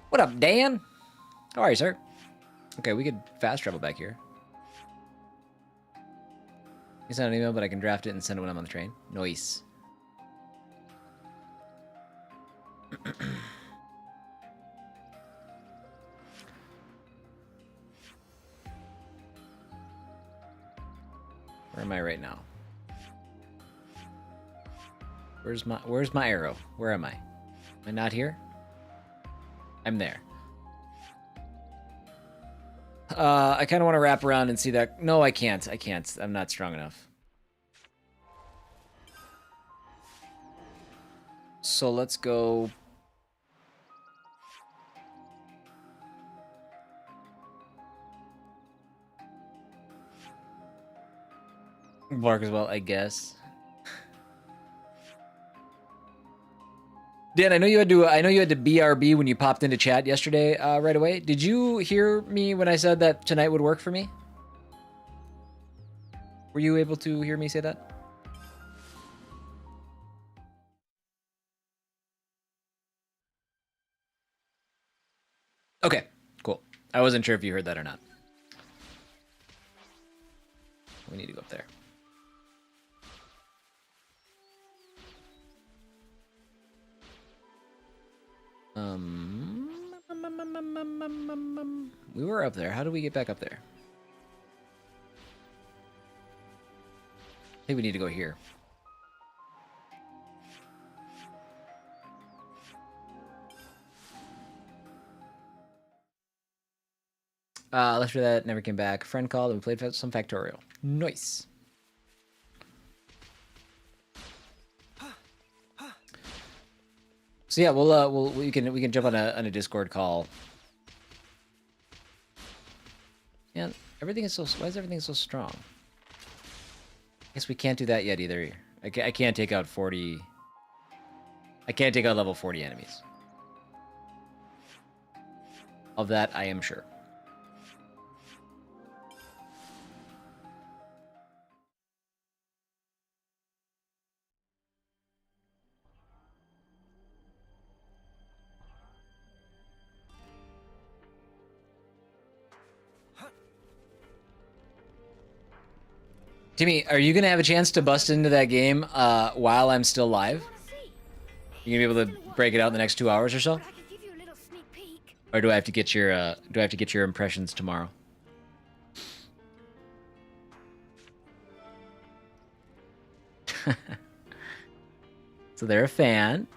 What up, Dan? How are you, sir? Okay, we could fast travel back here. It's not an email, but I can draft it and send it when I'm on the train. Nice. Where am I right now? Where's my arrow? Where am I? Am I not here? I'm there. I kind of want to wrap around and see that. No, I can't. I can't. I'm not strong enough. So let's go. Bark as well, I guess. Dan, I know you had to. I know you had to BRB when you popped into chat yesterday. Right away. Did you hear me when I said that tonight would work for me? Were you able to hear me say that? Okay, cool. I wasn't sure if you heard that or not. We need to go up there. We were up there. How do we get back up there? I think we need to go here. After that, never came back. Friend called and we played some Factorial. Nice. So yeah, we can jump on a Discord call. Yeah, everything is so. Why is everything so strong? I guess we can't do that yet either. I can't take out 40. I can't take out level 40 enemies. Of that, I am sure. Timmy, are you gonna have a chance to bust into that game while I'm still live? You gonna be able to break it out in the next 2 hours or so? Or do I have to get your impressions tomorrow? So they're a fan.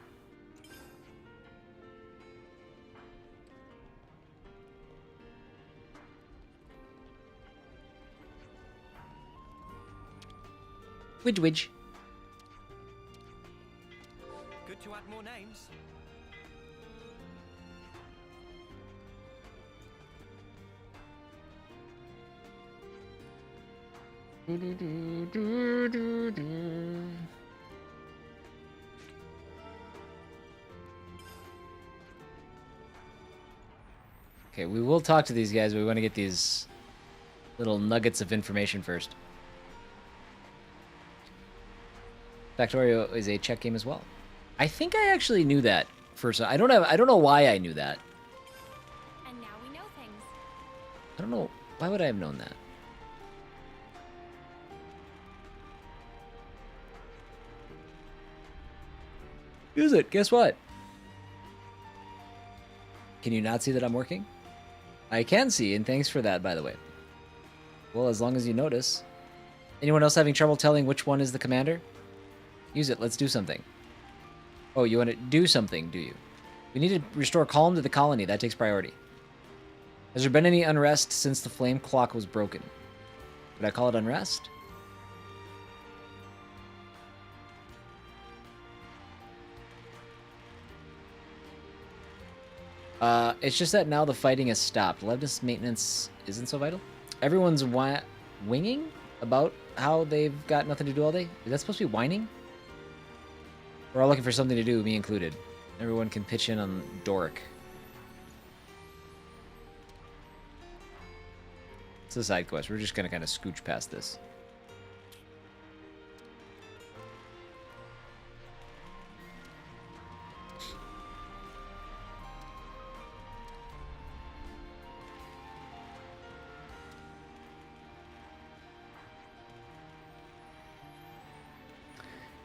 Widge. Good to add more names. Okay, we will talk to these guys, but we want to get these little nuggets of information first. Factorio is a Czech game as well. I think I actually knew that first. I don't know why I knew that. And now we know things. I don't know. Why would I have known that? Use it. Guess what? Can you not see that I'm working? I can see, and thanks for that, by the way. Well, as long as you notice. Anyone else having trouble telling which one is the commander? Use it. Let's do something. Oh, you want to do something, do you? We need to restore calm to the colony. That takes priority. Has there been any unrest since the flame clock was broken? Would I call it unrest? It's just that now the fighting has stopped. Leftist maintenance isn't so vital. Everyone's winging about how they've got nothing to do all day. Is that supposed to be whining? We're all looking for something to do, me included. Everyone can pitch in on Doric. It's a side quest. We're just gonna kind of scooch past this.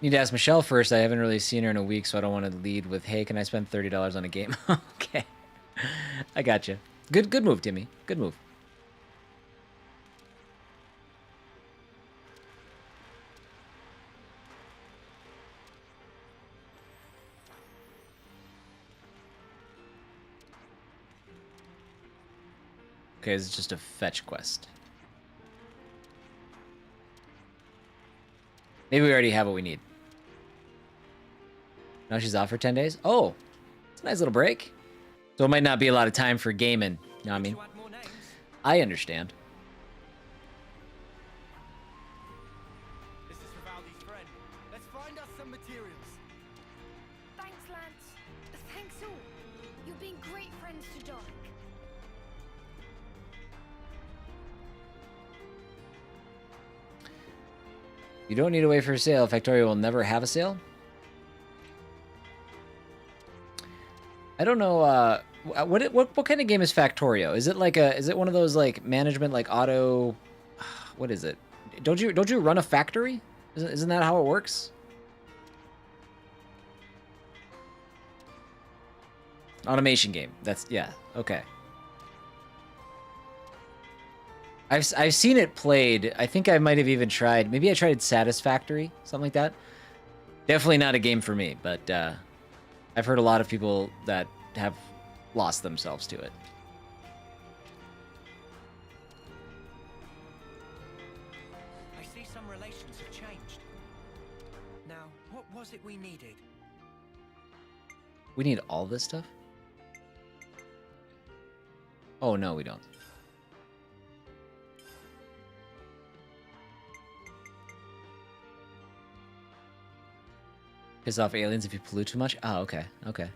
Need to ask Michelle first. I haven't really seen her in a week, so I don't want to lead with, hey, can I spend $30 on a game? Okay. I got you. Good move, Timmy. Good move. Okay, it's just a fetch quest. Maybe we already have what we need. Now she's off for 10 days? Oh, it's a nice little break. So it might not be a lot of time for gaming. You know what I mean? I understand. This is Vivaldi's friend. Let's find us some materials. Thanks, Lance. Thanks all. You've been great friends to Doric. You don't need to wait for a sale. Factorio will never have a sale. I don't know. What kind of game is Factorio? Is it like is it one of those like management like auto? What is it? Don't you run a factory? Isn't that how it works? Automation game. That's yeah. Okay. I've seen it played. I think I might have even tried. Maybe I tried Satisfactory, something like that. Definitely not a game for me, but I've heard a lot of people that have lost themselves to it. I see some relations have changed. Now, what was it we needed? We need all this stuff? Oh no, we don't. Piss off aliens if you pollute too much? Oh, okay. Okay.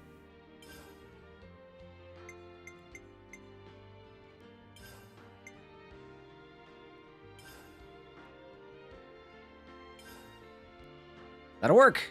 That'll work.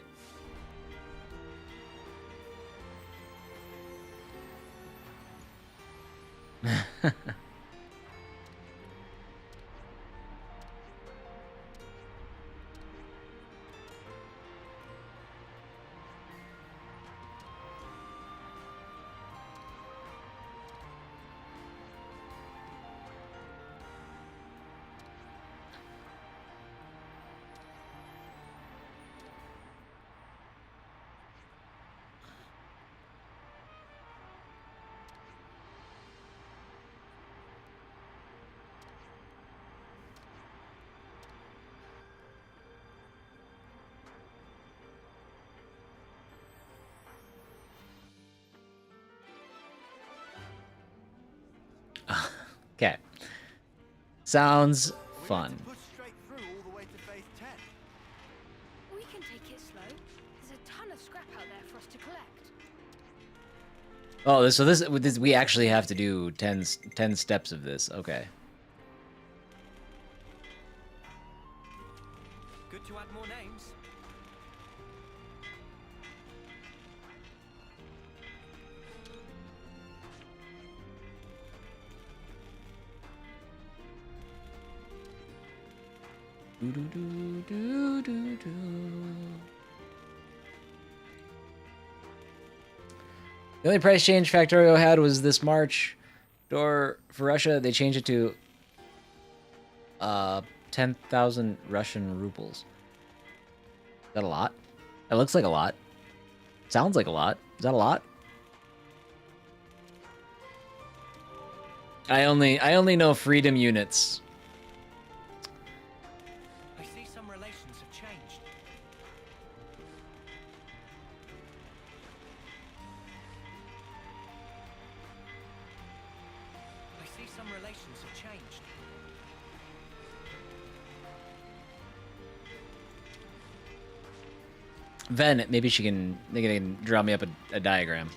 Okay. Sounds fun. Push straight through all the way to phase 10. We can take it slow. There's a ton of scrap out there for us to collect. Oh, so this we actually have to do 10 steps of this. Okay. Good to add more names. Do, do, do, do, do, do. The only price change Factorio had was this March. For Russia, they changed it to 10,000 Russian rubles. Is that a lot? It looks like a lot. Sounds like a lot. Is that a lot? I only know freedom units. I see some relations have changed. I see some relations have changed. Ven, maybe they can draw me up a diagram.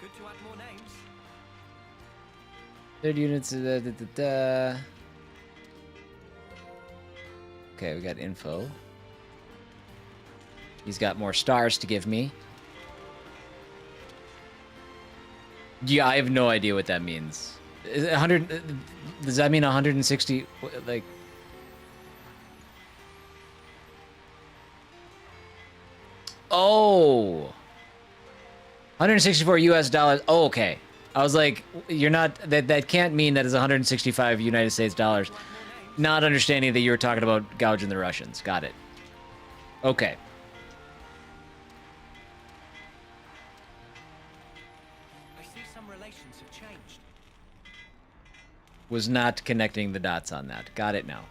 Good to add more names. Third units. Okay, we got info. He's got more stars to give me. Yeah, I have no idea what that means. Is it 100? Does that mean 160? Like. Oh. 164 US dollars. Oh, okay. I was like, you're not. That can't mean that is 165 United States dollars. Not understanding that you were talking about gouging the Russians. Got it. Okay. I see some relations have changed. Was not connecting the dots on that. Got it now.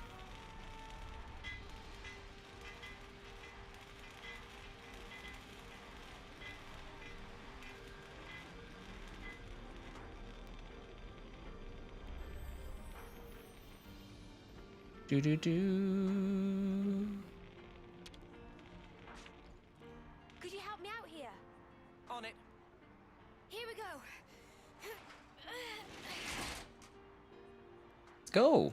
Do do do. Could you help me out here? On it. Here we go. Let's go.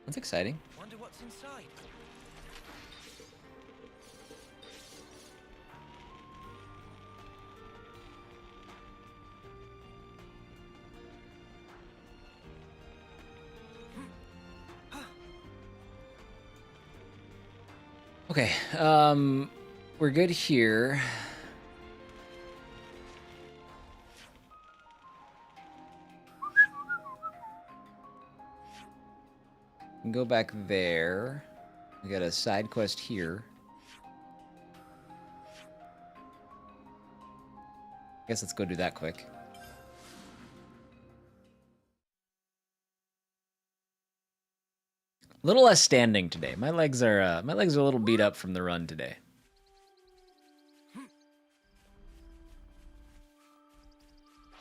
That's exciting. Wonder what's inside. Okay, we're good here. We can go back there. We got a side quest here. Guess let's go do that quick. A little less standing today. My legs are a little beat up from the run today.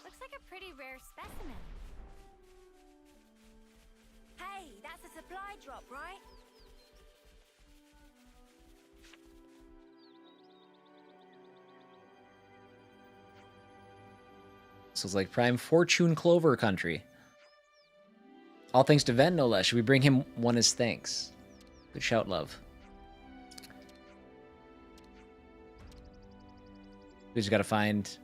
Looks like a pretty rare specimen. Hey, that's a supply drop, right? This is like prime fortune clover country. All thanks to Ven, no less. Should we bring him one as thanks? Good shout, love. We just gotta find...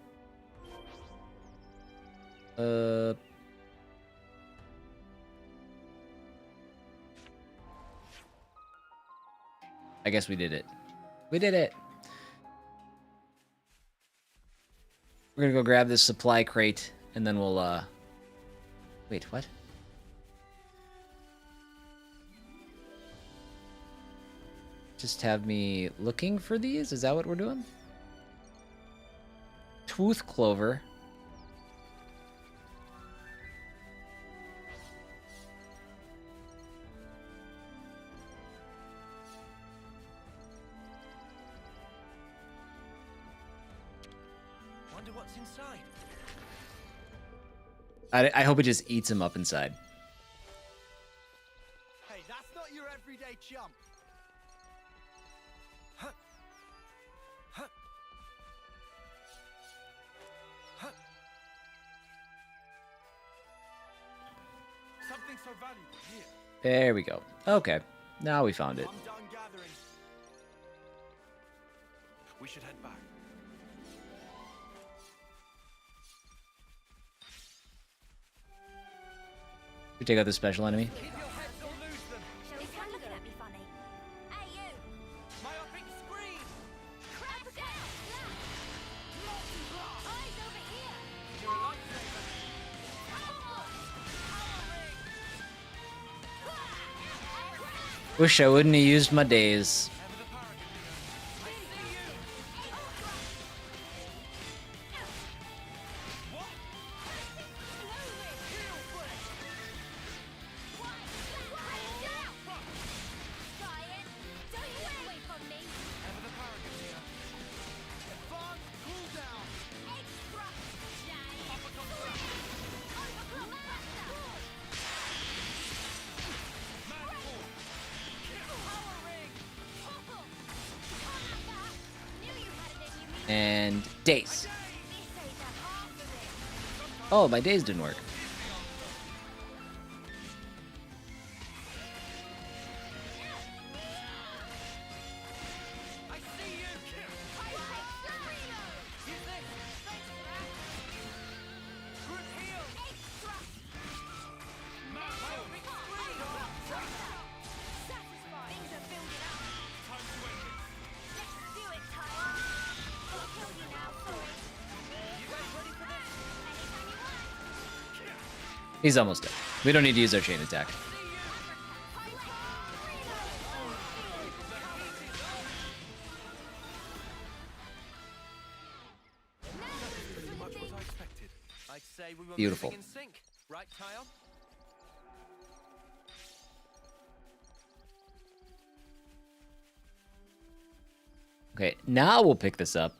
I guess we did it. We did it! We're gonna go grab this supply crate, and then we'll, Wait, what? Just have me looking for these? Is that what we're doing? Tooth clover. Wonder what's inside. I hope it just eats him up inside. Hey, that's not your everyday chump. Something so valuable here. There we go. Okay. Now we found it. I'm done gathering. We should head back. We take out the special enemy. Keep your heads or lose them. Is one looking at me funny? Hey, you! Myopic screen! Crap down! Multi-blast! Eyes over here! You're a lifesaver. Wish I wouldn't have used my days. And days. Oh, my days didn't work. He's almost dead. We don't need to use our chain attack. Pretty much what I expected. I'd say we were Beautiful. moving in sync, right, Tile? Okay, now we'll pick this up.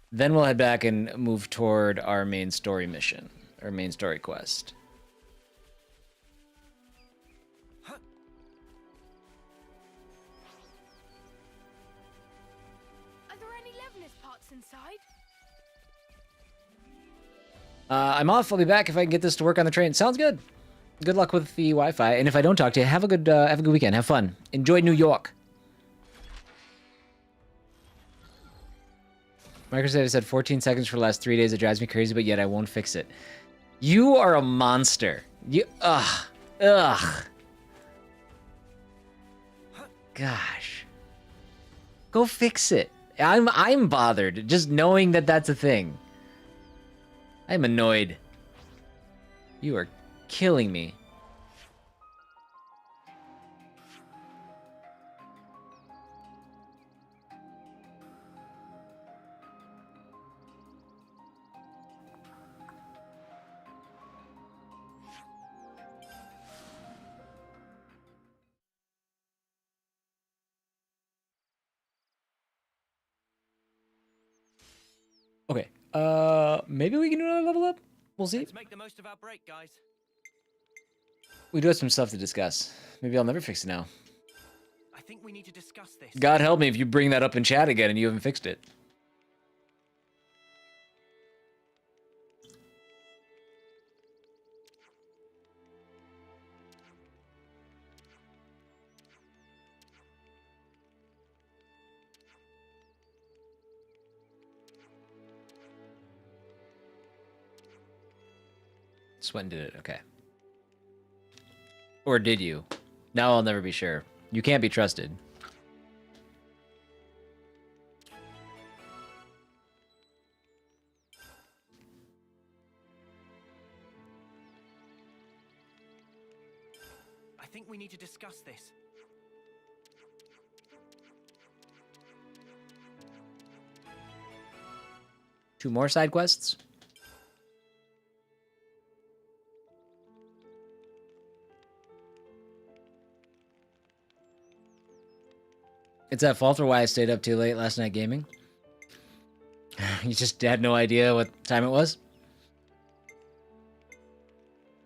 Then we'll head back and move toward our main story mission, our main story quest. parts inside? I'm off. I'll be back if I can get this to work on the train. Sounds good. Good luck with the Wi-Fi. And if I don't talk to you, have a good weekend. Have fun. Enjoy New York. Microsoft said 14 seconds for the last 3 days. It drives me crazy, but yet I won't fix it. You are a monster. You, ugh. Gosh. Go fix it. I'm bothered just knowing that that's a thing. I'm annoyed. You are killing me. Okay. Maybe we can do another level up? We'll see. Let's make the most of our break, guys. We do have some stuff to discuss. Maybe I'll never fix it now. I think we need to discuss this. God help me if you bring that up in chat again and you haven't fixed it. Swen did it, okay. Or did you? Now I'll never be sure. You can't be trusted. I think we need to discuss this. Two more side quests? It's that fault for why I stayed up too late last night gaming. You just had no idea what time it was?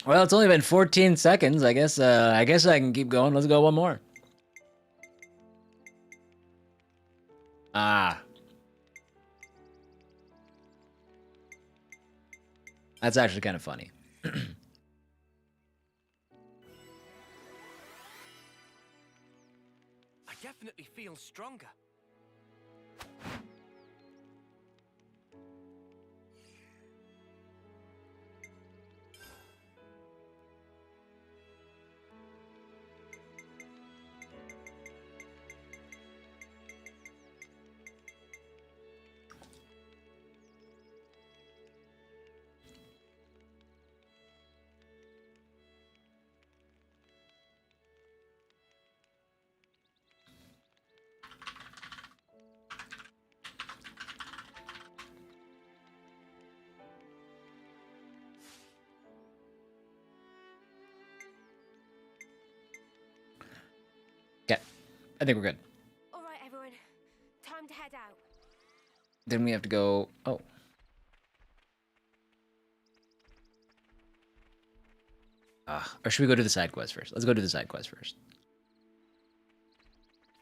Well, it's only been 14 seconds. I guess I can keep going. Let's go one more. Ah. That's actually kind of funny. I definitely feel stronger. Okay, I think we're good. All right, everyone. Time to head out. Then we have to go... Oh. Or should we go to the side quest first? Let's go to the side quest first.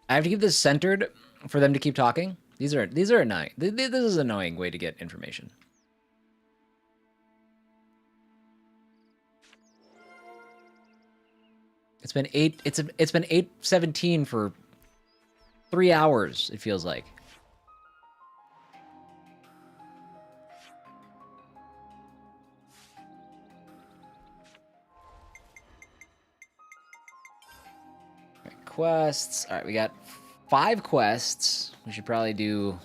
I have to keep this centered for them to keep talking. These are annoying. This is an annoying way to get information. It's been 8:17 for 3 hours, it feels like. Right, quests. All right, we got 5 quests. We should probably do...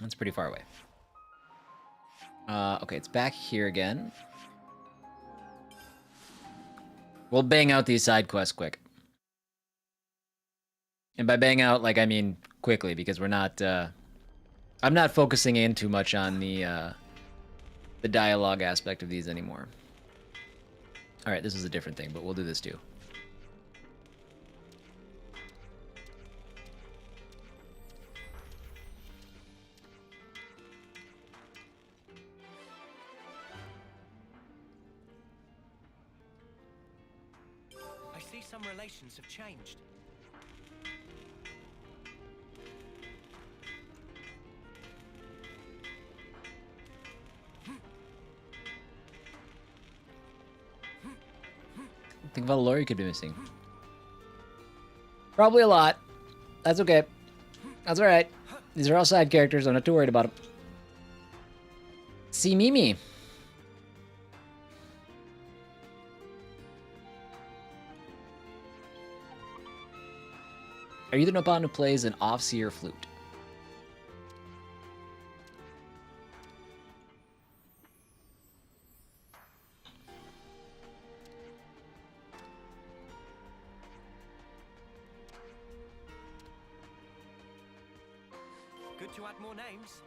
That's pretty far away. Okay, it's back here again. We'll bang out these side quests quick. And by bang out, like, I mean quickly, because we're not, I'm not focusing in too much on the dialogue aspect of these anymore. Alright, this is a different thing, but we'll do this too. see some relations have changed. Think about a lore you could be missing. Probably a lot. That's okay. That's alright. These are all side characters. I'm not too worried about them. See Mimi. Are you the Nopon who plays an off-seer flute? Good to add more names.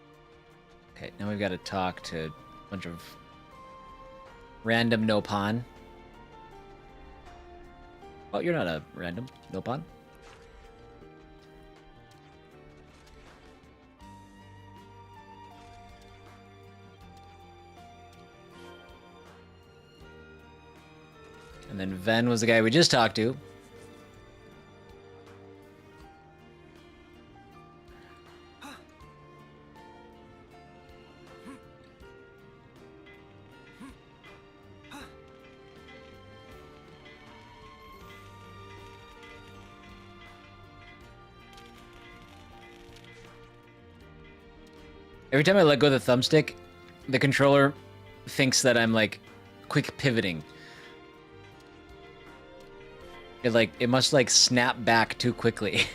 Okay, now we've got to talk to a bunch of random Nopon. Oh, you're not a random Nopon. And then Ven was the guy we just talked to. Every time I let go of the thumbstick, the controller thinks that I'm like quick pivoting. It must like snap back too quickly.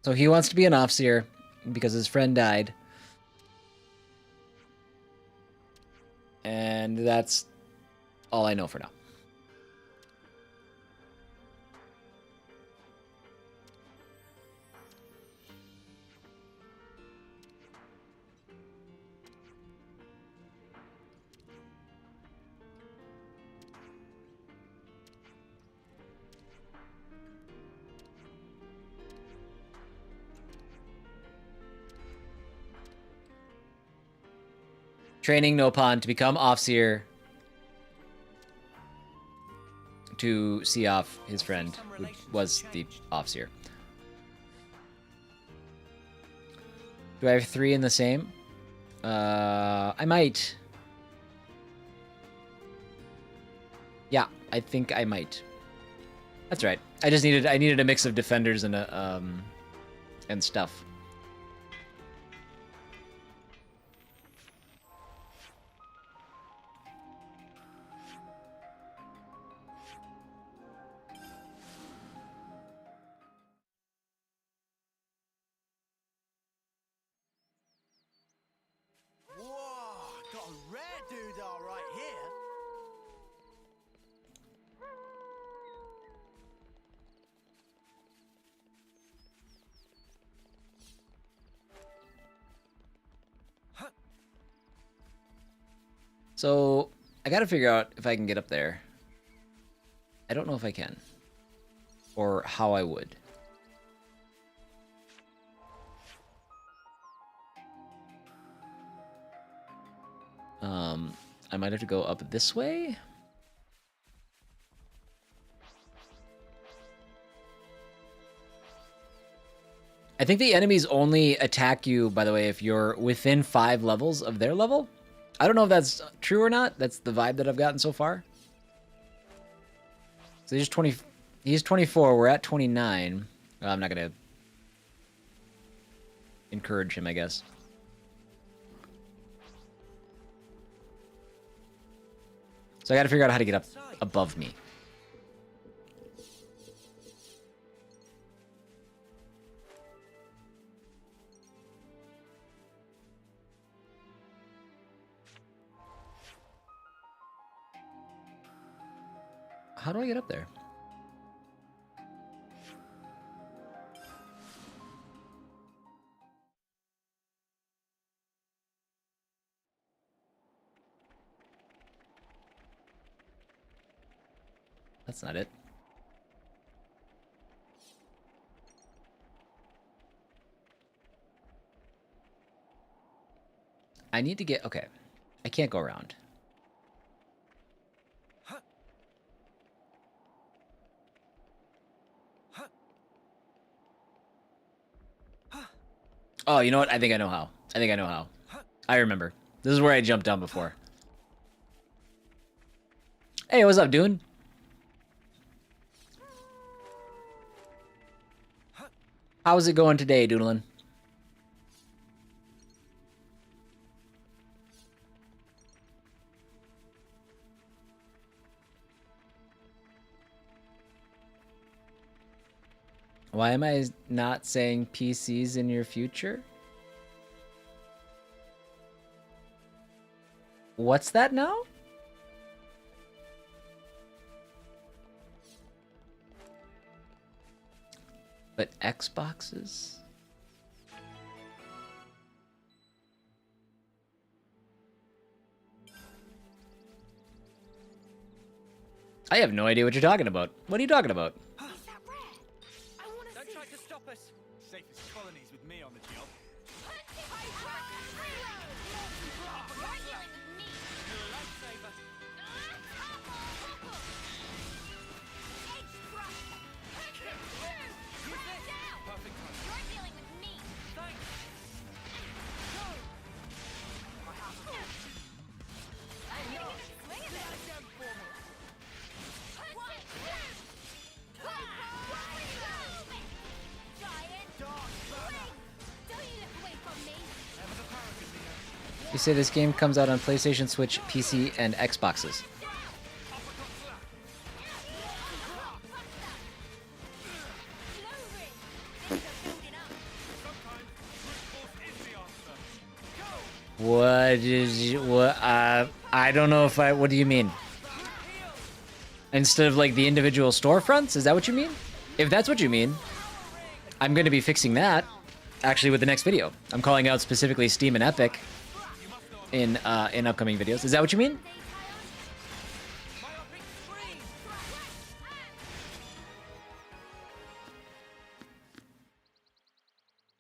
So he wants to be an Offseer because his friend died. And that's all I know for now. Training Nopon to become Offseer to see off his friend, who was the Offseer. Do I have 3 in the same? I might. Yeah, I think I might. That's right. I needed a mix of defenders and and stuff. Got a rare doodah right here. So I gotta figure out if I can get up there. I don't know if I can. Or how I would. I might have to go up this way. I think the enemies only attack you, by the way, if you're within 5 levels of their level. I don't know if that's true or not. That's the vibe that I've gotten so far. So he's 24. We're at 29. I'm not gonna encourage him, I guess. So I gotta figure out how to get up above me. How do I get up there? That's not it. I need to get... Okay. I can't go around. Oh, you know what? I think I know how. I think I know how. I remember. This is where I jumped down before. Hey, what's up, dude? How's it going today, Doodlin? Why am I not saying PCs in your future? What's that now? But Xboxes? I have no idea what you're talking about. What are you talking about? Don't try to stop us. Safest colonies with me on the job. You say this game comes out on PlayStation, Switch, PC, and Xboxes. What is what? I don't know if I. What do you mean? Instead of like the individual storefronts, is that what you mean? If that's what you mean, I'm going to be fixing that. Actually, with the next video, I'm calling out specifically Steam and Epic in upcoming videos. Is that what you mean?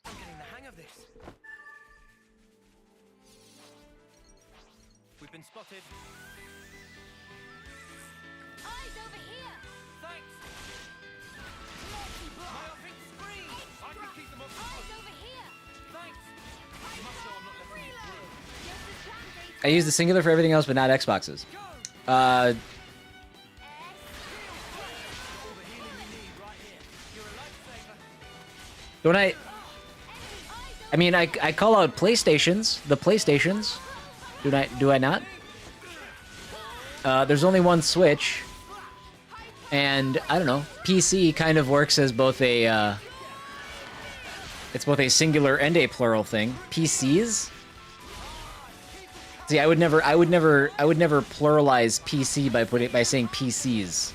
I'm getting the hang of this. We've been spotted. Eyes over here. Thanks. Myopic screen. I can keep them up. Eyes over here. Thanks. You must know I'm not letting you through. I use the singular for everything else, but not Xboxes. Don't I? I mean, I call out PlayStations. The PlayStations. Do I not? There's only one Switch, and I don't know. PC kind of works as both a. It's both a singular and a plural thing. PCs. See, I would never pluralize PC by saying PCs.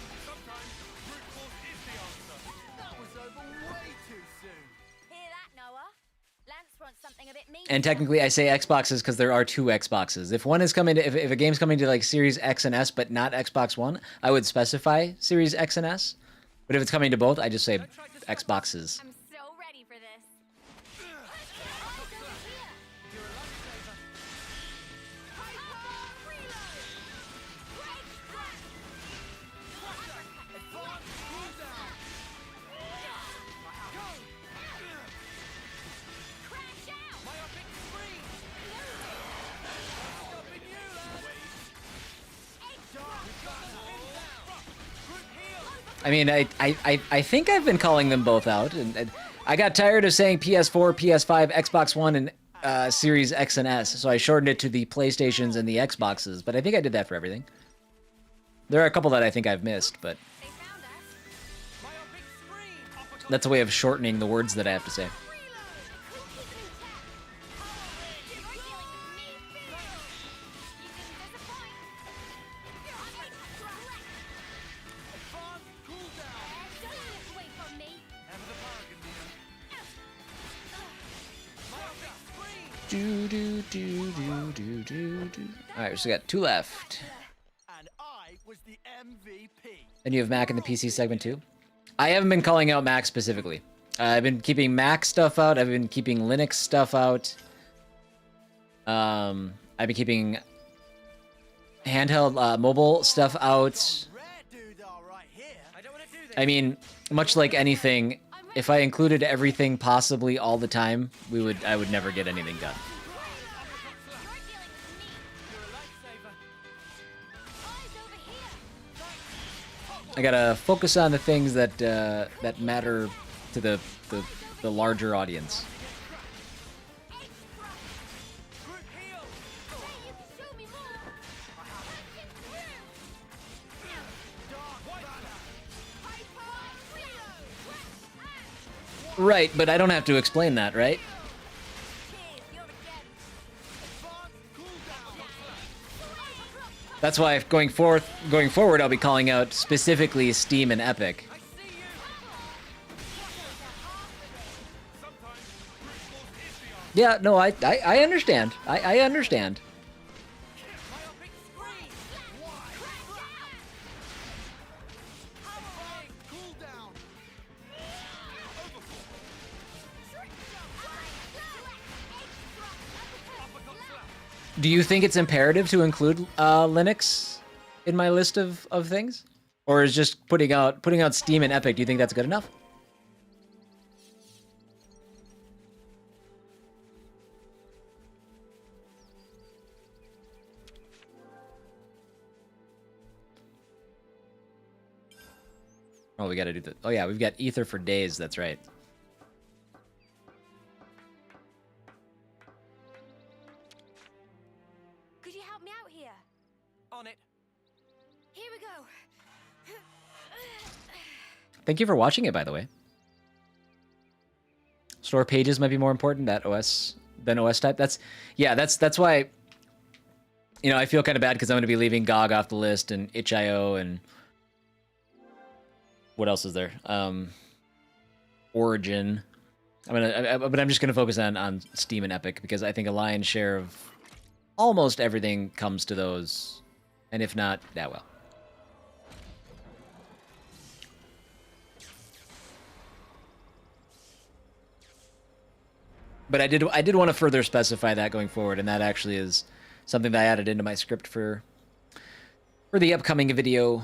And technically, I say Xboxes because there are two Xboxes. If one is coming to, if a game's coming to like Series X and S, but not Xbox One, I would specify Series X and S. But if it's coming to both, I just say Xboxes. I'm so ready for this. I mean, I think I've been calling them both out, and I got tired of saying PS4, PS5, Xbox One, and Series X and S, so I shortened it to the PlayStations and the Xboxes, but I think I did that for everything. There are a couple that I think I've missed, but that's a way of shortening the words that I have to say. All right, we still got 2 left. And I was the MVP. And you have Mac in the PC segment too? I haven't been calling out Mac specifically. I've been keeping Mac stuff out. I've been keeping Linux stuff out. I've been keeping handheld mobile stuff out. I mean, much like anything, if I included everything possibly all the time, I would never get anything done. I gotta focus on the things that that matter to the larger audience. Right, but I don't have to explain that, right? That's why going forward, I'll be calling out specifically Steam and Epic. Yeah, no, I understand. I understand. Do you think it's imperative to include Linux in my list of things? Or is just putting out Steam and Epic, do you think that's good enough? Oh, we gotta do the... Oh yeah, we've got Ether for days, that's right. Could you help me out here? On it. Here we go. Thank you for watching it, by the way. Store pages might be more important than OS type. That's why, you know, I feel kind of bad because I'm going to be leaving GOG off the list and itch.io and what else is there? Origin. But I'm just going to focus on Steam and Epic because I think a lion's share of almost everything comes to those, and if not, that well. But I did want to further specify that going forward, and that actually is something that I added into my script for the upcoming video.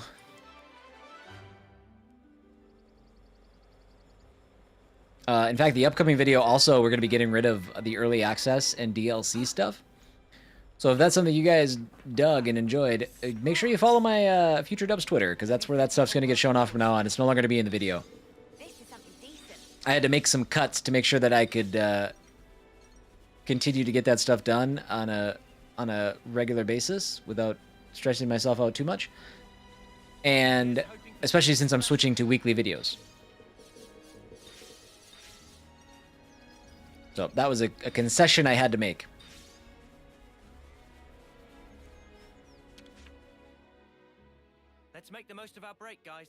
In fact, the upcoming video also, we're going to be getting rid of the early access and DLC stuff. So if that's something you guys dug and enjoyed, make sure you follow my Future Dubs Twitter, because that's where that stuff's going to get shown off from now on. It's no longer going to be in the video. I had to make some cuts to make sure that I could continue to get that stuff done on a regular basis without stressing myself out too much. And especially since I'm switching to weekly videos. So that was a concession I had to make. Let's make the most of our break, guys.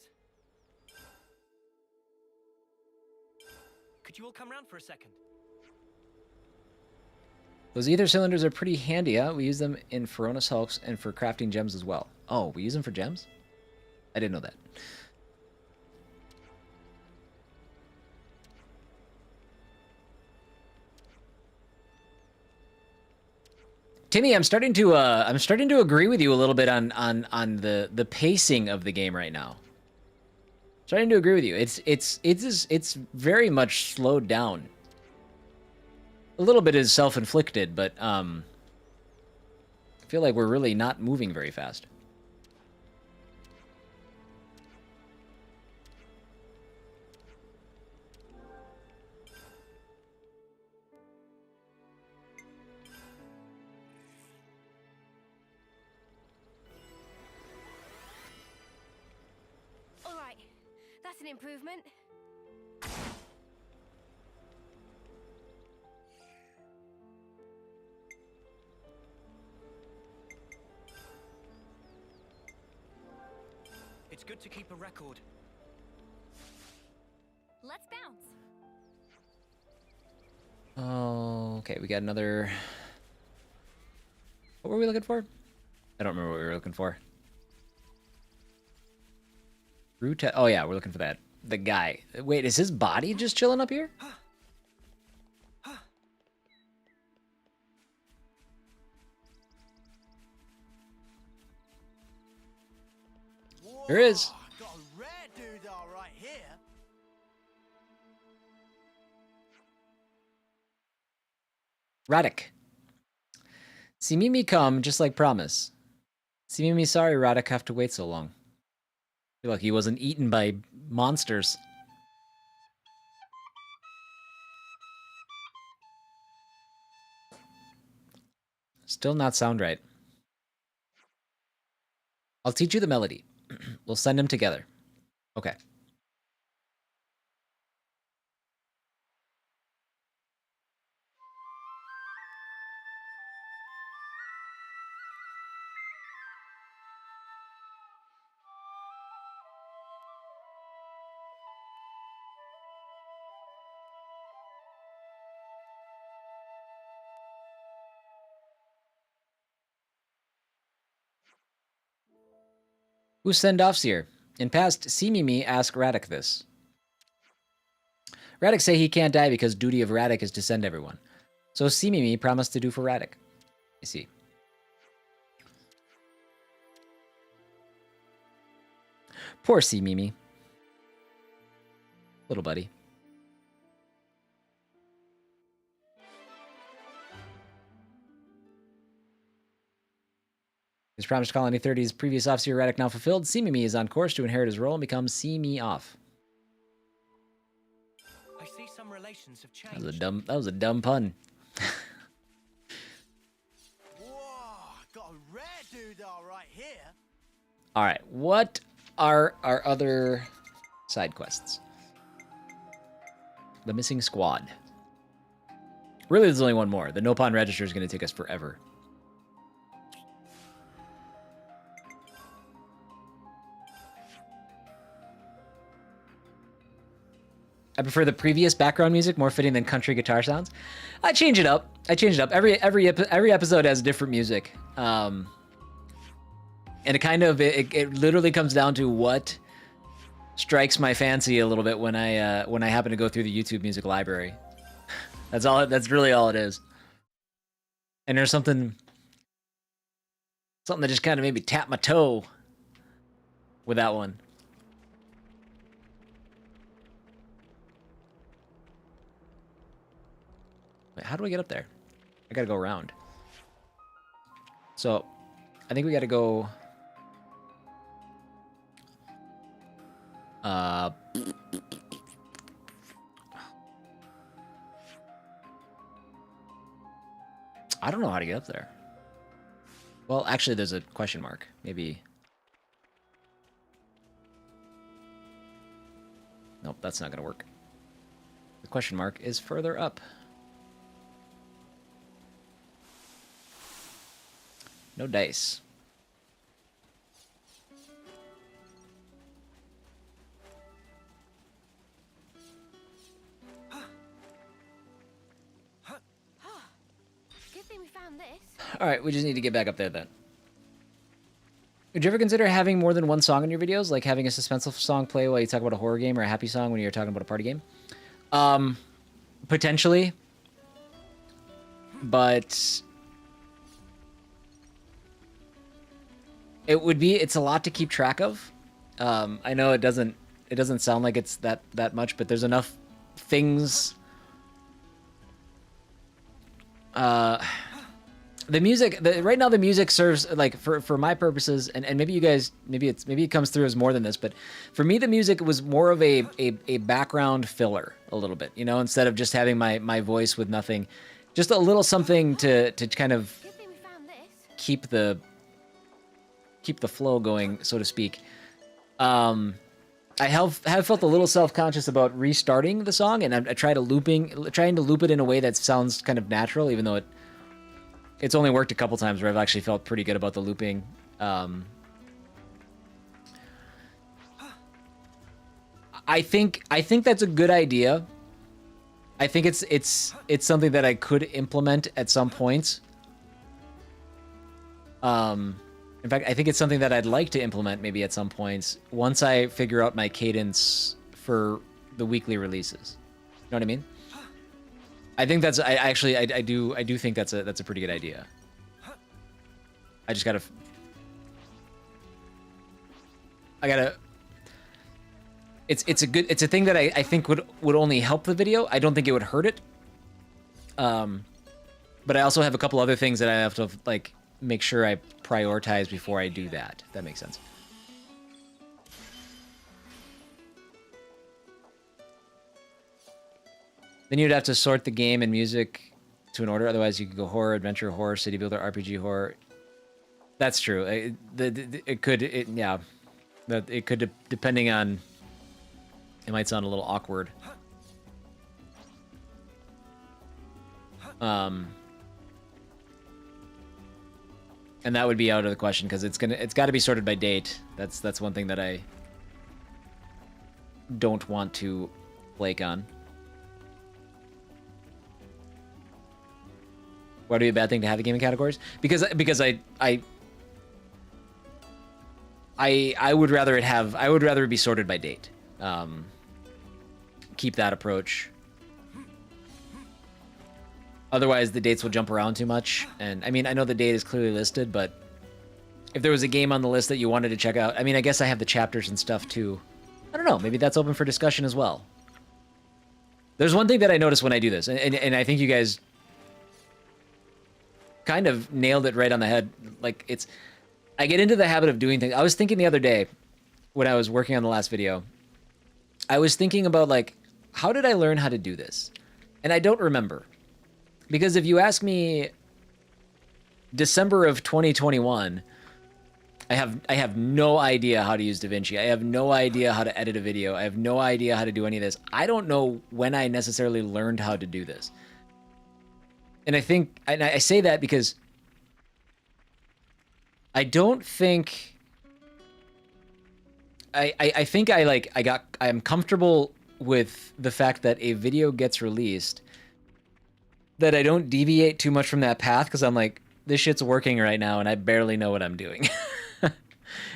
Could you all come round for a second? Those ether cylinders are pretty handy, huh? We use them in Feronis Hulks and for crafting gems as well. Oh, we use them for gems? I didn't know that. Timmy, I'm starting to agree with you a little bit on the pacing of the game right now. Starting to agree with you. It's very much slowed down. A little bit is self-inflicted, but I feel like we're really not moving very fast. All right, that's an improvement. It's good to keep a record. Let's bounce. Okay, we got another... What were we looking for? I don't remember what we were looking for. Oh yeah, we're looking for that. The guy. Wait, is his body just chilling up here? There is. Got a rare doodah right here. Radek. See Mimi come, just like promise. See Mimi, sorry Radek have to wait so long. Feel like he wasn't eaten by monsters. Still not sound right. I'll teach you the melody. We'll send them together. Okay. Who send offs here? In past, see Mimi ask Radek this. Radek say he can't die because duty of Radek is to send everyone. So see Mimi promised to do for Radek. I see. Poor see Mimi. Little buddy. His promise to Colony 30's previous officer Radek now fulfilled. See Mimi is on course to inherit his role and become See Me Off. I see some relations have changed. That was a dumb pun. Whoa, got a rare doodah right here. All right, what are our other side quests? The missing squad. Really, there's only one more. The Nopon Register is going to take us forever. I prefer the previous background music, more fitting than country guitar sounds. I change it up. Every episode has different music, and it kind of it literally comes down to what strikes my fancy a little bit when I happen to go through the YouTube music library. That's all. That's really all it is. And there's something that just kind of made me tap my toe with that one. Wait, how do I get up there? I gotta go around. So, I think we gotta go... I don't know how to get up there. Well, actually, there's a question mark. Maybe... Nope, that's not gonna work. The question mark is further up. No dice. Good thing we found this. All right, we just need to get back up there then. Would you ever consider having more than one song in your videos, like having a suspenseful song play while you talk about a horror game, or a happy song when you're talking about a party game? Potentially, but it's a lot to keep track of. I know it doesn't sound like it's that much, but there's enough things. The music right now, the music serves like for my purposes, and maybe you guys, maybe it comes through as more than this, but for me the music was more of a background filler a little bit, you know, instead of just having my voice with nothing, just a little something to kind of keep the flow going, so to speak. I have felt a little self-conscious about restarting the song, and I trying to loop it in a way that sounds kind of natural, even though it's only worked a couple times where I've actually felt pretty good about the looping. I think that's a good idea. I think it's something that I could implement at some points. In fact, I think it's something that I'd like to implement maybe at some points once I figure out my cadence for the weekly releases. You know what I mean? I think that's I do think that's a pretty good idea. I just gotta it's a thing that I think would only help the video. I don't think it would hurt it. But I also have a couple other things that I have to like make sure I prioritize before I do that. If that makes sense. Then you'd have to sort the game and music to an order. Otherwise, you could go horror, adventure, horror, city builder, RPG, horror. That's true. It could, depending on. It might sound a little awkward. And that would be out of the question because it's got to be sorted by date. That's one thing that I don't want to flake on. Why would it be a bad thing to have the gaming categories? Because I would rather it be sorted by date. Keep that approach. Otherwise, the dates will jump around too much. And I mean, I know the date is clearly listed, but if there was a game on the list that you wanted to check out, I mean, I guess I have the chapters and stuff too. I don't know. Maybe that's open for discussion as well. There's one thing that I notice when I do this, and I think you guys kind of nailed it right on the head. Like, I get into the habit of doing things. I was thinking the other day when I was working on the last video, I was thinking about, like, how did I learn how to do this? And I don't remember. Because if you ask me December of 2021, I have no idea how to use DaVinci. I have no idea how to edit a video. I have no idea how to do any of this. I don't know when I necessarily learned how to do this. And I think, and I say that because I don't think, I think I am comfortable with the fact that a video gets released, that I don't deviate too much from that path because I'm like, this shit's working right now and I barely know what I'm doing.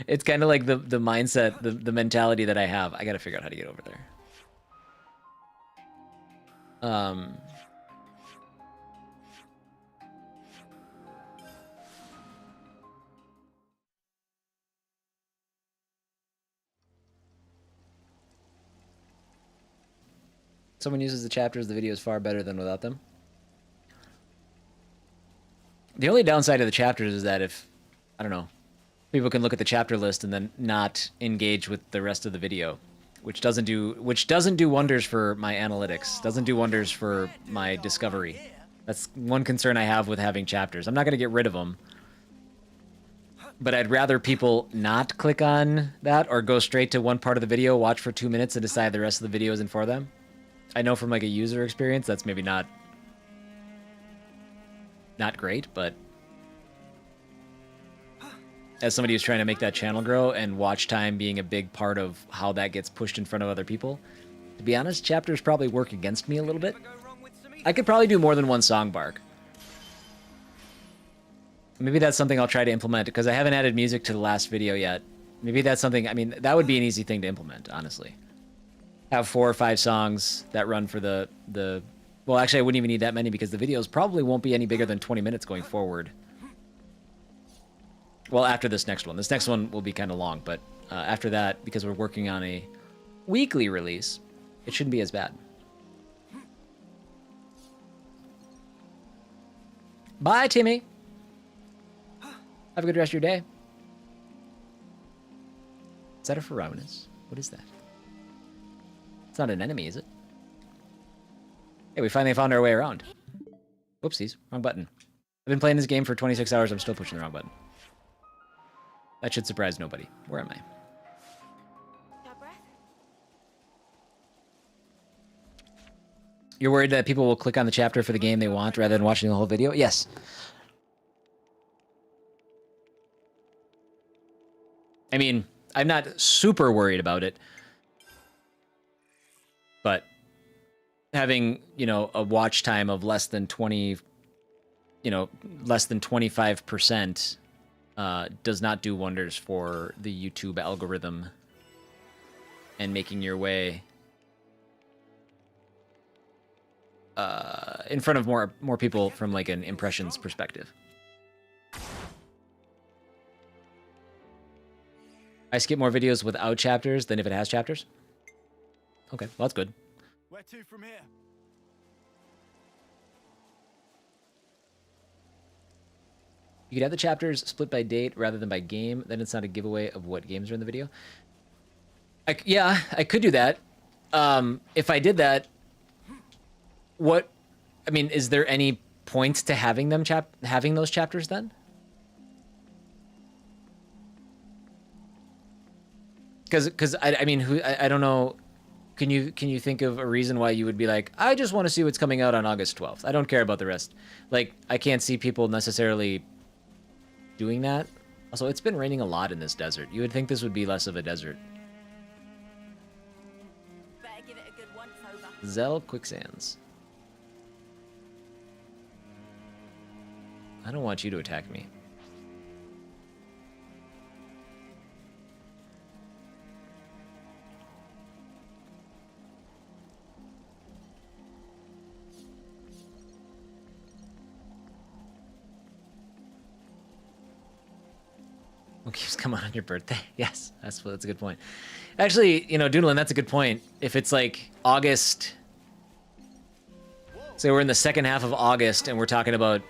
It's kind of like the mindset, the mentality that I have. I got to figure out how to get over there. Someone uses the chapters, the video is far better than without them. The only downside of the chapters is that if, I don't know, people can look at the chapter list and then not engage with the rest of the video, which doesn't do wonders for my analytics, doesn't do wonders for my discovery. That's one concern I have with having chapters. I'm not going to get rid of them, but I'd rather people not click on that or go straight to one part of the video, watch for 2 minutes, and decide the rest of the video isn't for them. I know from like a user experience that's maybe not great, but as somebody who's trying to make that channel grow and watch time being a big part of how that gets pushed in front of other people, to be honest, chapters probably work against me a little bit. I could probably do more than one song bark. Maybe that's something I'll try to implement because I haven't added music to the last video yet. Maybe that's something, I mean, that would be an easy thing to implement, honestly. Have 4 or 5 songs that run for the well, actually I wouldn't even need that many because the videos probably won't be any bigger than 20 minutes going forward. Well, after this next one. This next one will be kind of long, but after that, because we're working on a weekly release, it shouldn't be as bad. Bye, Timmy. Have a good rest of your day. Is that a Ferrominus? What is that? It's not an enemy, is it? Hey, we finally found our way around. Whoopsies, wrong button. I've been playing this game for 26 hours, I'm still pushing the wrong button. That should surprise nobody. Where am I? You're worried that people will click on the chapter for the game they want rather than watching the whole video? Yes. I mean, I'm not super worried about it. But having, you know, a watch time of less than 20, you know, less than 25% does not do wonders for the YouTube algorithm and making your way in front of more people from like an impressions perspective. I skip more videos without chapters than if it has chapters. Okay, well, that's good. Where to from here? You could have the chapters split by date rather than by game. Then it's not a giveaway of what games are in the video. Yeah, I could do that. If I did that, I mean, is there any point to having them having those chapters then? Because I mean, I don't know. Can you think of a reason why you would be like, I just want to see what's coming out on August 12th. I don't care about the rest. Like, I can't see people necessarily doing that. Also, it's been raining a lot in this desert. You would think this would be less of a desert. Better give it a good once over. Zell Quicksands. I don't want you to attack me. What games come out on your birthday? Yes, that's a good point. Actually, you know, Doodlin, that's a good point. If it's like August, say we're in the second half of August and we're talking about,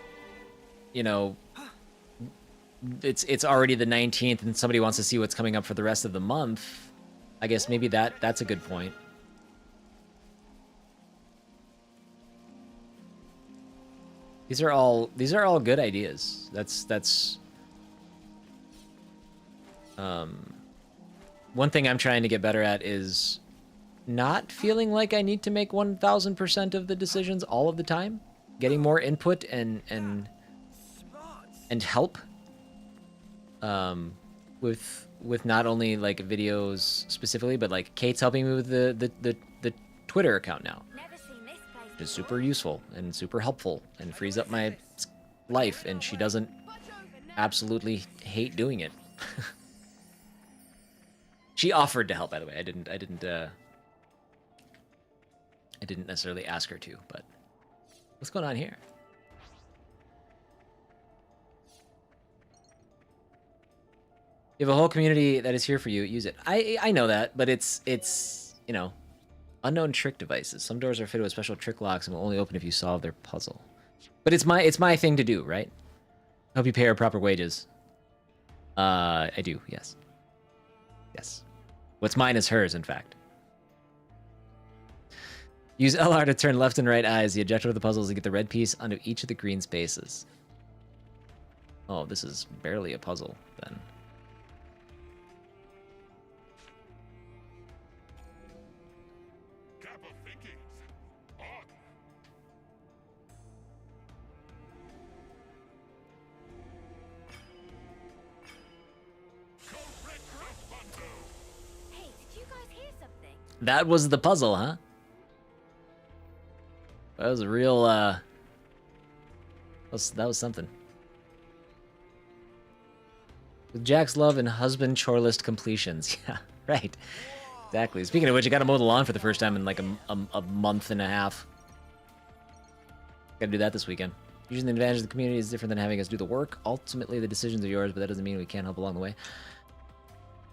you know, it's already the 19th and somebody wants to see what's coming up for the rest of the month, I guess maybe that's a good point. These are all good ideas. That's one thing I'm trying to get better at is not feeling like I need to make 1000% of the decisions all of the time. Getting more input and help with not only like videos specifically, but like Kate's helping me with the Twitter account now, which is super useful and super helpful and frees up my life, and she doesn't absolutely hate doing it. She offered to help, by the way. I didn't necessarily ask her to, but what's going on here? You have a whole community that is here for you. Use it. I know that, but it's you know, unknown trick devices. Some doors are fitted with special trick locks and will only open if you solve their puzzle. But it's my thing to do, right? Hope you pay her proper wages. I do, yes. Yes. What's mine is hers, in fact. Use LR to turn left and right eyes. The objective of the puzzle is to get the red piece onto each of the green spaces. Oh, this is barely a puzzle, then. That was the puzzle, huh? That was a real, that was something. With Jack's love and husband chore list completions. Yeah, right. Exactly. Speaking of which, I gotta mow the lawn for the first time in like a month and a half. Gotta do that this weekend. Using the advantage of the community is different than having us do the work. Ultimately, the decisions are yours, but that doesn't mean we can't help along the way.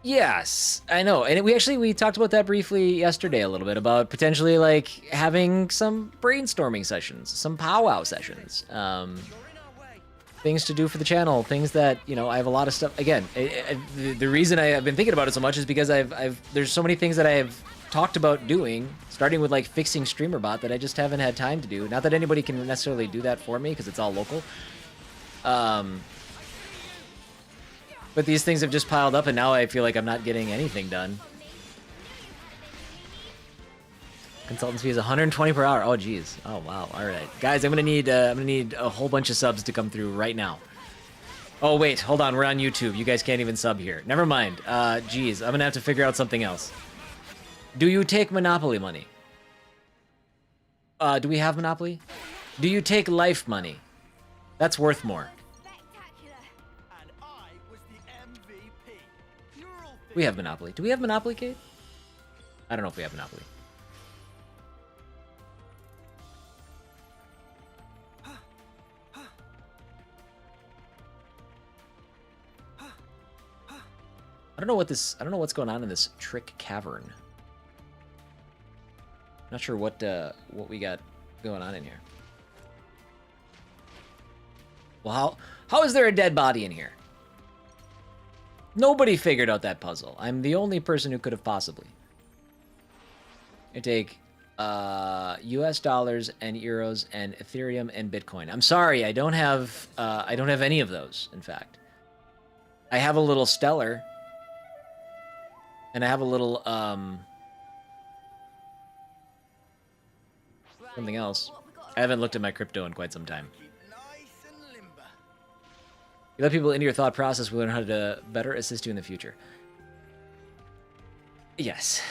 Yes, I know. And we talked about that briefly yesterday a little bit, about potentially like having some brainstorming sessions, some powwow sessions, things to do for the channel, things that, you know, I have a lot of stuff. Again, the reason I've been thinking about it so much is because there's so many things that I have talked about doing, starting with like fixing StreamerBot, that I just haven't had time to do. Not that anybody can necessarily do that for me because it's all local. But these things have just piled up, and now I feel like I'm not getting anything done. Consultants fee is 120 per hour. Oh, geez. Oh, wow. All right, guys, I'm gonna need a whole bunch of subs to come through right now. Oh, wait, hold on. We're on YouTube. You guys can't even sub here. Never mind. Geez, I'm gonna have to figure out something else. Do you take Monopoly money? Do we have Monopoly? Do you take life money? That's worth more. And I was the MVP. You're all We have Monopoly. Do we have Monopoly, Kate? I don't know if we have Monopoly. I don't know what's going on in this trick cavern. Not sure what we got going on in here. Well, how is there a dead body in here? Nobody figured out that puzzle. I'm the only person who could have possibly. I take US dollars and euros and Ethereum and Bitcoin. I'm sorry, I don't have any of those, in fact. I have a little stellar. And I have a little something else. I haven't looked at my crypto in quite some time. You let people into your thought process. We learn how to better assist you in the future. Yes.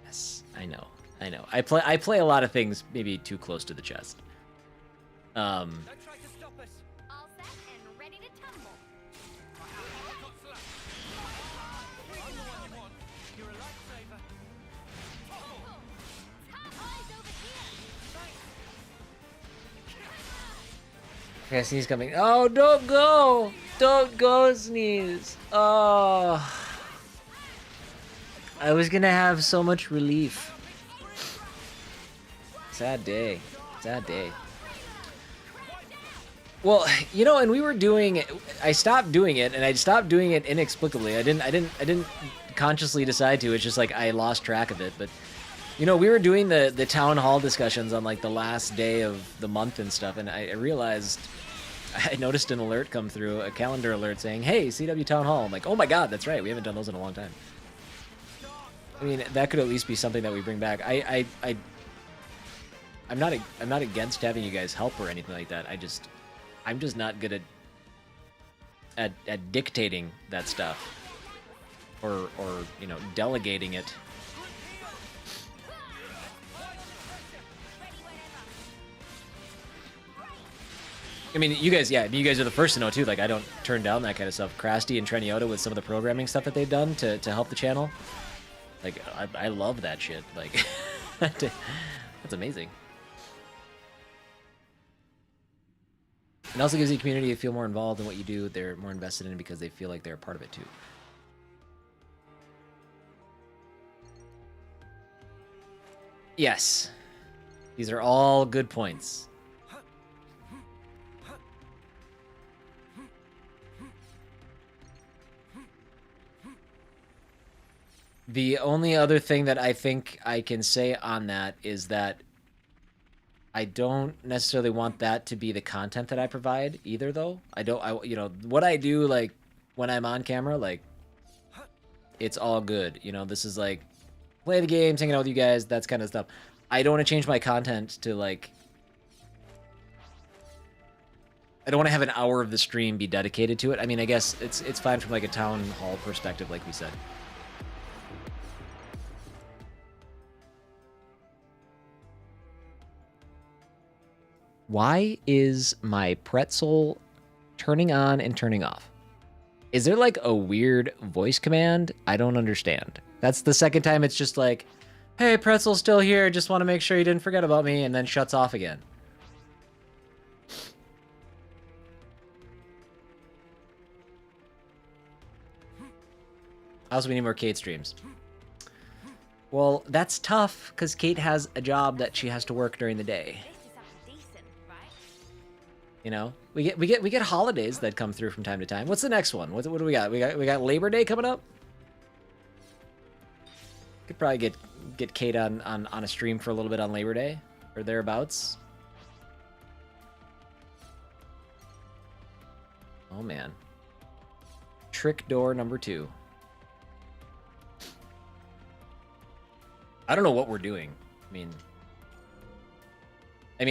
Yes, I know. I play a lot of things maybe too close to the chest. Don't try to stop us. All set and ready to tumble. I'm the one you want. You're a lifesaver. Top eyes over here. Okay, Sneeze coming. Oh, don't go! Don't go, Sneeze! Oh. I was gonna have so much relief. Sad day. Sad day. Well, you know, and we were doing it. I stopped doing it, and I stopped doing it inexplicably. I didn't consciously decide to. It's just like I lost track of it. But you know, we were doing the town hall discussions on like the last day of the month and stuff, and I realized I noticed an alert come through, a calendar alert saying, "Hey, CW Town Hall." I'm like, "Oh my God, that's right. We haven't done those in a long time." I mean, that could at least be something that we bring back. I'm not against having you guys help or anything like that. I'm just not good at dictating that stuff or you know, delegating it. I mean, you guys are the first to know too. Like, I don't turn down that kind of stuff. Krusty and Treniota with some of the programming stuff that they've done to help the channel. Like, I love that shit. Like, that's amazing. It also gives the community to feel more involved in what you do. They're more invested in it because they feel like they're a part of it too. Yes. These are all good points. The only other thing that I think I can say on that is that I don't necessarily want that to be the content that I provide either, though. You know, what I do, like, when I'm on camera, like, it's all good. You know, this is, like, play the games, hanging out with you guys, that kind of stuff. I don't want to change my content to, like... I don't want to have an hour of the stream be dedicated to it. I mean, I guess it's fine from, like, a town hall perspective, like we said. Why is my pretzel turning on and turning off? Is there like a weird voice command? I don't understand. That's the second time it's just like, hey, pretzel's still here. Just want to make sure you didn't forget about me, and then shuts off again. Also, we need more Kate streams. Well, that's tough because Kate has a job that she has to work during the day. You know, we get holidays that come through from time to time. What's the next one? What do we got? We got Labor Day coming up. Could probably get Kate on a stream for a little bit on Labor Day or thereabouts. Oh man. Trick door number 2. I don't know what we're doing. I mean,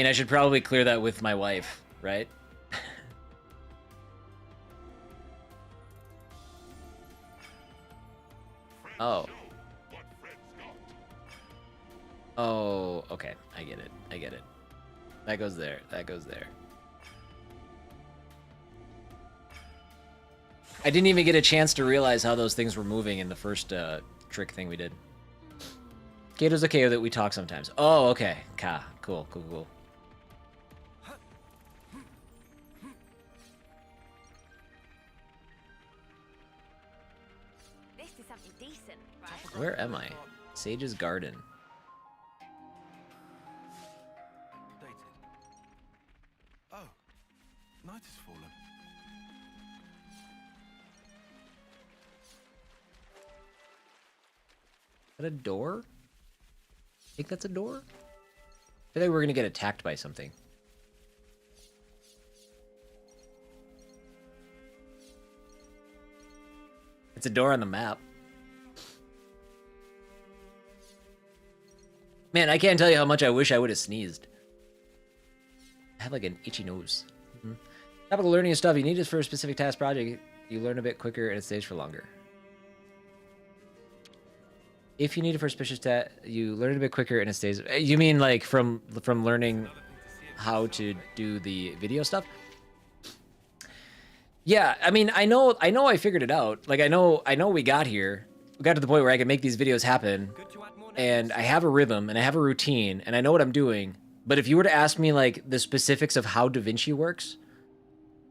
I should probably clear that with my wife. Right? Oh. Oh, okay. I get it. I get it. That goes there. That goes there. I didn't even get a chance to realize how those things were moving in the first trick thing we did. Kato's okay with it. We talk sometimes. Oh, okay. Cool, cool, cool. This is something decent, right? Where am I? Sage's Garden. Oh, night has fallen. Is that a door? I think that's a door? I feel like we're gonna get attacked by something. It's a door on the map. Man, I can't tell you how much I wish I would have sneezed. I have like an itchy nose. Topical learning and stuff. You need this for a specific task project. You learn a bit quicker and it stays for longer. If you need it for a specific task, you learn it a bit quicker and it stays. You mean like from learning how to do the video stuff? Yeah, I mean, I know I figured it out. Like I know we got here. We got to the point where I can make these videos happen. And I have a rhythm and I have a routine and I know what I'm doing. But if you were to ask me like the specifics of how DaVinci works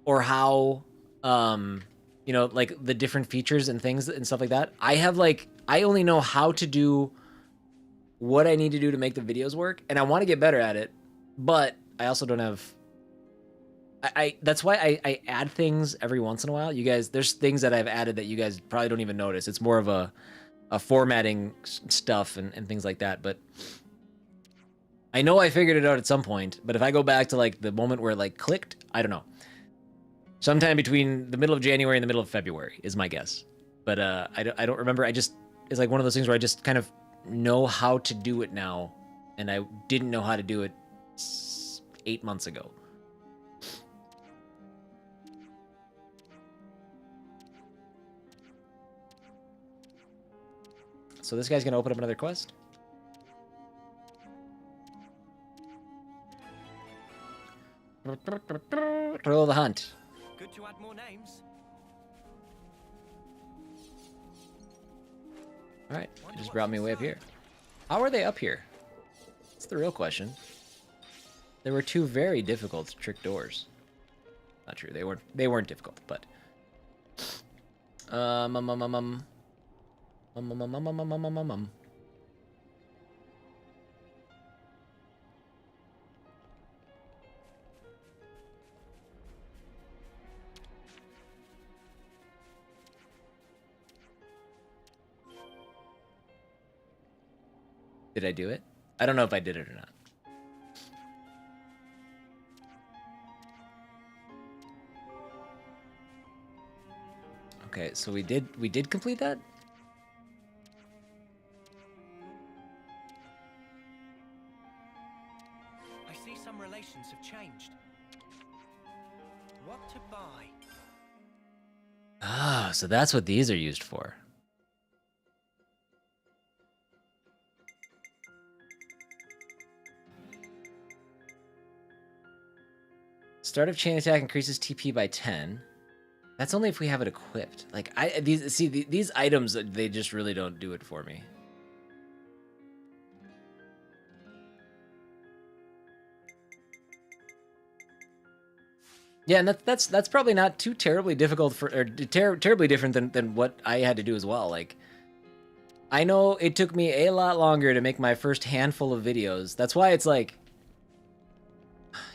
or how you know, like the different features and things and stuff like that, I only know how to do what I need to do to make the videos work, and I want to get better at it, but I also don't have that's why I add things every once in a while. You guys, there's things that I've added that you guys probably don't even notice. It's more of a formatting stuff and things like that, but I know I figured it out at some point. But if I go back to like the moment where it like clicked, I don't know. Sometime between the middle of January and the middle of February is my guess. But I don't remember. It's like one of those things where I just kind of know how to do it now, and I didn't know how to do it 8 months ago. So this guy's gonna open up another quest. Thrill of the hunt. Good to add more names. All right, just brought me way up here. How are they up here? That's the real question. There were two very difficult trick doors. Not true. They weren't difficult, but Did I do it? I don't know if I did it or not. Okay, so we did complete that? I see some relations have changed. What to buy? Ah, so that's what these are used for. Start of chain attack increases TP by 10. That's only if we have it equipped. Like these items, they just really don't do it for me. Yeah, and that's probably not too terribly difficult or terribly different than what I had to do as well. Like, I know it took me a lot longer to make my first handful of videos. That's why it's like,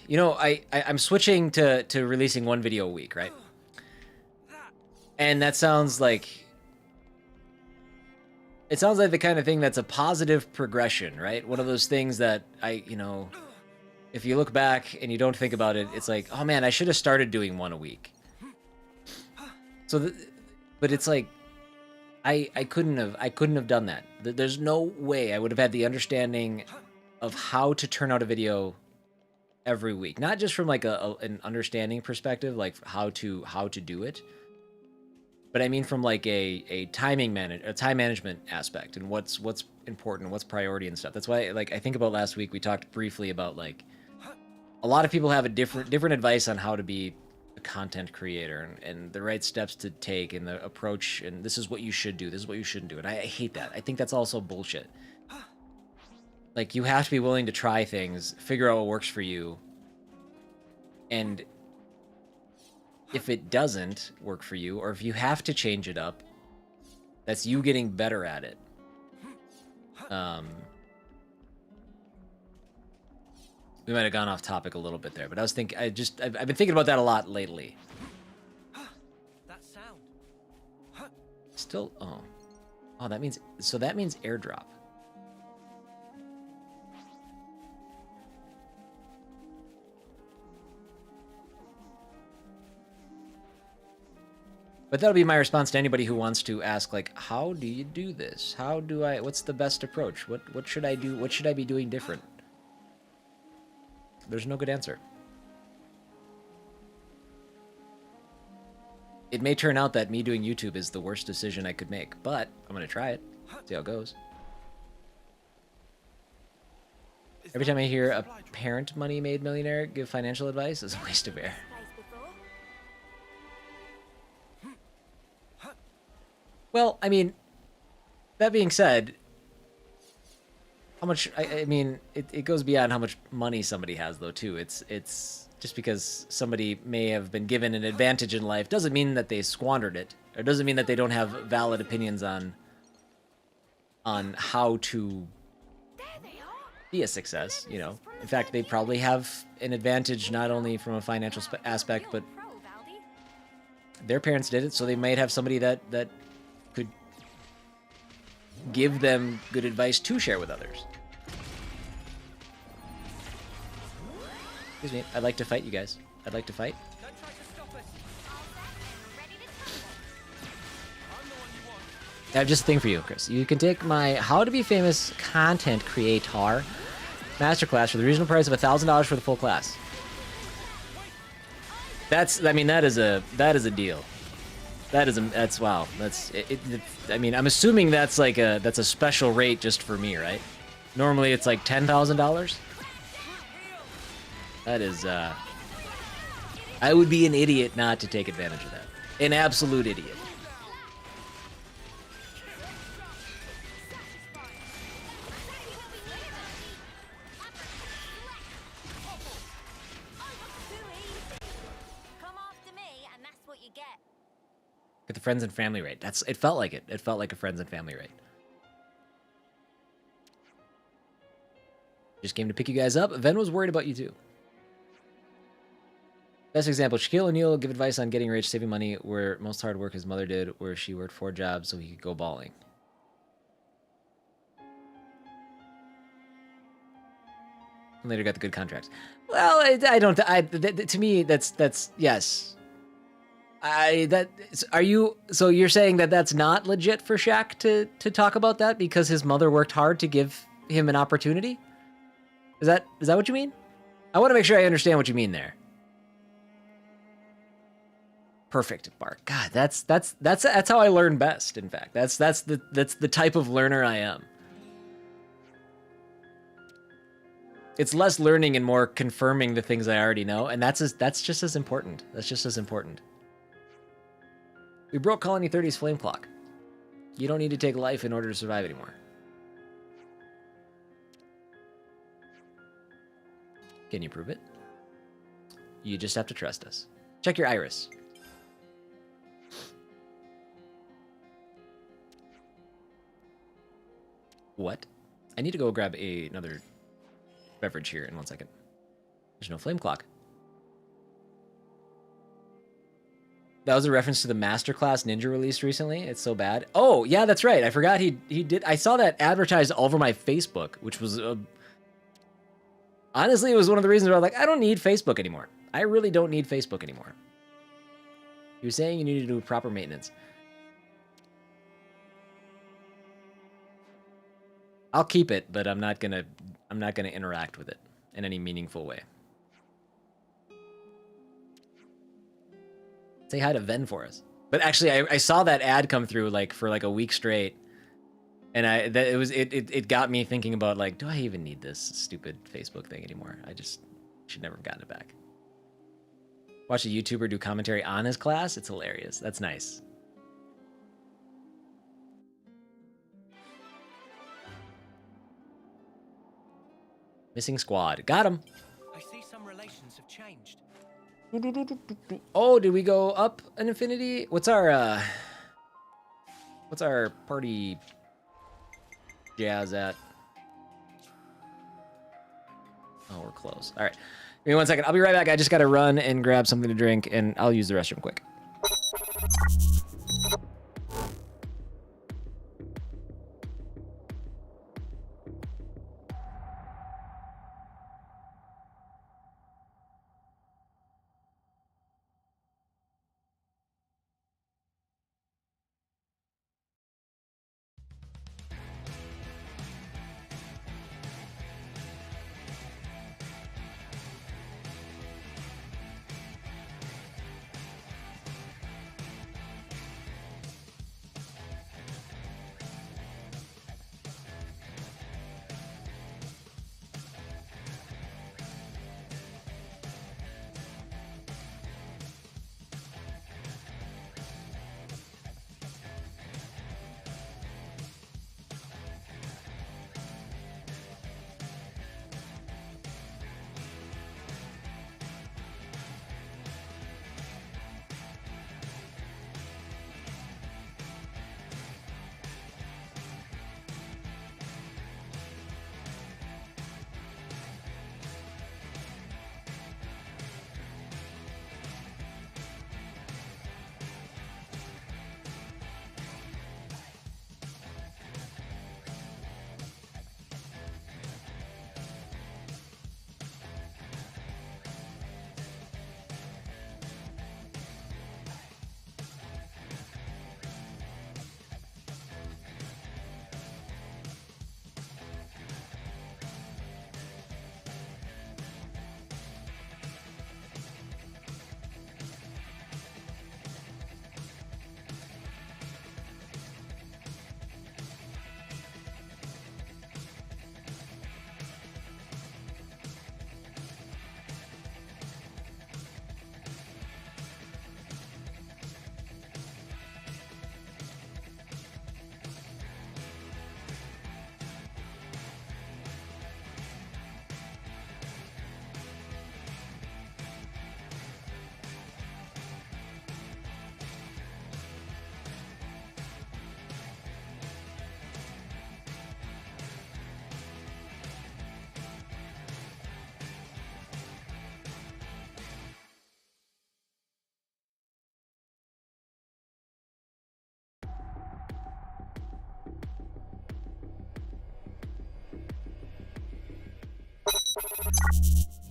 you know, I'm switching to releasing one video a week, right? And that sounds like, it sounds like the kind of thing that's a positive progression, right? One of those things that you know, if you look back and you don't think about it, it's like, oh man, I should have started doing one a week. So, but it's like, I couldn't have done that. There's no way I would have had the understanding of how to turn out a video every week, not just from like an understanding perspective, like how to do it, but I mean from like a time management aspect and what's important, what's priority and stuff. That's why, like, I think about last week we talked briefly about like a lot of people have a different advice on how to be a content creator and the right steps to take and the approach, and this is what you should do, this is what you shouldn't do, and I hate that. I think that's also bullshit. Like, you have to be willing to try things, figure out what works for you, and if it doesn't work for you, or if you have to change it up, that's you getting better at it. We might have gone off topic a little bit there, but I've been thinking about that a lot lately. That sound. Still, oh, that means airdrop. But that'll be my response to anybody who wants to ask, like, how do you do this? What's the best approach? What should I do? What should I be doing different? There's no good answer. It may turn out that me doing YouTube is the worst decision I could make, but I'm gonna try it, see how it goes. Every time I hear a parent money-made millionaire give financial advice, it's a waste of air. Well, I mean, that being said, how much, I mean, it goes beyond how much money somebody has, though, too. It's just because somebody may have been given an advantage in life doesn't mean that they squandered it. Or doesn't mean that they don't have valid opinions on how to be a success, you know. In fact, they probably have an advantage not only from a financial aspect, but their parents did it, so they might have somebody that could give them good advice to share with others. Excuse me, I'd like to fight you guys. I'd like to fight. I have just a thing for you, Chris. You can take my How to Be Famous Content Creator Masterclass for the reasonable price of $1,000 for the full class. I mean, that is a deal. That's wow. I mean, I'm assuming that's like that's a special rate just for me, right? Normally it's like $10,000. That is, I would be an idiot not to take advantage of that. An absolute idiot. Get the friends and family rate. It felt like it. It felt like a friends and family rate. Just came to pick you guys up. Ven was worried about you too. Best example, Shaquille O'Neal give advice on getting rich, saving money, where most hard work his mother did, where she worked 4 jobs so he could go balling. And later got the good contracts. Well, to me, that's yes. So you're saying that that's not legit for Shaq to talk about that because his mother worked hard to give him an opportunity? Is that what you mean? I want to make sure I understand what you mean there. Perfect, Bart. God, that's how I learn best. In fact, that's the type of learner I am. It's less learning and more confirming the things I already know, and that's just as important. That's just as important. We broke Colony 30's flame clock. You don't need to take life in order to survive anymore. Can you prove it? You just have to trust us. Check your iris. What? I need to go grab another beverage here in 1 second. There's no flame clock. That was a reference to the Masterclass Ninja release recently. It's so bad. Oh, yeah, that's right. I forgot he did. I saw that advertised all over my Facebook, which was honestly, it was one of the reasons where I was like, I don't need Facebook anymore. I really don't need Facebook anymore. He was saying you need to do proper maintenance. I'll keep it, but I'm not gonna interact with it in any meaningful way. Say hi to Ven for us. But actually, I saw that ad come through like for like a week straight, And it got me thinking about like, do I even need this stupid Facebook thing anymore? I just should never have gotten it back. Watch a YouTuber do commentary on his class. It's hilarious. That's nice. Missing squad. Got him. I see some relations have changed. Oh, did we go up an infinity? What's our party jazz at? Oh, we're close. All right. Give me 1 second. I'll be right back. I just got to run and grab something to drink, and I'll use the restroom quick.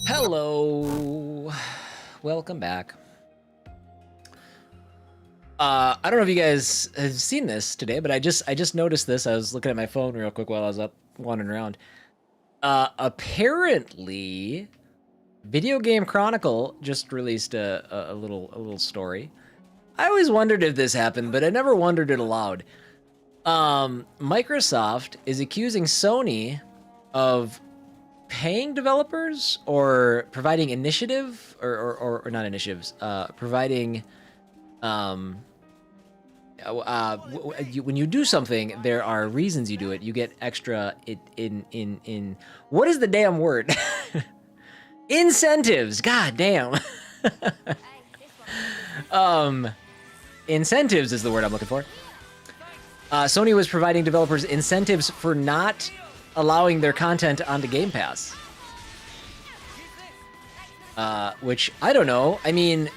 Hello. Welcome back. I don't know if you guys have seen this today, but I just noticed this. I was looking at my phone real quick while I was up wandering around. Apparently, Video Game Chronicle just released a little story. I always wondered if this happened, but I never wondered it aloud. Microsoft is accusing Sony of paying developers or providing initiative or not initiatives, providing when you do something, there are reasons you do it. You get extra in what is the damn word? Incentives. God damn. Incentives is the word I'm looking for. Sony was providing developers incentives for not allowing their content onto Game Pass. Which, I don't know. I mean,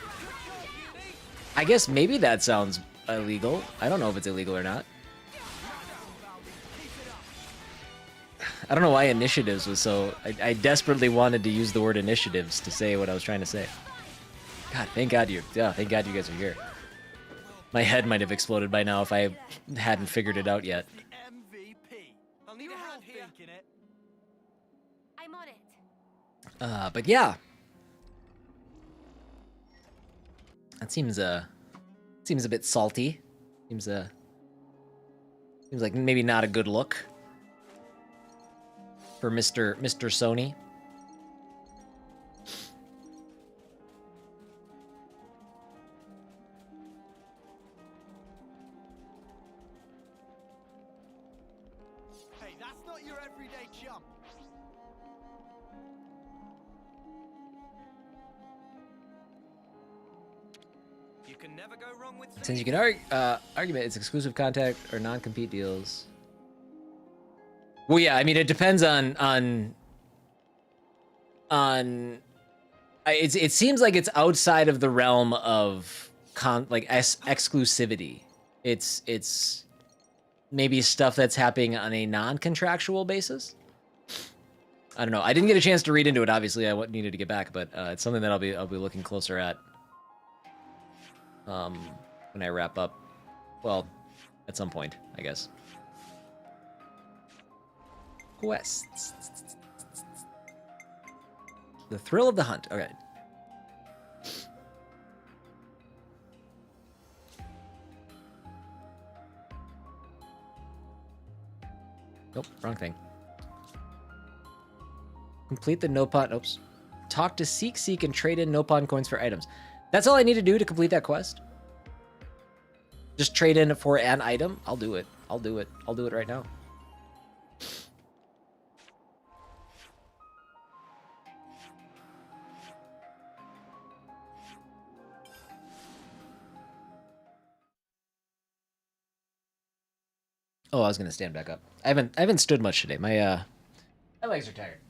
I guess maybe that sounds illegal. I don't know if it's illegal or not. I don't know why initiatives was so... I desperately wanted to use the word initiatives to say what I was trying to say. God, thank God you guys are here. My head might have exploded by now if I hadn't figured it out yet. I'll need a hand here. I'm on it. But yeah. That seems a bit salty. Seems Seems like maybe not a good look for Mr. Sony. Hey, that's not your everyday chump. You can never go wrong with Since you these. can argument it's exclusive contact or non-compete deals. Well, yeah, I mean it depends on. It seems like it's outside of the realm of exclusivity. It's maybe stuff that's happening on a non-contractual basis. I don't know. I didn't get a chance to read into it. Obviously, I needed to get back, but it's something that I'll be looking closer at. When I wrap up, well, at some point, I guess. Quests. The thrill of the hunt. Okay. Nope, wrong thing. Complete the Nopon. Oops. Talk to Seek and trade in Nopon coins for items. That's all I need to do to complete that quest. Just trade in for an item. I'll do it. I'll do it right now. Oh, I was gonna stand back up. I haven't stood much today. My legs are tired.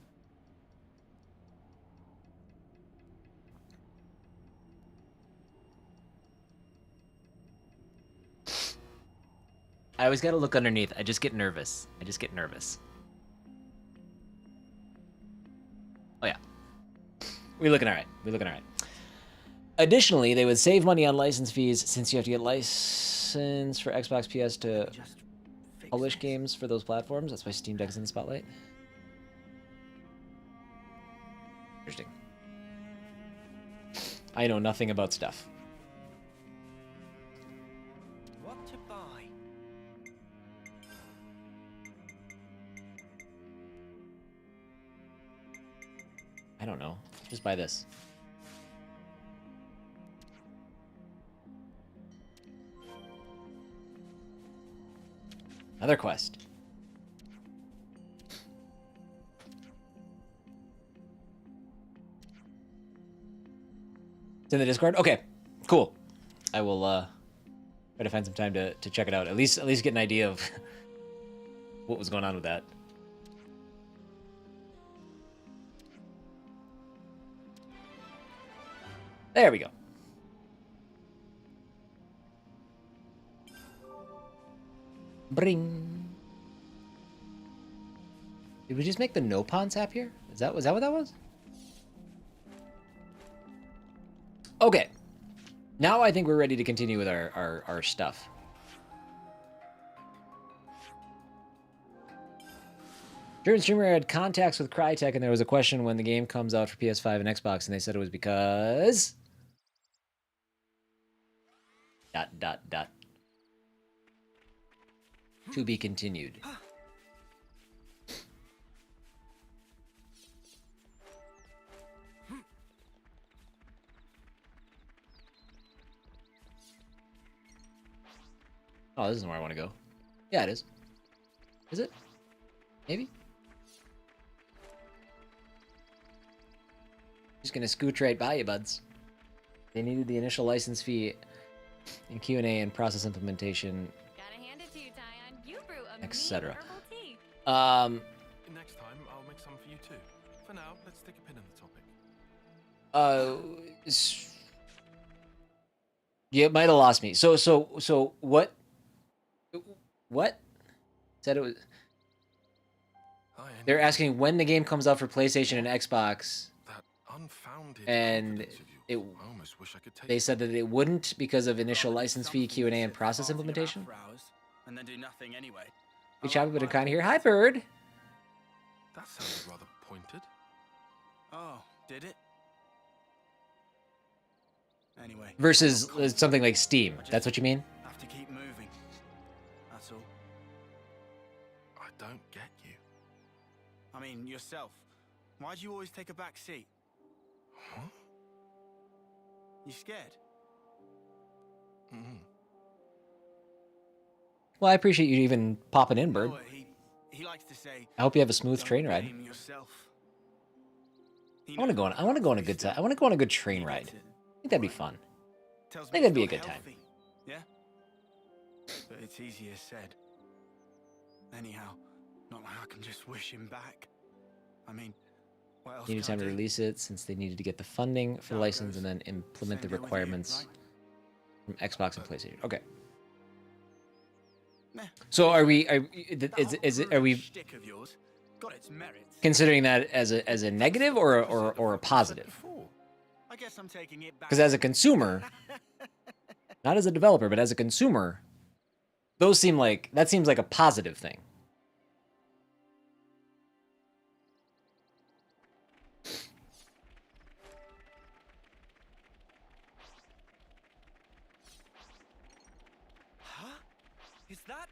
I always gotta look underneath. I just get nervous. Oh yeah. We're looking alright. Additionally, they would save money on license fees since you have to get license for Xbox PS to publish games for those platforms. That's why Steam Deck's in the spotlight. Interesting. I know nothing about stuff. What to buy? I don't know. Just buy this. Another quest. It's in the Discord? Okay, cool. I will try to find some time to check it out. At least get an idea of what was going on with that. There we go. Bring. Did we just make the Nopons happier? Was that what that was? Okay. Now I think we're ready to continue with our stuff. German streamer had contacts with Crytek, and there was a question when the game comes out for PS5 and Xbox, and they said it was because... ... To be continued. Oh, this isn't where I want to go. Yeah, it is. Is it? Maybe? Just gonna scooch right by you, buds. They needed the initial license fee and Q&A and process implementation, Gotta hand it to you, Tyon. You brew a etc. herbal tea. Next time, I'll make some for you too. For now, let's stick a pin in the topic. Yeah, it might have lost me. So what? What? Said it was. They're asking when the game comes out for PlayStation and Xbox. That unfounded And it. I almost wish I could take They said that it wouldn't because of initial license fee, Q&A, and process implementation. And then do nothing anyway. Good job, but I'm kind of here. Hi, bird. That sounded rather pointed. Oh, did it? Anyway. Versus something like Steam. That's what you mean? Have to keep moving. That's all. I don't get you. I mean, yourself. Why'd you always take a back seat? Huh? You scared? Mm. Well, I appreciate you even popping in, Bird. Noah, he likes to say, I hope you have a smooth "Don't train ride. blame yourself." I want to go on. I want to go on a good time. I want to go on a good train ride. I think that'd be fun. I think that'd be a good time. Yeah? But it's easier said. Anyhow, not like I can just wish him back. I mean, what else Needed can I time to do? release it since they needed to get the funding for the license and then implement the Same deal with you, requirements from Xbox and PlayStation. Okay. Nah. So are we? Are we Shtick of yours got its merits. considering that as a negative or a positive? I guess I'm taking it back. Because as a consumer, not as a developer, but as a consumer, that seems like a positive thing. Huh? Is that?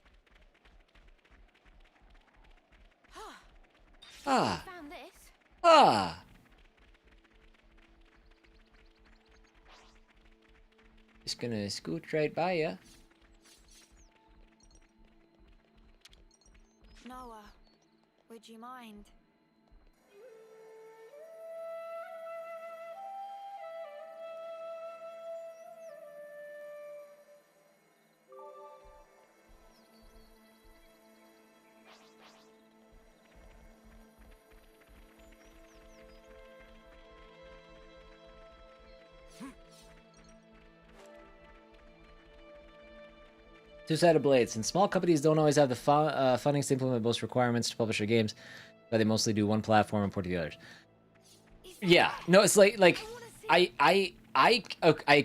Ah. Found this. Ah. Just gonna scoot right by ya. Noah, would you mind? Two-sided blades. Since small companies don't always have the funding to implement most requirements to publish their games, but they mostly do one platform and port to the others. Yeah, no, it's like I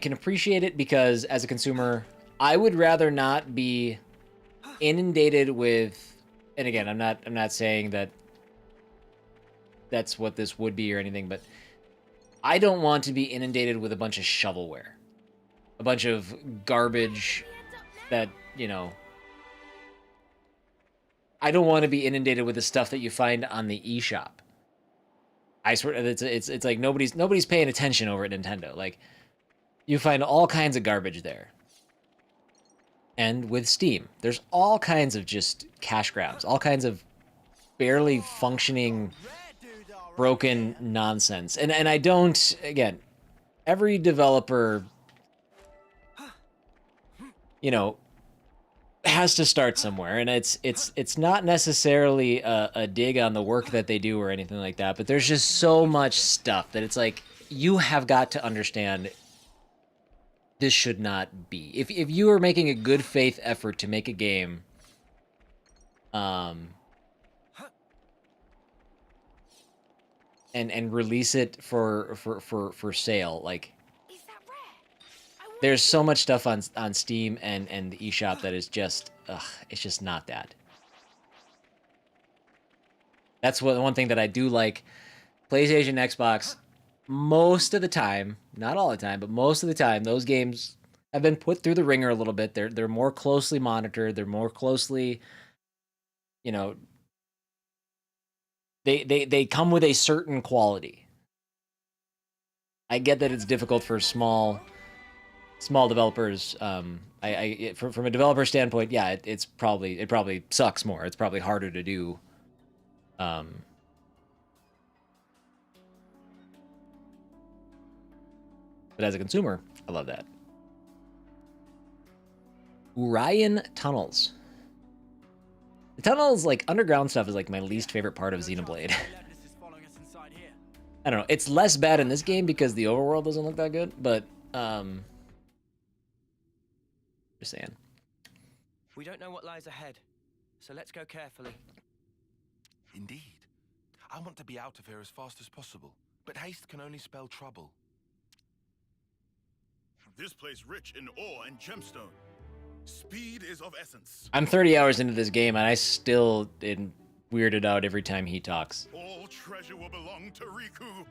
can appreciate it because as a consumer, I would rather not be inundated with. And again, I'm not saying that that's what this would be or anything, but I don't want to be inundated with a bunch of shovelware, a bunch of garbage that, you know, I don't want to be inundated with the stuff that you find on the eShop. I swear, it's like nobody's paying attention over at Nintendo. Like, you find all kinds of garbage there. And with Steam, there's all kinds of just cash grabs, all kinds of barely functioning, broken nonsense. And I don't, again, every developer, you know, has to start somewhere, and it's not necessarily a dig on the work that they do or anything like that, but there's just so much stuff that it's like, you have got to understand this should not be. If you are making a good faith effort to make a game, and release it for sale, like, there's so much stuff on Steam and the eShop that is just, it's just not that. That's one thing that I do like. PlayStation, Xbox, most of the time, not all the time, but most of the time, those games have been put through the ringer a little bit. They're more closely monitored. They're more closely, you know, they come with a certain quality. I get that it's difficult for small developers. From a developer standpoint, yeah, it probably sucks more. It's probably harder to do. But as a consumer, I love that. Orion Tunnels. The tunnels, like, underground stuff is like my least favorite part of Xenoblade. I don't know. It's less bad in this game because the overworld doesn't look that good, but just saying. We don't know what lies ahead, so let's go carefully. Indeed. I want to be out of here as fast as possible, but haste can only spell trouble. This place rich in ore and gemstone. Speed is of essence. I'm 30 hours into this game, and I still am weirded out every time he talks. All treasure will belong to Riku.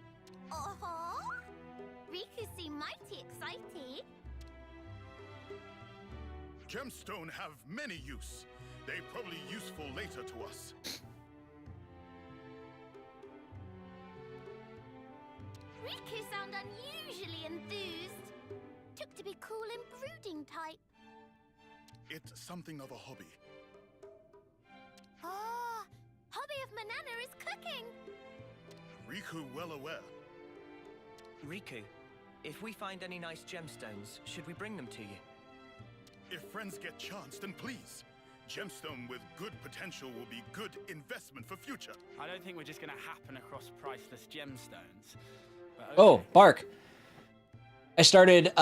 Riku seem mighty excited. Gemstone have many use. They probably useful later to us. Riku sound unusually enthused. Took to be cool and brooding type. It's something of a hobby. Ah, hobby of Manana is cooking. Riku well aware. Riku, if we find any nice gemstones, should we bring them to you? If friends get chance, then please. Gemstone with good potential will be good investment for future. I don't think we're just going to happen across priceless gemstones. But Oh, Bark. I started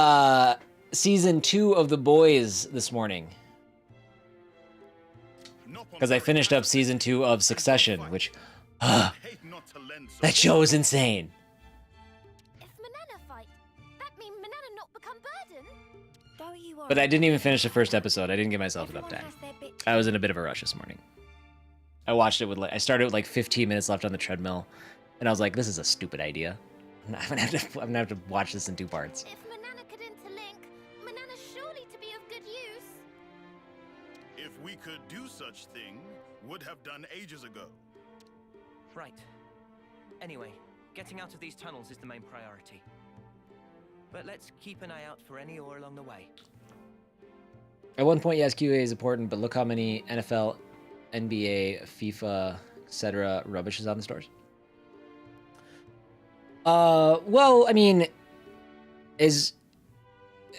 season 2 of The Boys this morning. Because I finished up season 2 of Succession, which that show is insane. If Manana fight, that mean Manana not become burden? Don't you worry. But I didn't even finish the first episode. I didn't give myself enough time. I was in a bit of a rush this morning. I watched it with I started with like 15 minutes left on the treadmill, and I was like, "This is a stupid idea. I'm gonna have to watch this in 2 parts." If Manana could interlink, Manana's surely to be of good use. If we could do such thing, would have done ages ago. Right. Anyway, getting out of these tunnels is the main priority. But let's keep an eye out for any ore along the way. At one point, yes, QA is important, but look how many NFL, NBA, FIFA, etc. rubbish is on the stores. Well, I mean, is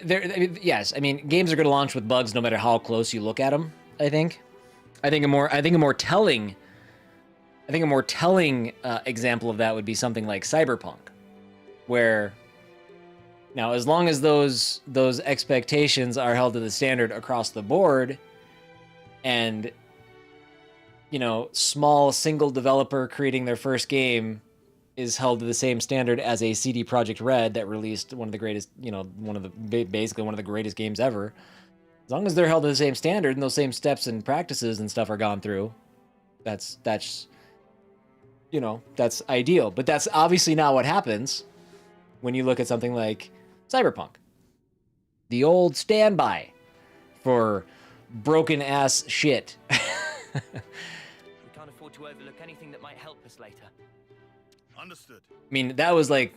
there? I mean, yes, I mean, games are going to launch with bugs no matter how close you look at them. I think a more telling example of that would be something like Cyberpunk, where now, as long as those expectations are held to the standard across the board, and small single developer creating their first game is held to the same standard as a CD Projekt Red that released one of the greatest, basically one of the greatest games ever. As long as they're held to the same standard and those same steps and practices and stuff are gone through, that's ideal. But that's obviously not what happens when you look at something like Cyberpunk. The old standby for broken ass shit. We can't afford to overlook anything that might help us later. Understood. I mean, that was like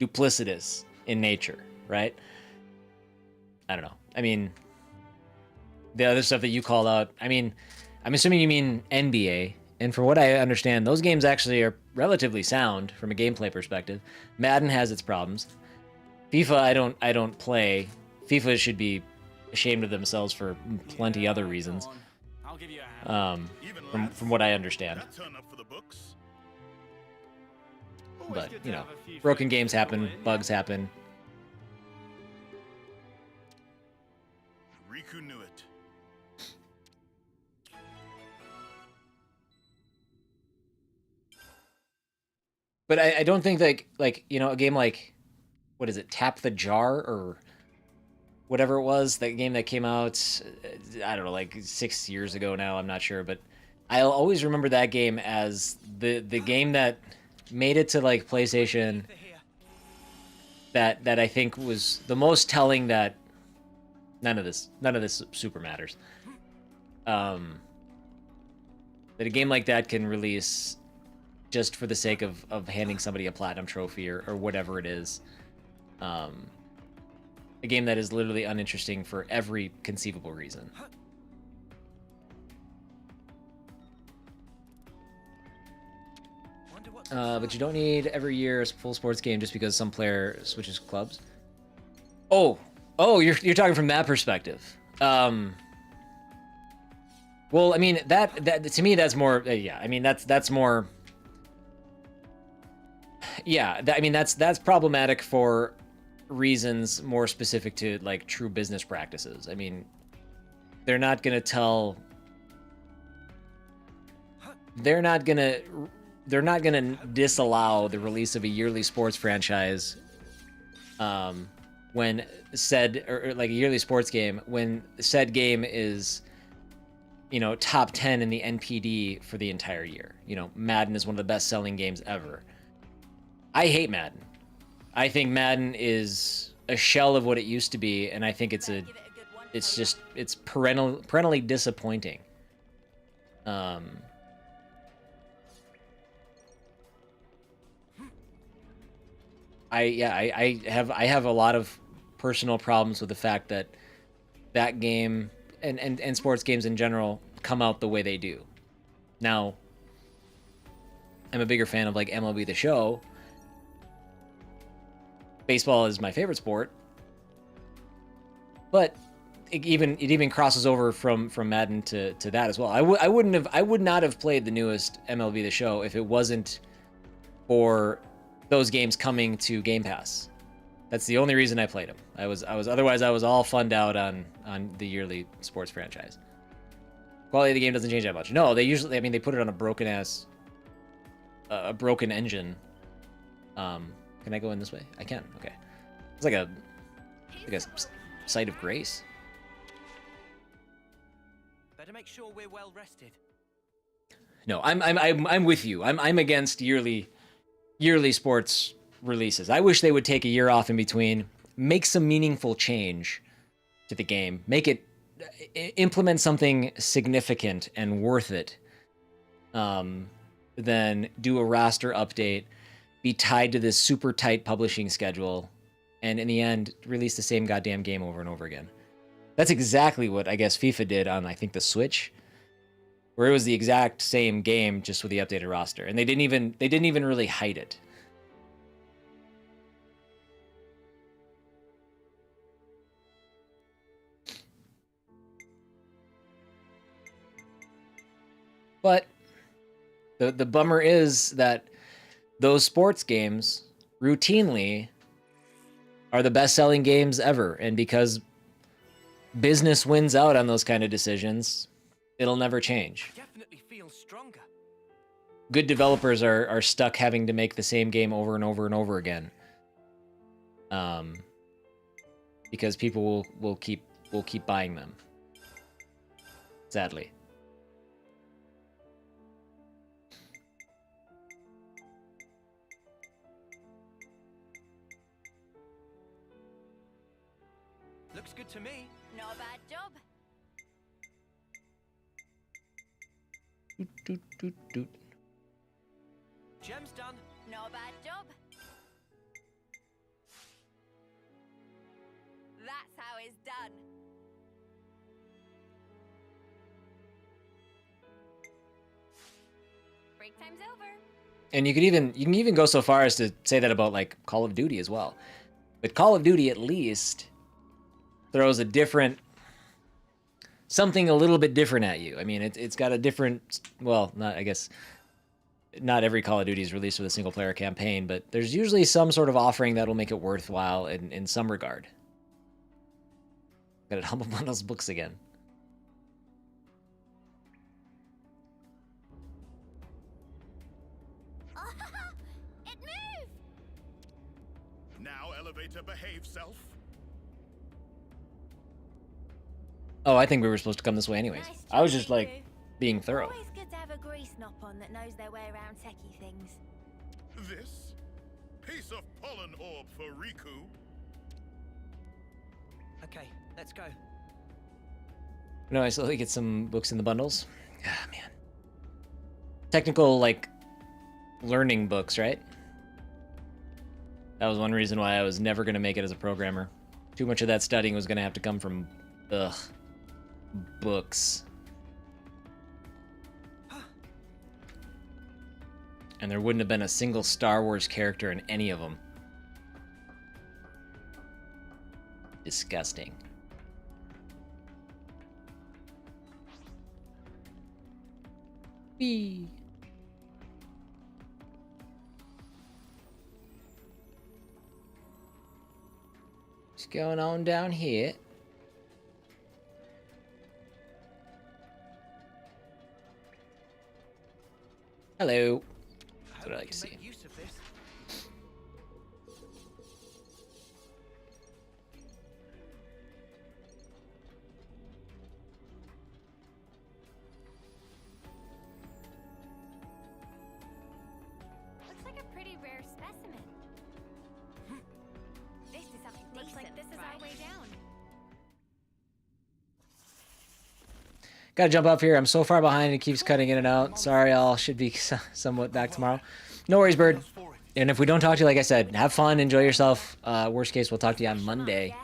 duplicitous in nature, right? I don't know. I mean, the other stuff that you called out, I mean, I'm assuming you mean NBA. And from what I understand, those games actually are relatively sound from a gameplay perspective. Madden has its problems. FIFA, I don't play. FIFA should be ashamed of themselves for plenty other reasons. I'll give you a hand. From what I understand. But, broken games happen, bugs happen. Riku knew it. But I don't think a game like, what is it, Tap the Jar or whatever it was, that game that came out, I don't know, like 6 years ago now, I'm not sure, but I'll always remember that game as the game that made it to like PlayStation that I think was the most telling that none of this super matters. That a game like that can release just for the sake of handing somebody a platinum trophy or whatever it is. A game that is literally uninteresting for every conceivable reason. But you don't need every year a full sports game just because some player switches clubs. Oh, you're talking from that perspective. Well, I mean that to me that's more. Yeah, I mean that's more. Yeah, I mean that's problematic for reasons more specific to like true business practices. I mean, they're not gonna disallow the release of a yearly sports franchise when said, or like a yearly sports game, when said game is, top 10 in the NPD for the entire year. Madden is one of the best selling games ever. I hate Madden. I think Madden is a shell of what it used to be, and I think it's a it's just it's parentally disappointing. I have a lot of personal problems with the fact that that game and sports games in general come out the way they do. Now, I'm a bigger fan of like MLB The Show. Baseball is my favorite sport, but it even crosses over from Madden to that as well. I would not have played the newest MLB The Show if it wasn't for those games coming to Game Pass. That's the only reason I played them. Otherwise I was all funned out on the yearly sports franchise. Quality of the game doesn't change that much. No, they usually, I mean, they put it on a broken engine. Can I go in this way? I can. Okay. It's like a site of grace. Better make sure we're well rested. No, I'm with you. I'm against yearly sports releases. I wish they would take a year off in between, make some meaningful change to the game, implement something significant and worth it. Then do a roster update, be tied to this super tight publishing schedule, and in the end, release the same goddamn game over and over again. That's exactly what I guess FIFA did on, I think, the Switch, where it was the exact same game just with the updated roster, and they didn't even really hide it. But the bummer is that those sports games routinely are the best-selling games ever, and because business wins out on those kind of decisions, it'll never change. Definitely feel stronger. Good developers are stuck having to make the same game over and over and over again, because people will keep buying them. Sadly. Looks good to me. Not a bad job. Doot. Gem's done. Not a bad job. That's how it's done. Break time's over. And you can even go so far as to say that about like Call of Duty as well. But Call of Duty at least throws something a little bit different at you. I mean, it's got a different, well, I guess not every Call of Duty is released with a single player campaign, but there's usually some sort of offering that'll make it worthwhile in some regard. Got it, Humble Bundles books again. It moved! Now, elevator, behave, self. Oh, I think we were supposed to come this way anyways. Nice I was job, just like Riku. being thorough. Always good to have a grease knop on that knows their way around techie things. This piece of pollen orb for Riku. Okay, let's go. No, I slowly get some books in the bundles. Ah, man. Technical, like, learning books, right? That was one reason why I was never going to make it as a programmer. Too much of that studying was going to have to come from, books. And there wouldn't have been a single Star Wars character in any of them. Disgusting. Whee! What's going on down here? Hello. That's what I like to see. Use of this. Looks like a pretty rare specimen. This is something Looks like decent, this is right? our way down. Gotta jump off here. I'm so far behind, it keeps cutting in and out. Sorry, I'll should be somewhat back tomorrow. No worries, Bird. And if we don't talk to you, like I said, have fun, enjoy yourself. Worst case, we'll talk to you on Monday.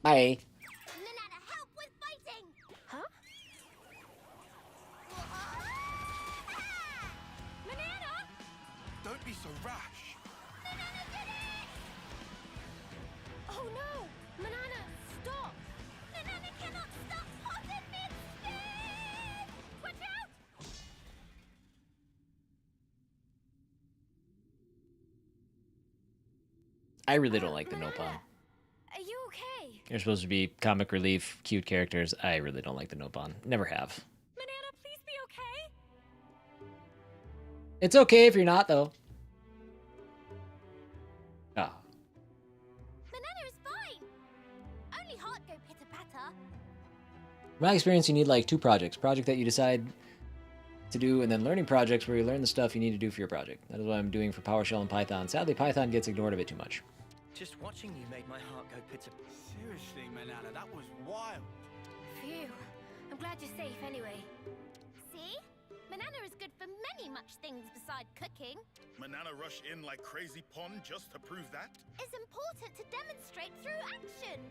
Bye. Manana, help with fighting! Huh? Manana! Don't be so rash. Manana did it! Oh no! Manana, stop! Manana cannot stop hot in mid-spin! Watch out! I really don't like the no pawn. Are you okay? You're supposed to be comic relief, cute characters. I really don't like the no pawn. Never have. Manana, please be okay. It's okay if you're not, though. Ah. Manana is fine! Only heart go pitter-patter. In my experience, you need like 2 projects. Project that you decide to do, and then learning projects where you learn the stuff you need to do for your project. That is what I'm doing for PowerShell and Python. Sadly, Python gets ignored a bit too much. Just watching you made my heart go pitter. Seriously, Manana, that was wild. Phew. I'm glad you're safe anyway. See? Manana is good for many much things besides cooking. Manana rush in like crazy pond just to prove that? It's important to demonstrate through action.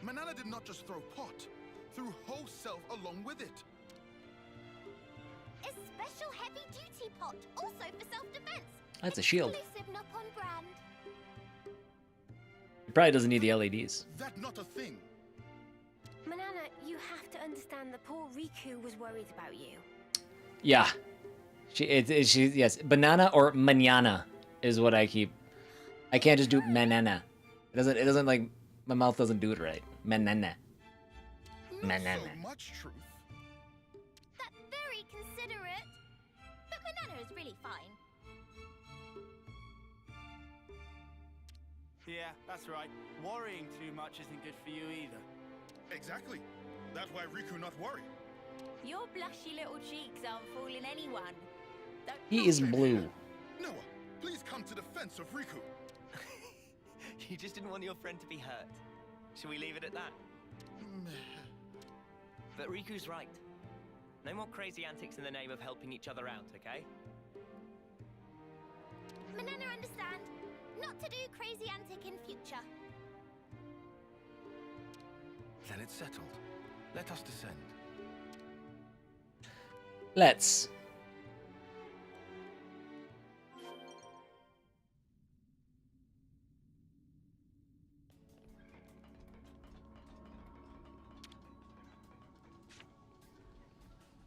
Manana did not just throw pot, threw whole self along with it. A special heavy-duty pot, also for self-defense. That's a shield. Exclusive Nopon brand. It probably doesn't need the LEDs. That not a thing. Manana, you have to understand that poor Riku was worried about you. Yeah. Yes. Banana or manana is what I keep. I can't just do manana. It doesn't like, my mouth doesn't do it right. Manana. Manana. So much truth. That's very considerate. But Manana is really fine. Yeah, that's right. Worrying too much isn't good for you either. Exactly. That's why Riku not worry. Your blushy little cheeks aren't fooling anyone. He is blue. Noah, please come to defense of Riku. You just didn't want your friend to be hurt. Shall we leave it at that? But Riku's right. No more crazy antics in the name of helping each other out, okay? Manana understand. Not to do crazy antic in future. Then it's settled. Let us descend. Let's.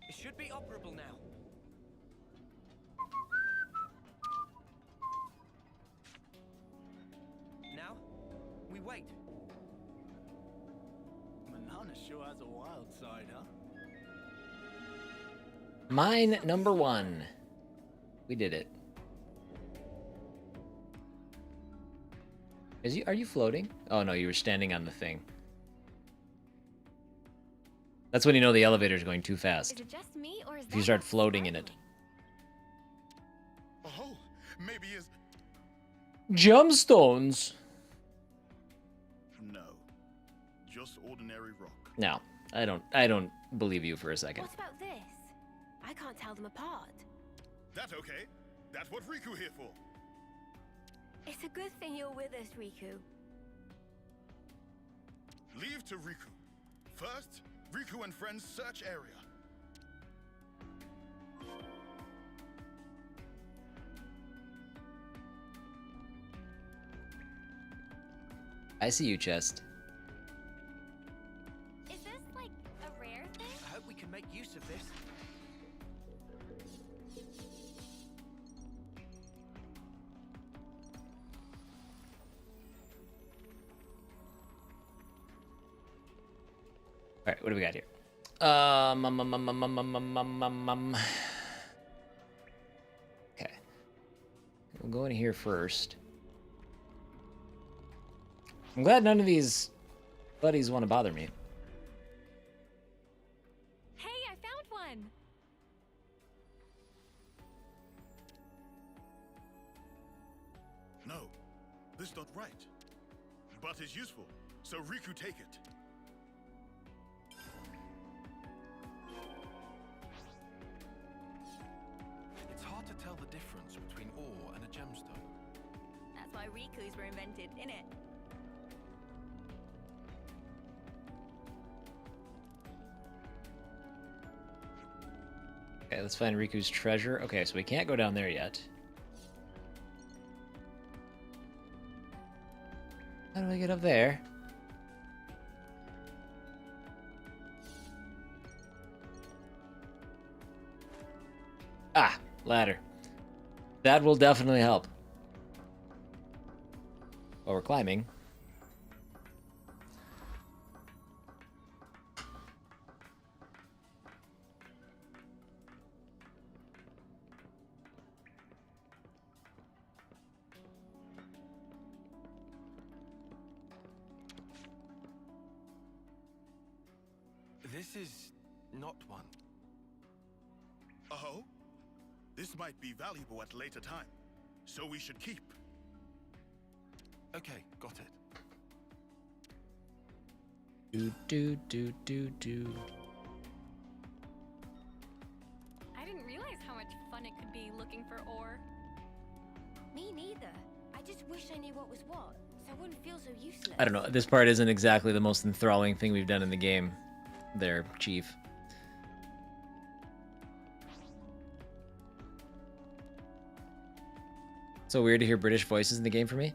It should be operable now. Now, we wait. Manana sure has a wild side, huh? Mine number 1. We did it. Are you floating? Oh no, you were standing on the thing. That's when you know the elevator is going too fast. Is it just me, or is If you start floating in it. Oh, maybe is. Gemstones. No, just ordinary rock. No, I don't believe you for a second. What about this? I can't tell them apart. That's okay. That's what Riku here for. It's a good thing you're with us, Riku. Leave to Riku. First, Riku and friends search area. I see you, Chest. Is this like a rare thing? I hope we can make use of this. All right, what do we got here? Okay. We'll go in here first. I'm glad none of these buddies want to bother me. Hey, I found one. No, this not right. But it's useful, so Riku take it. difference between ore and a gemstone. That's why Rikus were invented, innit? Okay, let's find Riku's treasure. Okay, so we can't go down there yet. How do I get up there? Ah, ladder. That will definitely help. While we're climbing. This is not one. Oh? This might be valuable at a later time, so we should keep. Okay, got it. Do. I didn't realize how much fun it could be looking for ore. Me neither. I just wish I knew what was what, so I wouldn't feel so useless. I don't know. This part isn't exactly the most enthralling thing we've done in the game. There, Chief. So weird to hear British voices in the game for me.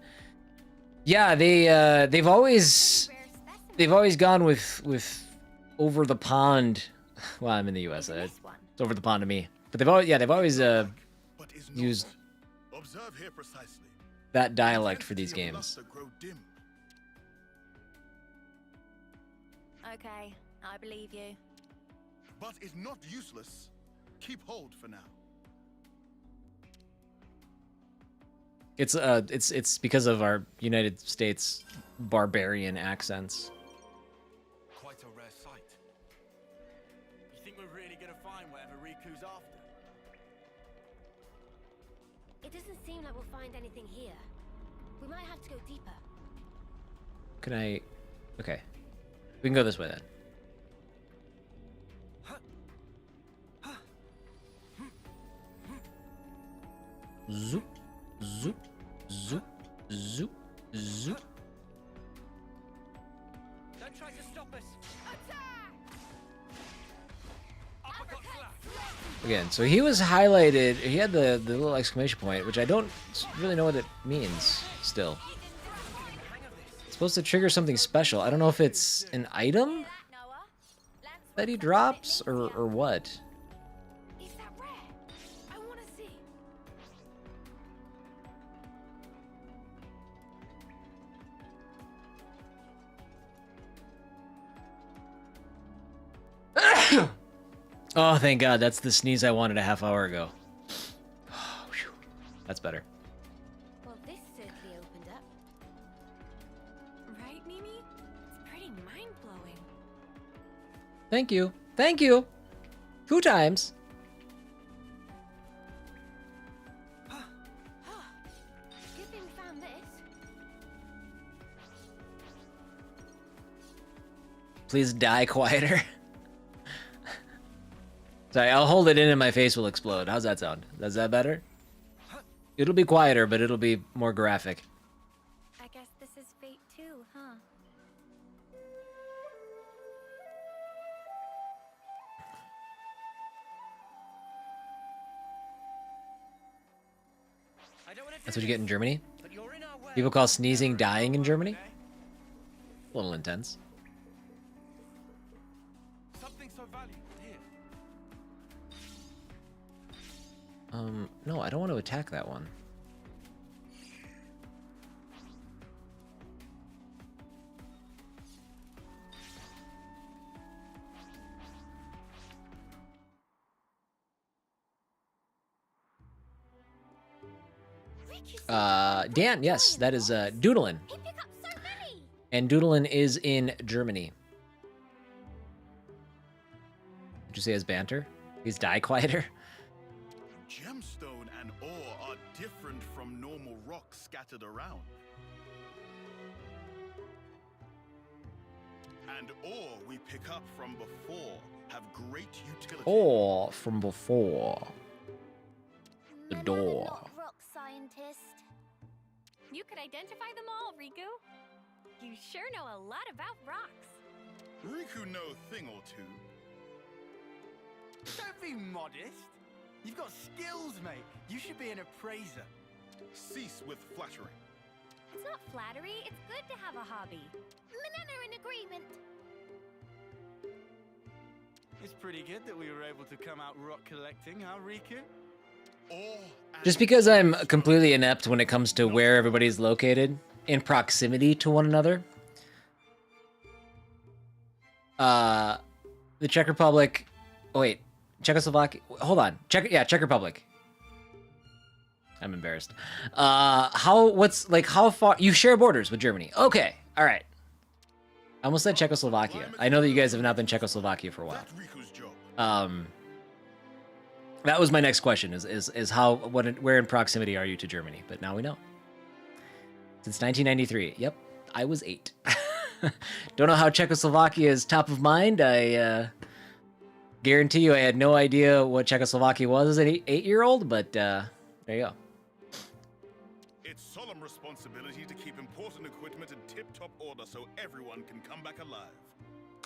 Yeah, they've always gone with over the pond. Well, I'm in the U.S. It's over the pond to me. But they've always used Observe here precisely. that dialect for these games. Luster grow dim. Okay, I believe you. But is not useless. Keep hold for now. It's because of our United States barbarian accents. Quite a rare sight. You think we're really gonna find whatever Riku's after? It doesn't seem like we'll find anything here. We might have to go deeper. Can I? Okay, we can go this way then. Zoop, zoop, zoop, zoop, zoop. Don't try to stop us. Again, so he was highlighted. He had the little exclamation point, which I don't really know what it means. Still, it's supposed to trigger something special. I don't know if it's an item that he drops or what. Is that rare? I want to see. Oh, thank God. That's the sneeze I wanted a half hour ago. Oh, phew. That's better. Well, this certainly opened up. Right, Mimi? It's pretty mind-blowing. Thank you. Thank you. 2 times. Good thing we found this. Please die quieter. Sorry, I'll hold it in and my face will explode. How's that sound? Does that better? It'll be quieter, but it'll be more graphic. I guess this is fate too, huh? That's what you get in Germany? People call sneezing dying in Germany? A little intense. Something so valuable here. No, I don't want to attack that one. Dan, yes, that is Doodlin. And Doodlin is in Germany. Did you say his banter? He's die quieter? Gemstone and ore are different from normal rock scattered around. And ore we pick up from before have great utility. Ore from before. The Manana door. not rock scientist. You could identify them all, Riku. You sure know a lot about rocks. Riku know a thing or two. Don't be modest. You've got skills, mate. You should be an appraiser. Cease with flattering. It's not flattery, it's good to have a hobby. Manana in agreement. It's pretty good that we were able to come out rock collecting, huh, Riku? Just because I'm completely inept when it comes to where everybody's located in proximity to one another. The Czech Republic. Oh wait, Czechoslovakia. Hold on. Czech Republic. I'm embarrassed. How far you share borders with Germany? Okay, all right. I almost said Czechoslovakia. I know that you guys have not been Czechoslovakia for a while. That was my next question: is where in proximity are you to Germany? But now we know. Since 1993. Yep, I was 8. Don't know how Czechoslovakia is top of mind. I guarantee you, I had no idea what Czechoslovakia was as an 8-year-old. But there you go. It's solemn responsibility to keep important equipment in tip-top order so everyone can come back alive.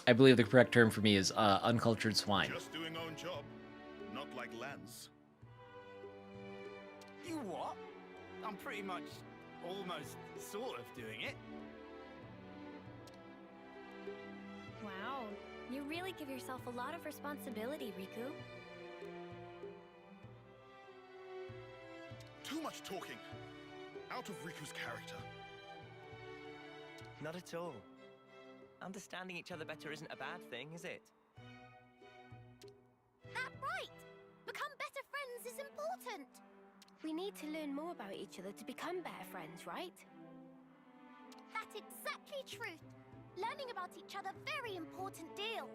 I believe the correct term for me is uncultured swine. Just doing own job, not like Lance. You what? I'm pretty much, almost, sort of doing it. Wow, you really give yourself a lot of responsibility, Riku. Too much talking. Out of Riku's character. Not at all. Understanding each other better isn't a bad thing, is it? That's right. Become better friends is important. We need to learn more about each other to become better friends, right? That's exactly truth. Learning about each other, very important deal.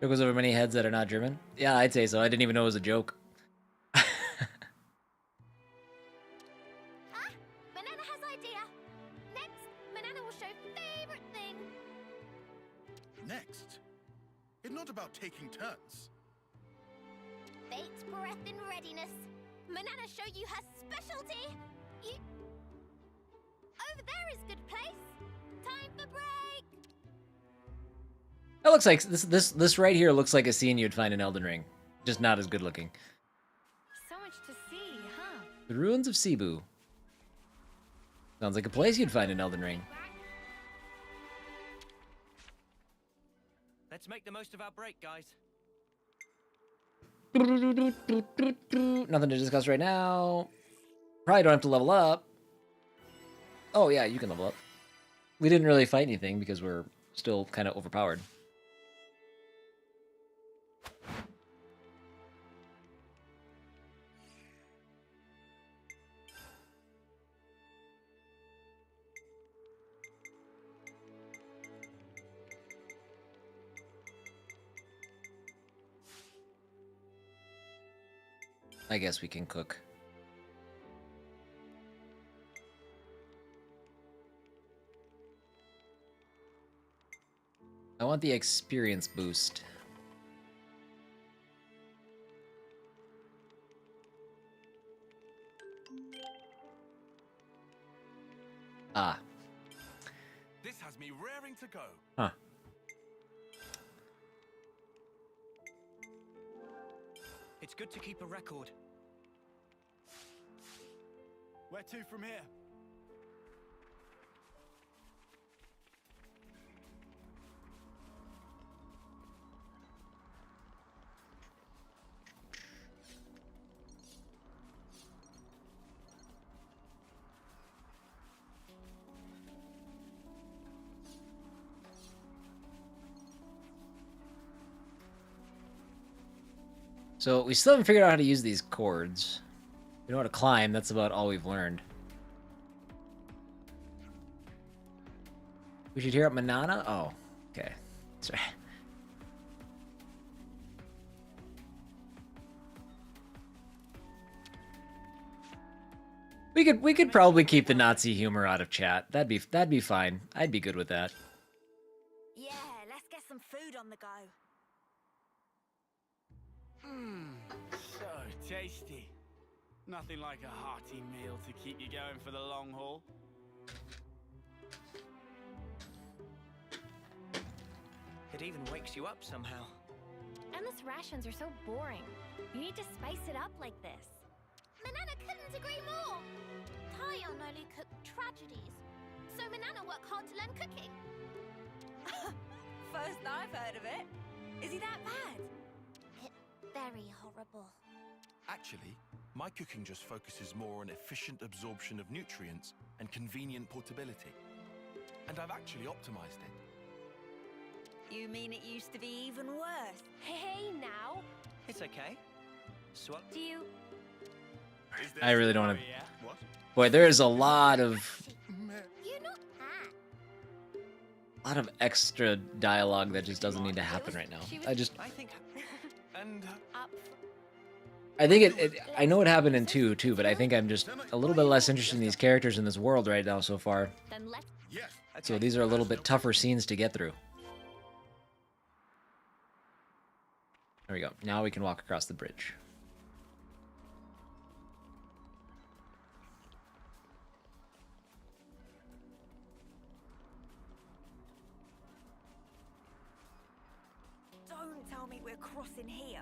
There goes over many heads that are not German. Yeah, I'd say so. I didn't even know it was a joke. Manana has idea. Next, Manana will show favorite thing. Next? It's not about taking turns. Fate's breath in readiness. Manana show you her specialty. You... Over there is good place. Time for break. That looks like this right here looks like a scene you'd find in Elden Ring, just not as good looking. So much to see, huh? The ruins of Cebu. Sounds like a place you'd find in Elden Ring. Let's make the most of our break, guys. Nothing to discuss right now. Probably don't have to level up. Oh yeah, you can level up. We didn't really fight anything because we're still kind of overpowered. I guess we can cook. I want the experience boost. Ah. This has me raring to go. Huh. It's good to keep a record. Where to from here? So we still haven't figured out how to use these cords. We know how to climb, that's about all we've learned. We should hear up Manana? Oh, okay. Sorry. We could probably keep the Nazi humor out of chat. That'd be fine. I'd be good with that. Yeah, let's get some food on the go. Mmm, so tasty. Nothing like a hearty meal to keep you going for the long haul. It even wakes you up somehow. Endless rations are so boring. You need to spice it up like this. Manana couldn't agree more. Tyon only cooked tragedies, so Manana worked hard to learn cooking. First I've heard of it. Is he that bad? It's very horrible. Actually, my cooking just focuses more on efficient absorption of nutrients and convenient portability. And I've actually optimized it. You mean it used to be even worse? Hey, now. It's okay. Swap. Do you... I really don't want to. What? Boy, there is a lot of You're not extra dialogue that just doesn't need to happen right now. I think. And I think I know it happened in 2 too, but I think I'm just a little bit less interested in these characters in this world right now so far. Then let's... Yes. So these are a little bit tougher scenes to get through. There we go. Now we can walk across the bridge. Don't tell me we're crossing here.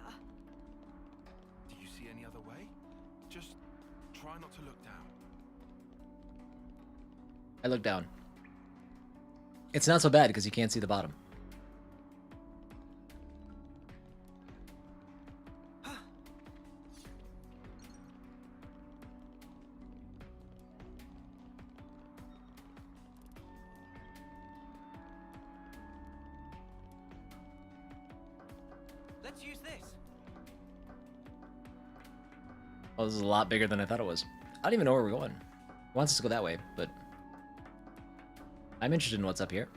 do you see any other way? Just try not to look down. I look down. It's not so bad because you can't see the bottom. Let's use this. Oh, this is a lot bigger than I thought it was. I don't even know where we're going. It wants us to go that way, but I'm interested in what's up here.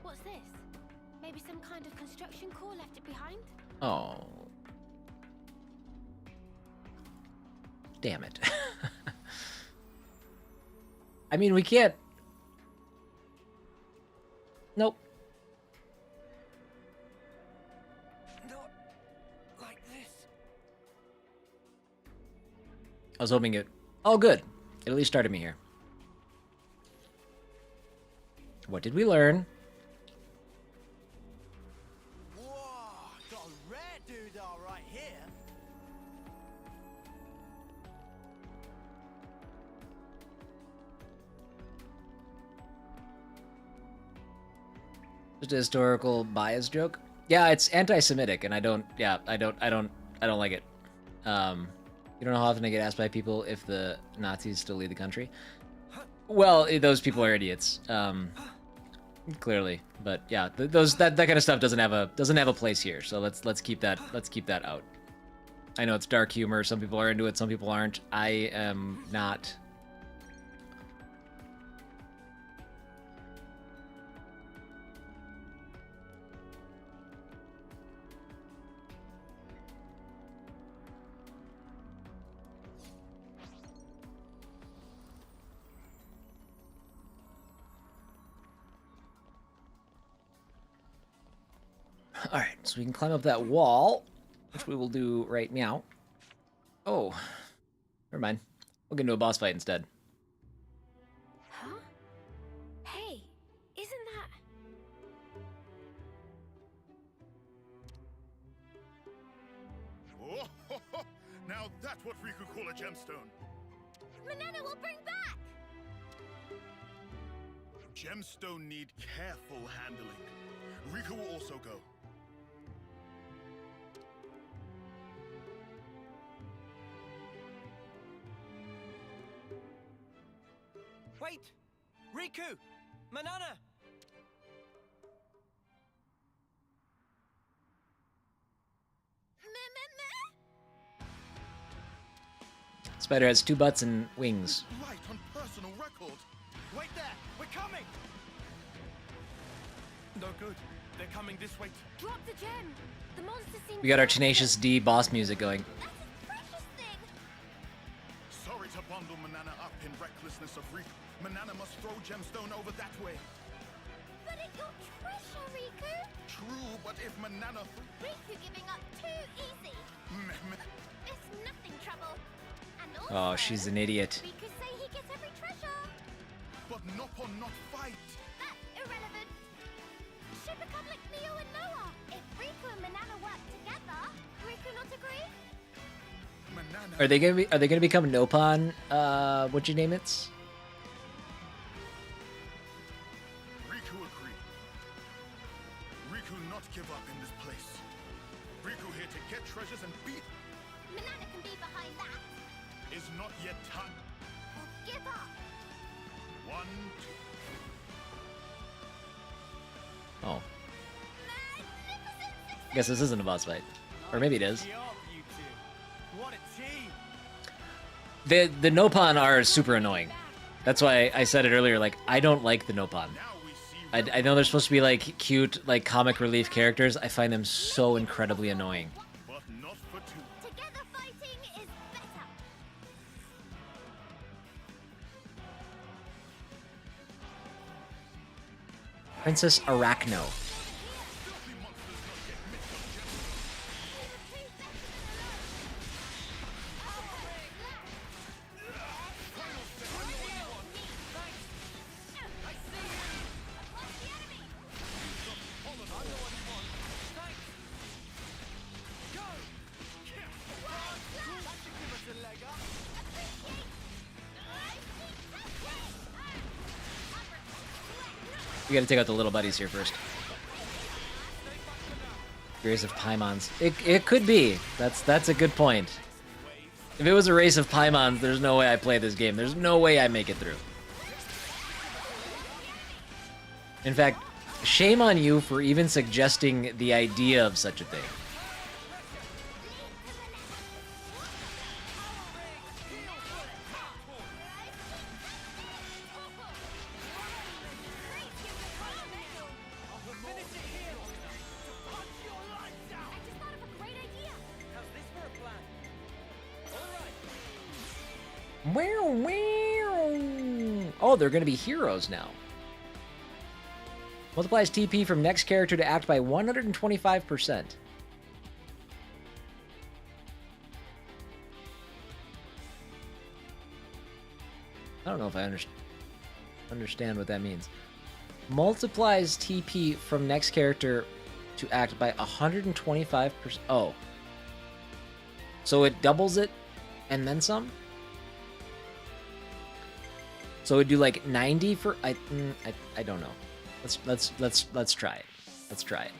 What's this? Maybe some kind of construction core left it behind? Oh. Damn it. I mean, we can't... Nope. Not like this. I was hoping it... Oh, good. It at least started me here. What did we learn? Whoa, got a rare doodah right here. Just a historical bias joke. Yeah, it's anti-Semitic, and I don't like it. You don't know how often I get asked by people if the Nazis still lead the country. Well, those people are idiots, clearly. But yeah, that kind of stuff doesn't have a place here. So let's keep that out. I know it's dark humor. Some people are into it. Some people aren't. I am not. Alright, so we can climb up that wall, which we will do right now. Oh, never mind. We'll get into a boss fight instead. Huh? Hey, isn't that... Oh, now that's what Riku call a gemstone. Manana will bring back! Gemstone need careful handling. Riku will also go. Wait! Riku! Manana! Spider has 2 butts and wings. Right on personal record. Wait there! We're coming! No good. They're coming this way. Drop the gem. The monster seems. We got our Tenacious D boss music going. Sorry to bundle Manana up in recklessness of Riku. Manana must throw gemstone over that way. But it's your treasure, Riku. True, but if Manana... Riku giving up too easy. It's nothing trouble. And also, Oh, she's an idiot. Riku say he gets every treasure. But Noppo not fight. That's irrelevant. Should become like Mio and Noah. If Riku and Manana work together, Riku not agree? Are they gonna become Nopon? What you name it? Riku agree. Riku not give up in this place. Riku here to get treasures and beat. Manana can be behind that. Is not yet time. Or give up. 1, 2. Oh. I guess this isn't a boss fight, or maybe it is. What a team! The Nopon are super annoying. That's why I said it earlier. Like, I don't like the Nopon. I know they're supposed to be like cute, like comic relief characters. I find them so incredibly annoying. But not for two. Together fighting is better. Princess Arachno. We gotta take out the little buddies here first. Race of Paimons. It could be. That's a good point. If it was a race of Paimons, there's no way I play this game. There's no way I make it through. In fact, shame on you for even suggesting the idea of such a thing. Oh, they're going to be heroes now. Multiplies TP from next character to act by 125%. I don't know if I understand what that means. Multiplies TP from next character to act by 125%. Oh. So it doubles it and then some? So it'd do like 90 for I don't know. Let's try it. Let's try it.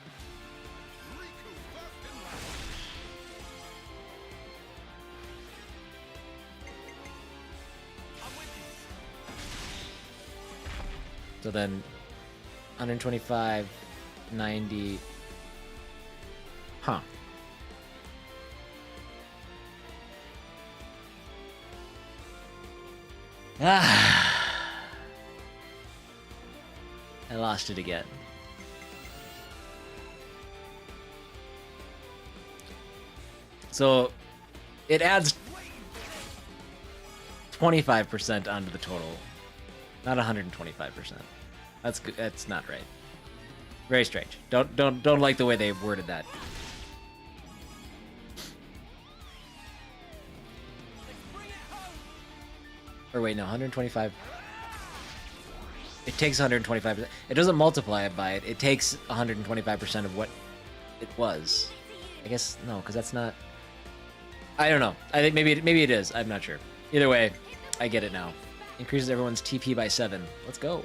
So then 125, 90. Huh. Ah. I lost it again. So it adds 25% onto the total, not 125%. That's good. That's not right. Very strange. Don't like the way they worded that. Or wait, no, 125. It takes 125%. It doesn't multiply it by it. It takes 125% of what it was. I guess no, because that's not. I don't know. I think maybe it is. I'm not sure. Either way, I get it now. Increases everyone's TP by 7. Let's go.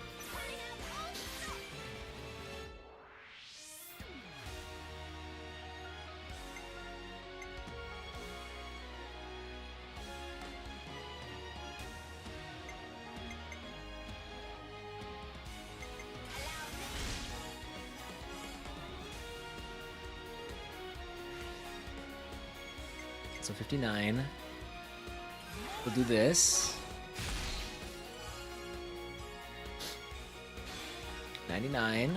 So 59. We'll do this. 99.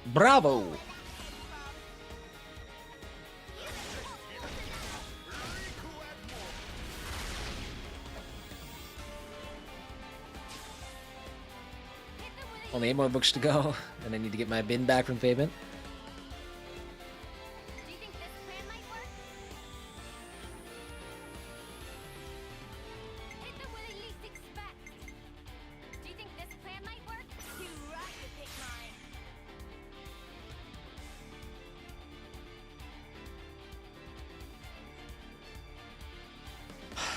Bravo! Only 8 more books to go, and I need to get my bin back from payment.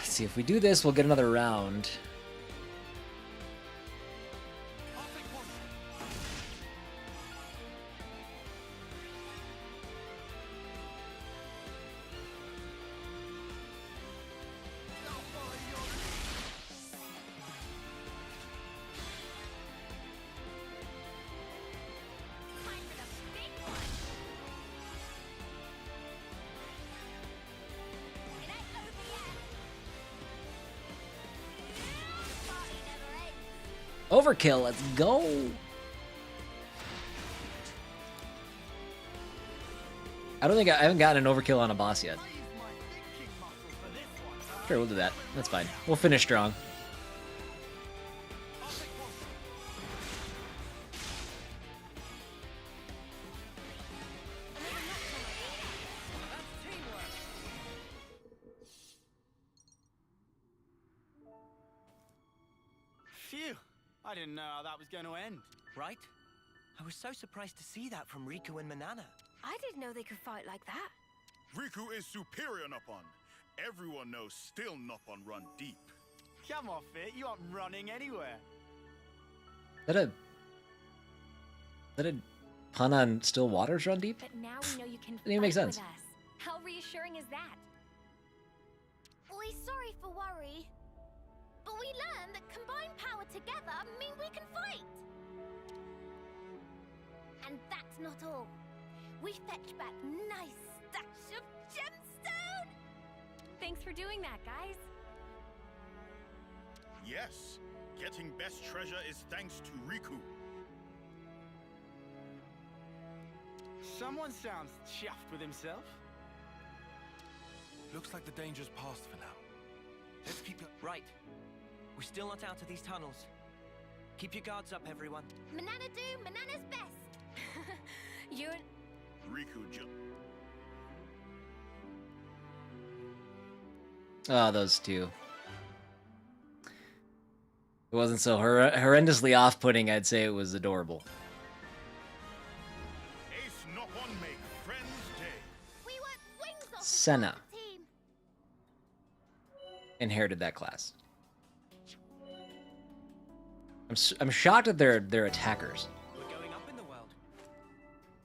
See, if we do this, we'll get another round. Overkill, let's go! I haven't gotten an overkill on a boss yet. Sure, we'll do that. That's fine. We'll finish strong. Phew! I didn't know how that was going to end. Right? I was so surprised to see that from Riku and Manana. I didn't know they could fight like that. Riku is superior, Nopon. Everyone knows still Nopon run deep. Come off it, you aren't running anywhere. Is that a pun on still waters run deep? But now we know you can Didn't even make fight sense. with us. How reassuring is that? Oi, sorry for worry. But we learned that combined power together mean we can fight. And that's not all. We fetch back nice stacks of gemstone. Thanks for doing that, guys. Yes, getting best treasure is thanks to Riku. Someone sounds chuffed with himself. Looks like the danger's past for now. Let's keep going. Right. We're still not out of these tunnels. Keep your guards up, everyone. Manana do Manana's best. You're... Riku jump. Oh, those two. It wasn't so horrendously off-putting, I'd say it was adorable. Ace Nopon make friends day. We want wings off Senna the team. inherited that class. I'm shocked that they're attackers. We're going up in the world.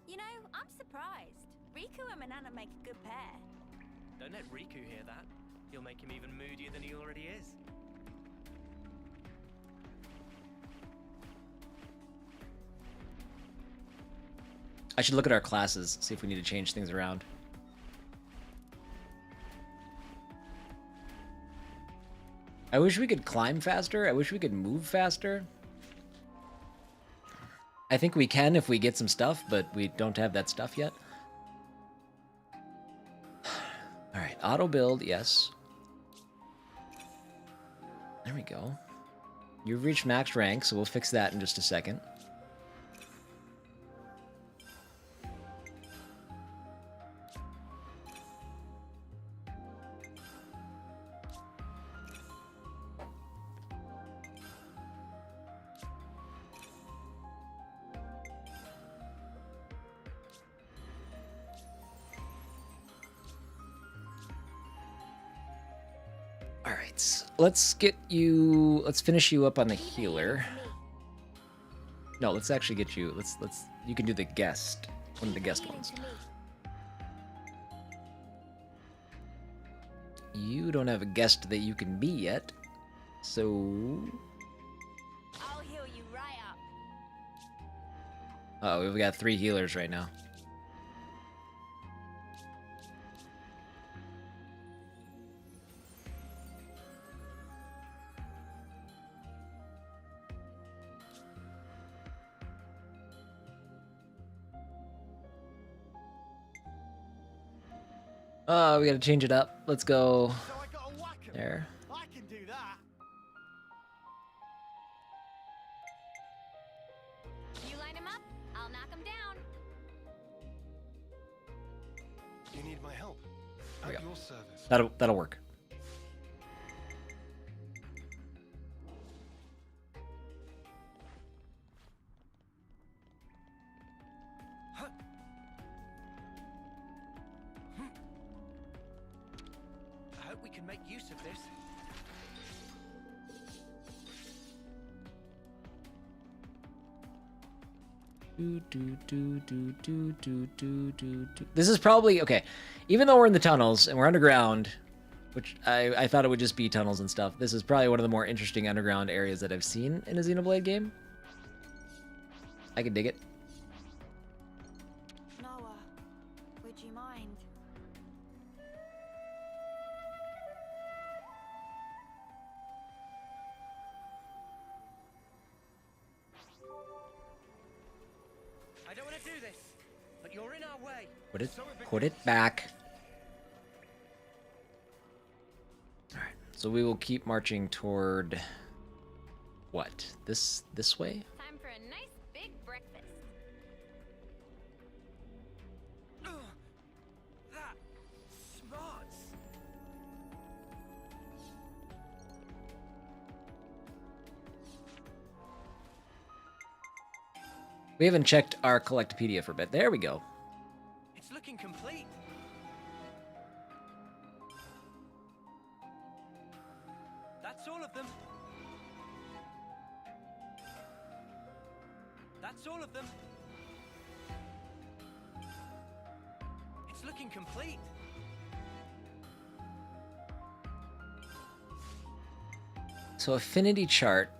You know, I'm surprised. Riku and Manana make a good pair. Don't let Riku hear that. You'll make him even moodier than he already is. I should look at our classes, see if we need to change things around. I wish we could climb faster. I wish we could move faster. I think we can if we get some stuff, but we don't have that stuff yet. Alright, auto build, yes. There we go. You've reached max rank, so we'll fix that in just a second. Alright, let's finish you up on the healer. No, let's actually get you, you can do the guest, one of the guest ones. You don't have a guest that you can be yet, so... I'll heal you right up. Oh, we've got 3 healers right now. We gotta change it up. Let's go there. I can do that. You line him up, I'll knock him down. You need my help. There we At go. your service. That'll work. I hope we can make use of this. This is probably okay. Even though we're in the tunnels and we're underground, which I thought it would just be tunnels and stuff, this is probably one of the more interesting underground areas that I've seen in a Xenoblade game. I can dig it. Noah, would you mind? I don't want to do this, but you're in our way. Put it back. All right. So we will keep marching toward what? This way? Time for a nice big breakfast. That smarts. We haven't checked our Collectopedia for a bit. There we go. It's looking complete. That's all of them. That's all of them. It's looking complete. So affinity chart.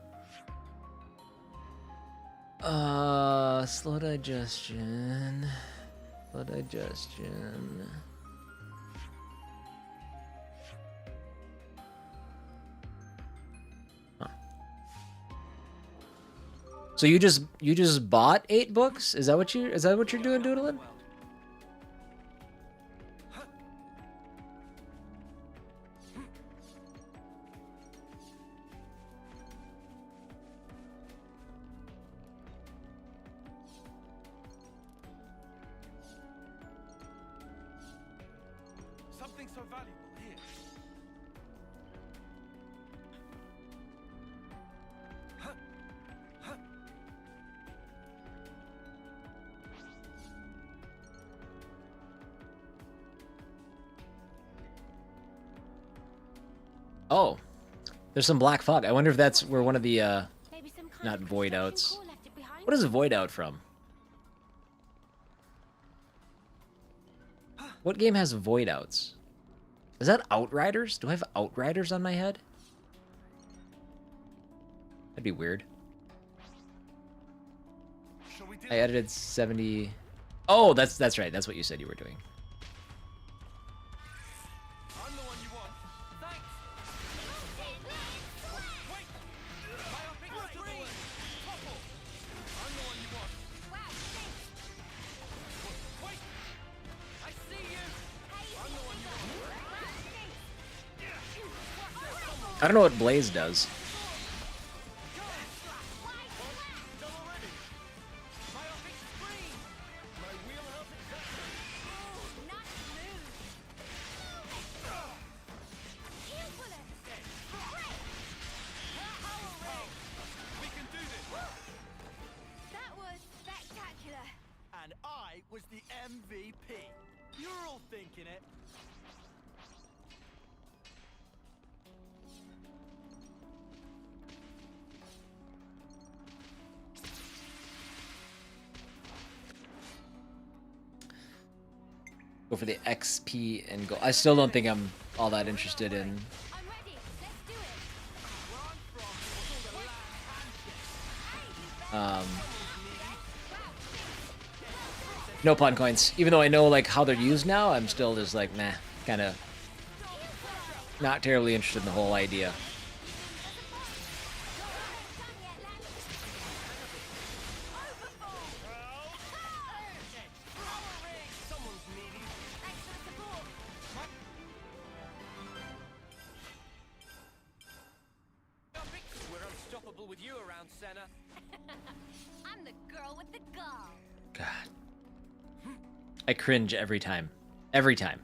Slow digestion. Slow digestion. Huh. So you just bought 8 books? Is that what you're doing, Doodlin? Something so valuable here. Oh, there's some black fog. I wonder if that's where one of the not void outs. What is a void out from? What game has void outs? Is that Outriders? Do I have Outriders on my head? That'd be weird. I edited 70. Oh, that's right. That's what you said you were doing. I'm the one you want. Thanks. Wait. Biopic three. Topple. I'm the one you want. Wow, thanks. Wait. I see you. I'm the one you want. I don't know what Blaze does. That was spectacular. And I was the MVP. You're all thinking it. Go for the XP and go. I still don't think I'm all that interested in. No pawn coins. Even though I know like how they're used now, I'm still just like, nah, kind of not terribly interested in the whole idea. Senna. I'm the girl with the gall. God. I cringe every time. Every time.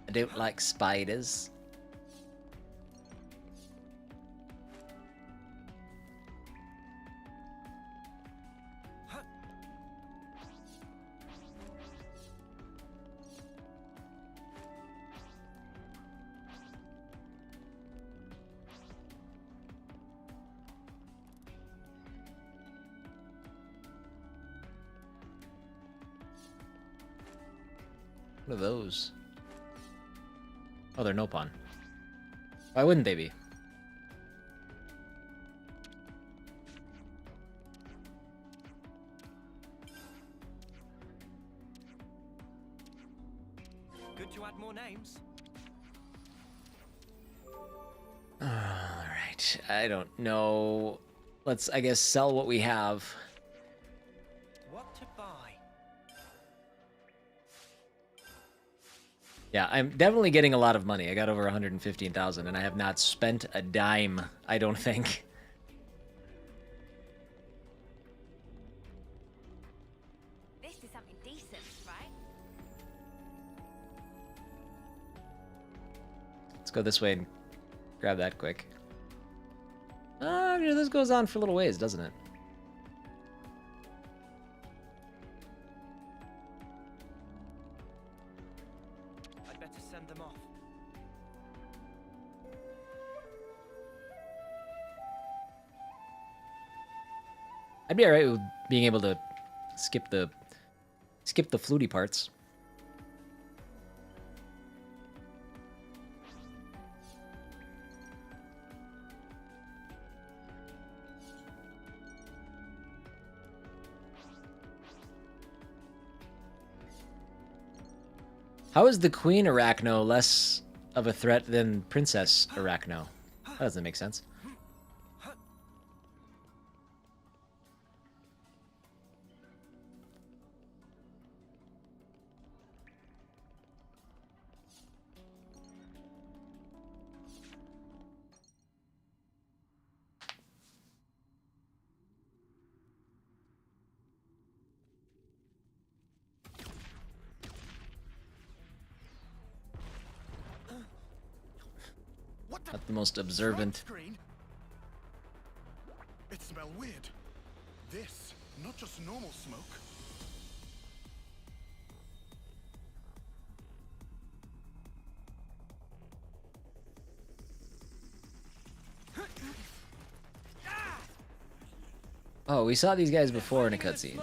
I don't like spiders. What are those? Oh, they're Nopon. Why wouldn't they be? Good to add more names. Alright, I don't know. Let's, I guess, sell what we have. What to buy? Yeah, I'm definitely getting a lot of money. I got over 115,000 and I have not spent a dime, I don't think. This is something decent, right? Let's go this way and grab that quick. Yeah, this goes on for a little ways, doesn't it? I'd better send them off. I'd be alright with being able to skip the fluty parts. How is the Queen Arachno less of a threat than Princess Arachno? That doesn't make sense. Not the most observant. It smells weird. This, not just normal smoke. Oh, we saw these guys before in a cutscene.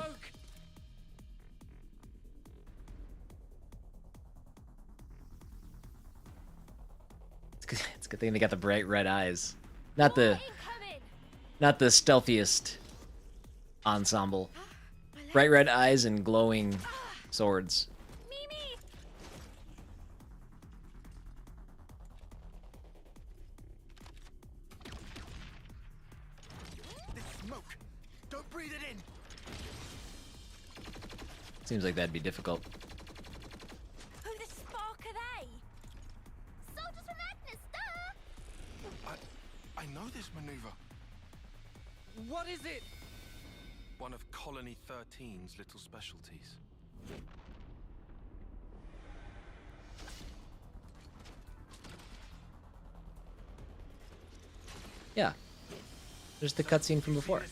It's a good thing they got the bright red eyes. Not the stealthiest ensemble. Bright red eyes and glowing swords. This smoke. Don't breathe it in. Seems like that'd be difficult. Who the spark are they? Soldiers from Agnes, duh! I know this maneuver. What is it? One of Colony 13's little specialties. Yeah. There's the cutscene from before.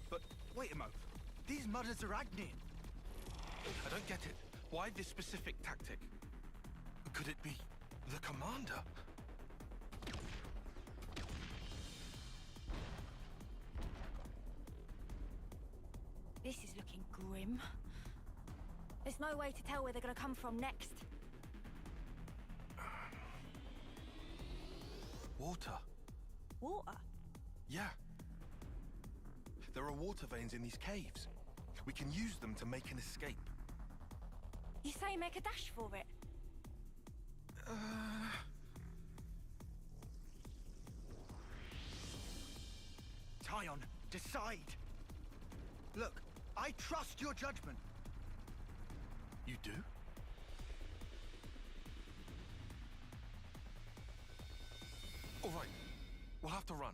But wait a moment. These mutters are Agni. I don't get it. Why this specific tactic? Could it be the commander? This is looking grim. There's no way to tell where they're gonna come from next. Water. Water? Yeah. There are water veins in these caves. We can use them to make an escape. You say make a dash for it? Tyon, decide. Look, I trust your judgment. You do? All right, we'll have to run.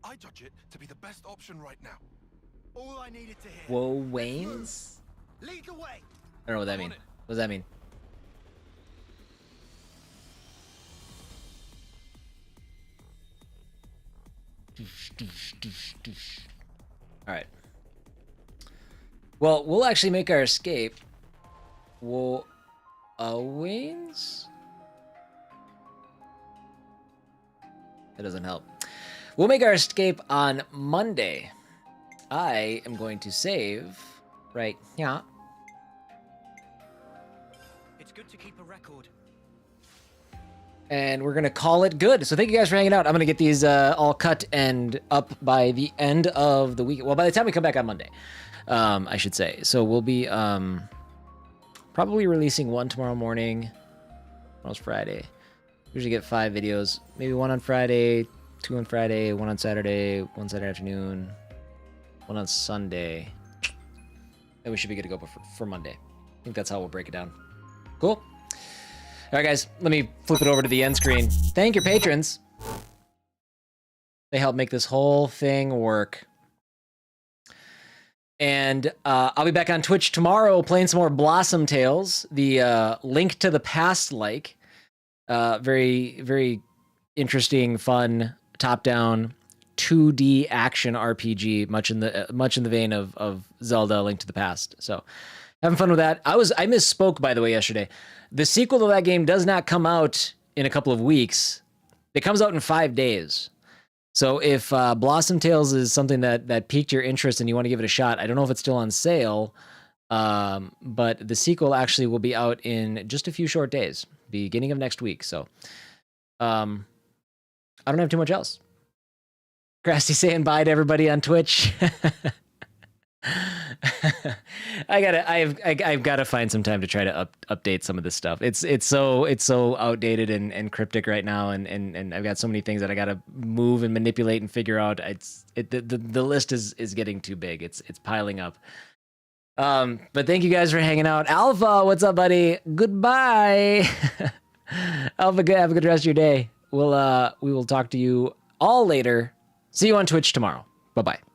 I judge it to be the best option right now. All I needed to hear. Whoa, Waynes? Lead the way. I don't know what that means. What does that mean? All right. Well, we'll actually make our escape. Whoa, Waynes? That doesn't help. We'll make our escape on Monday. I am going to save right here. It's good to keep a record. And we're going to call it good. So thank you guys for hanging out. I'm going to get these all cut and up by the end of the week. Well, by the time we come back on Monday, I should say. So we'll be probably releasing one tomorrow morning. Tomorrow's Friday. Usually get 5 videos. Maybe one on Friday, 2 on Friday, 1 on Saturday, 1 Saturday afternoon, 1 on Sunday. And we should be good to go for Monday. I think that's how we'll break it down. Cool. All right, guys, let me flip it over to the end screen. Thank your patrons. They help make this whole thing work. And I'll be back on Twitch tomorrow playing some more Blossom Tales, the Link to the Past like. Very, very interesting, fun, top-down 2D action RPG, much in the vein of Zelda: Link to the Past. So, having fun with that. I misspoke, by the way, yesterday. The sequel to that game does not come out in a couple of weeks. It comes out in 5 days. So if Blossom Tales is something that piqued your interest and you want to give it a shot, I don't know if it's still on sale, but the sequel actually will be out in just a few short days, beginning of next week. So I don't have too much else. Grassy saying bye to everybody on Twitch. I've got to find some time to try to update some of this stuff. It's so outdated and cryptic right now, and I've got so many things that I got to move and manipulate and figure out. The list is getting too big. It's piling up. But thank you guys for hanging out. Alpha, what's up, buddy? Goodbye. Alpha, have a good rest of your day. We will talk to you all later. See you on Twitch tomorrow. Bye bye.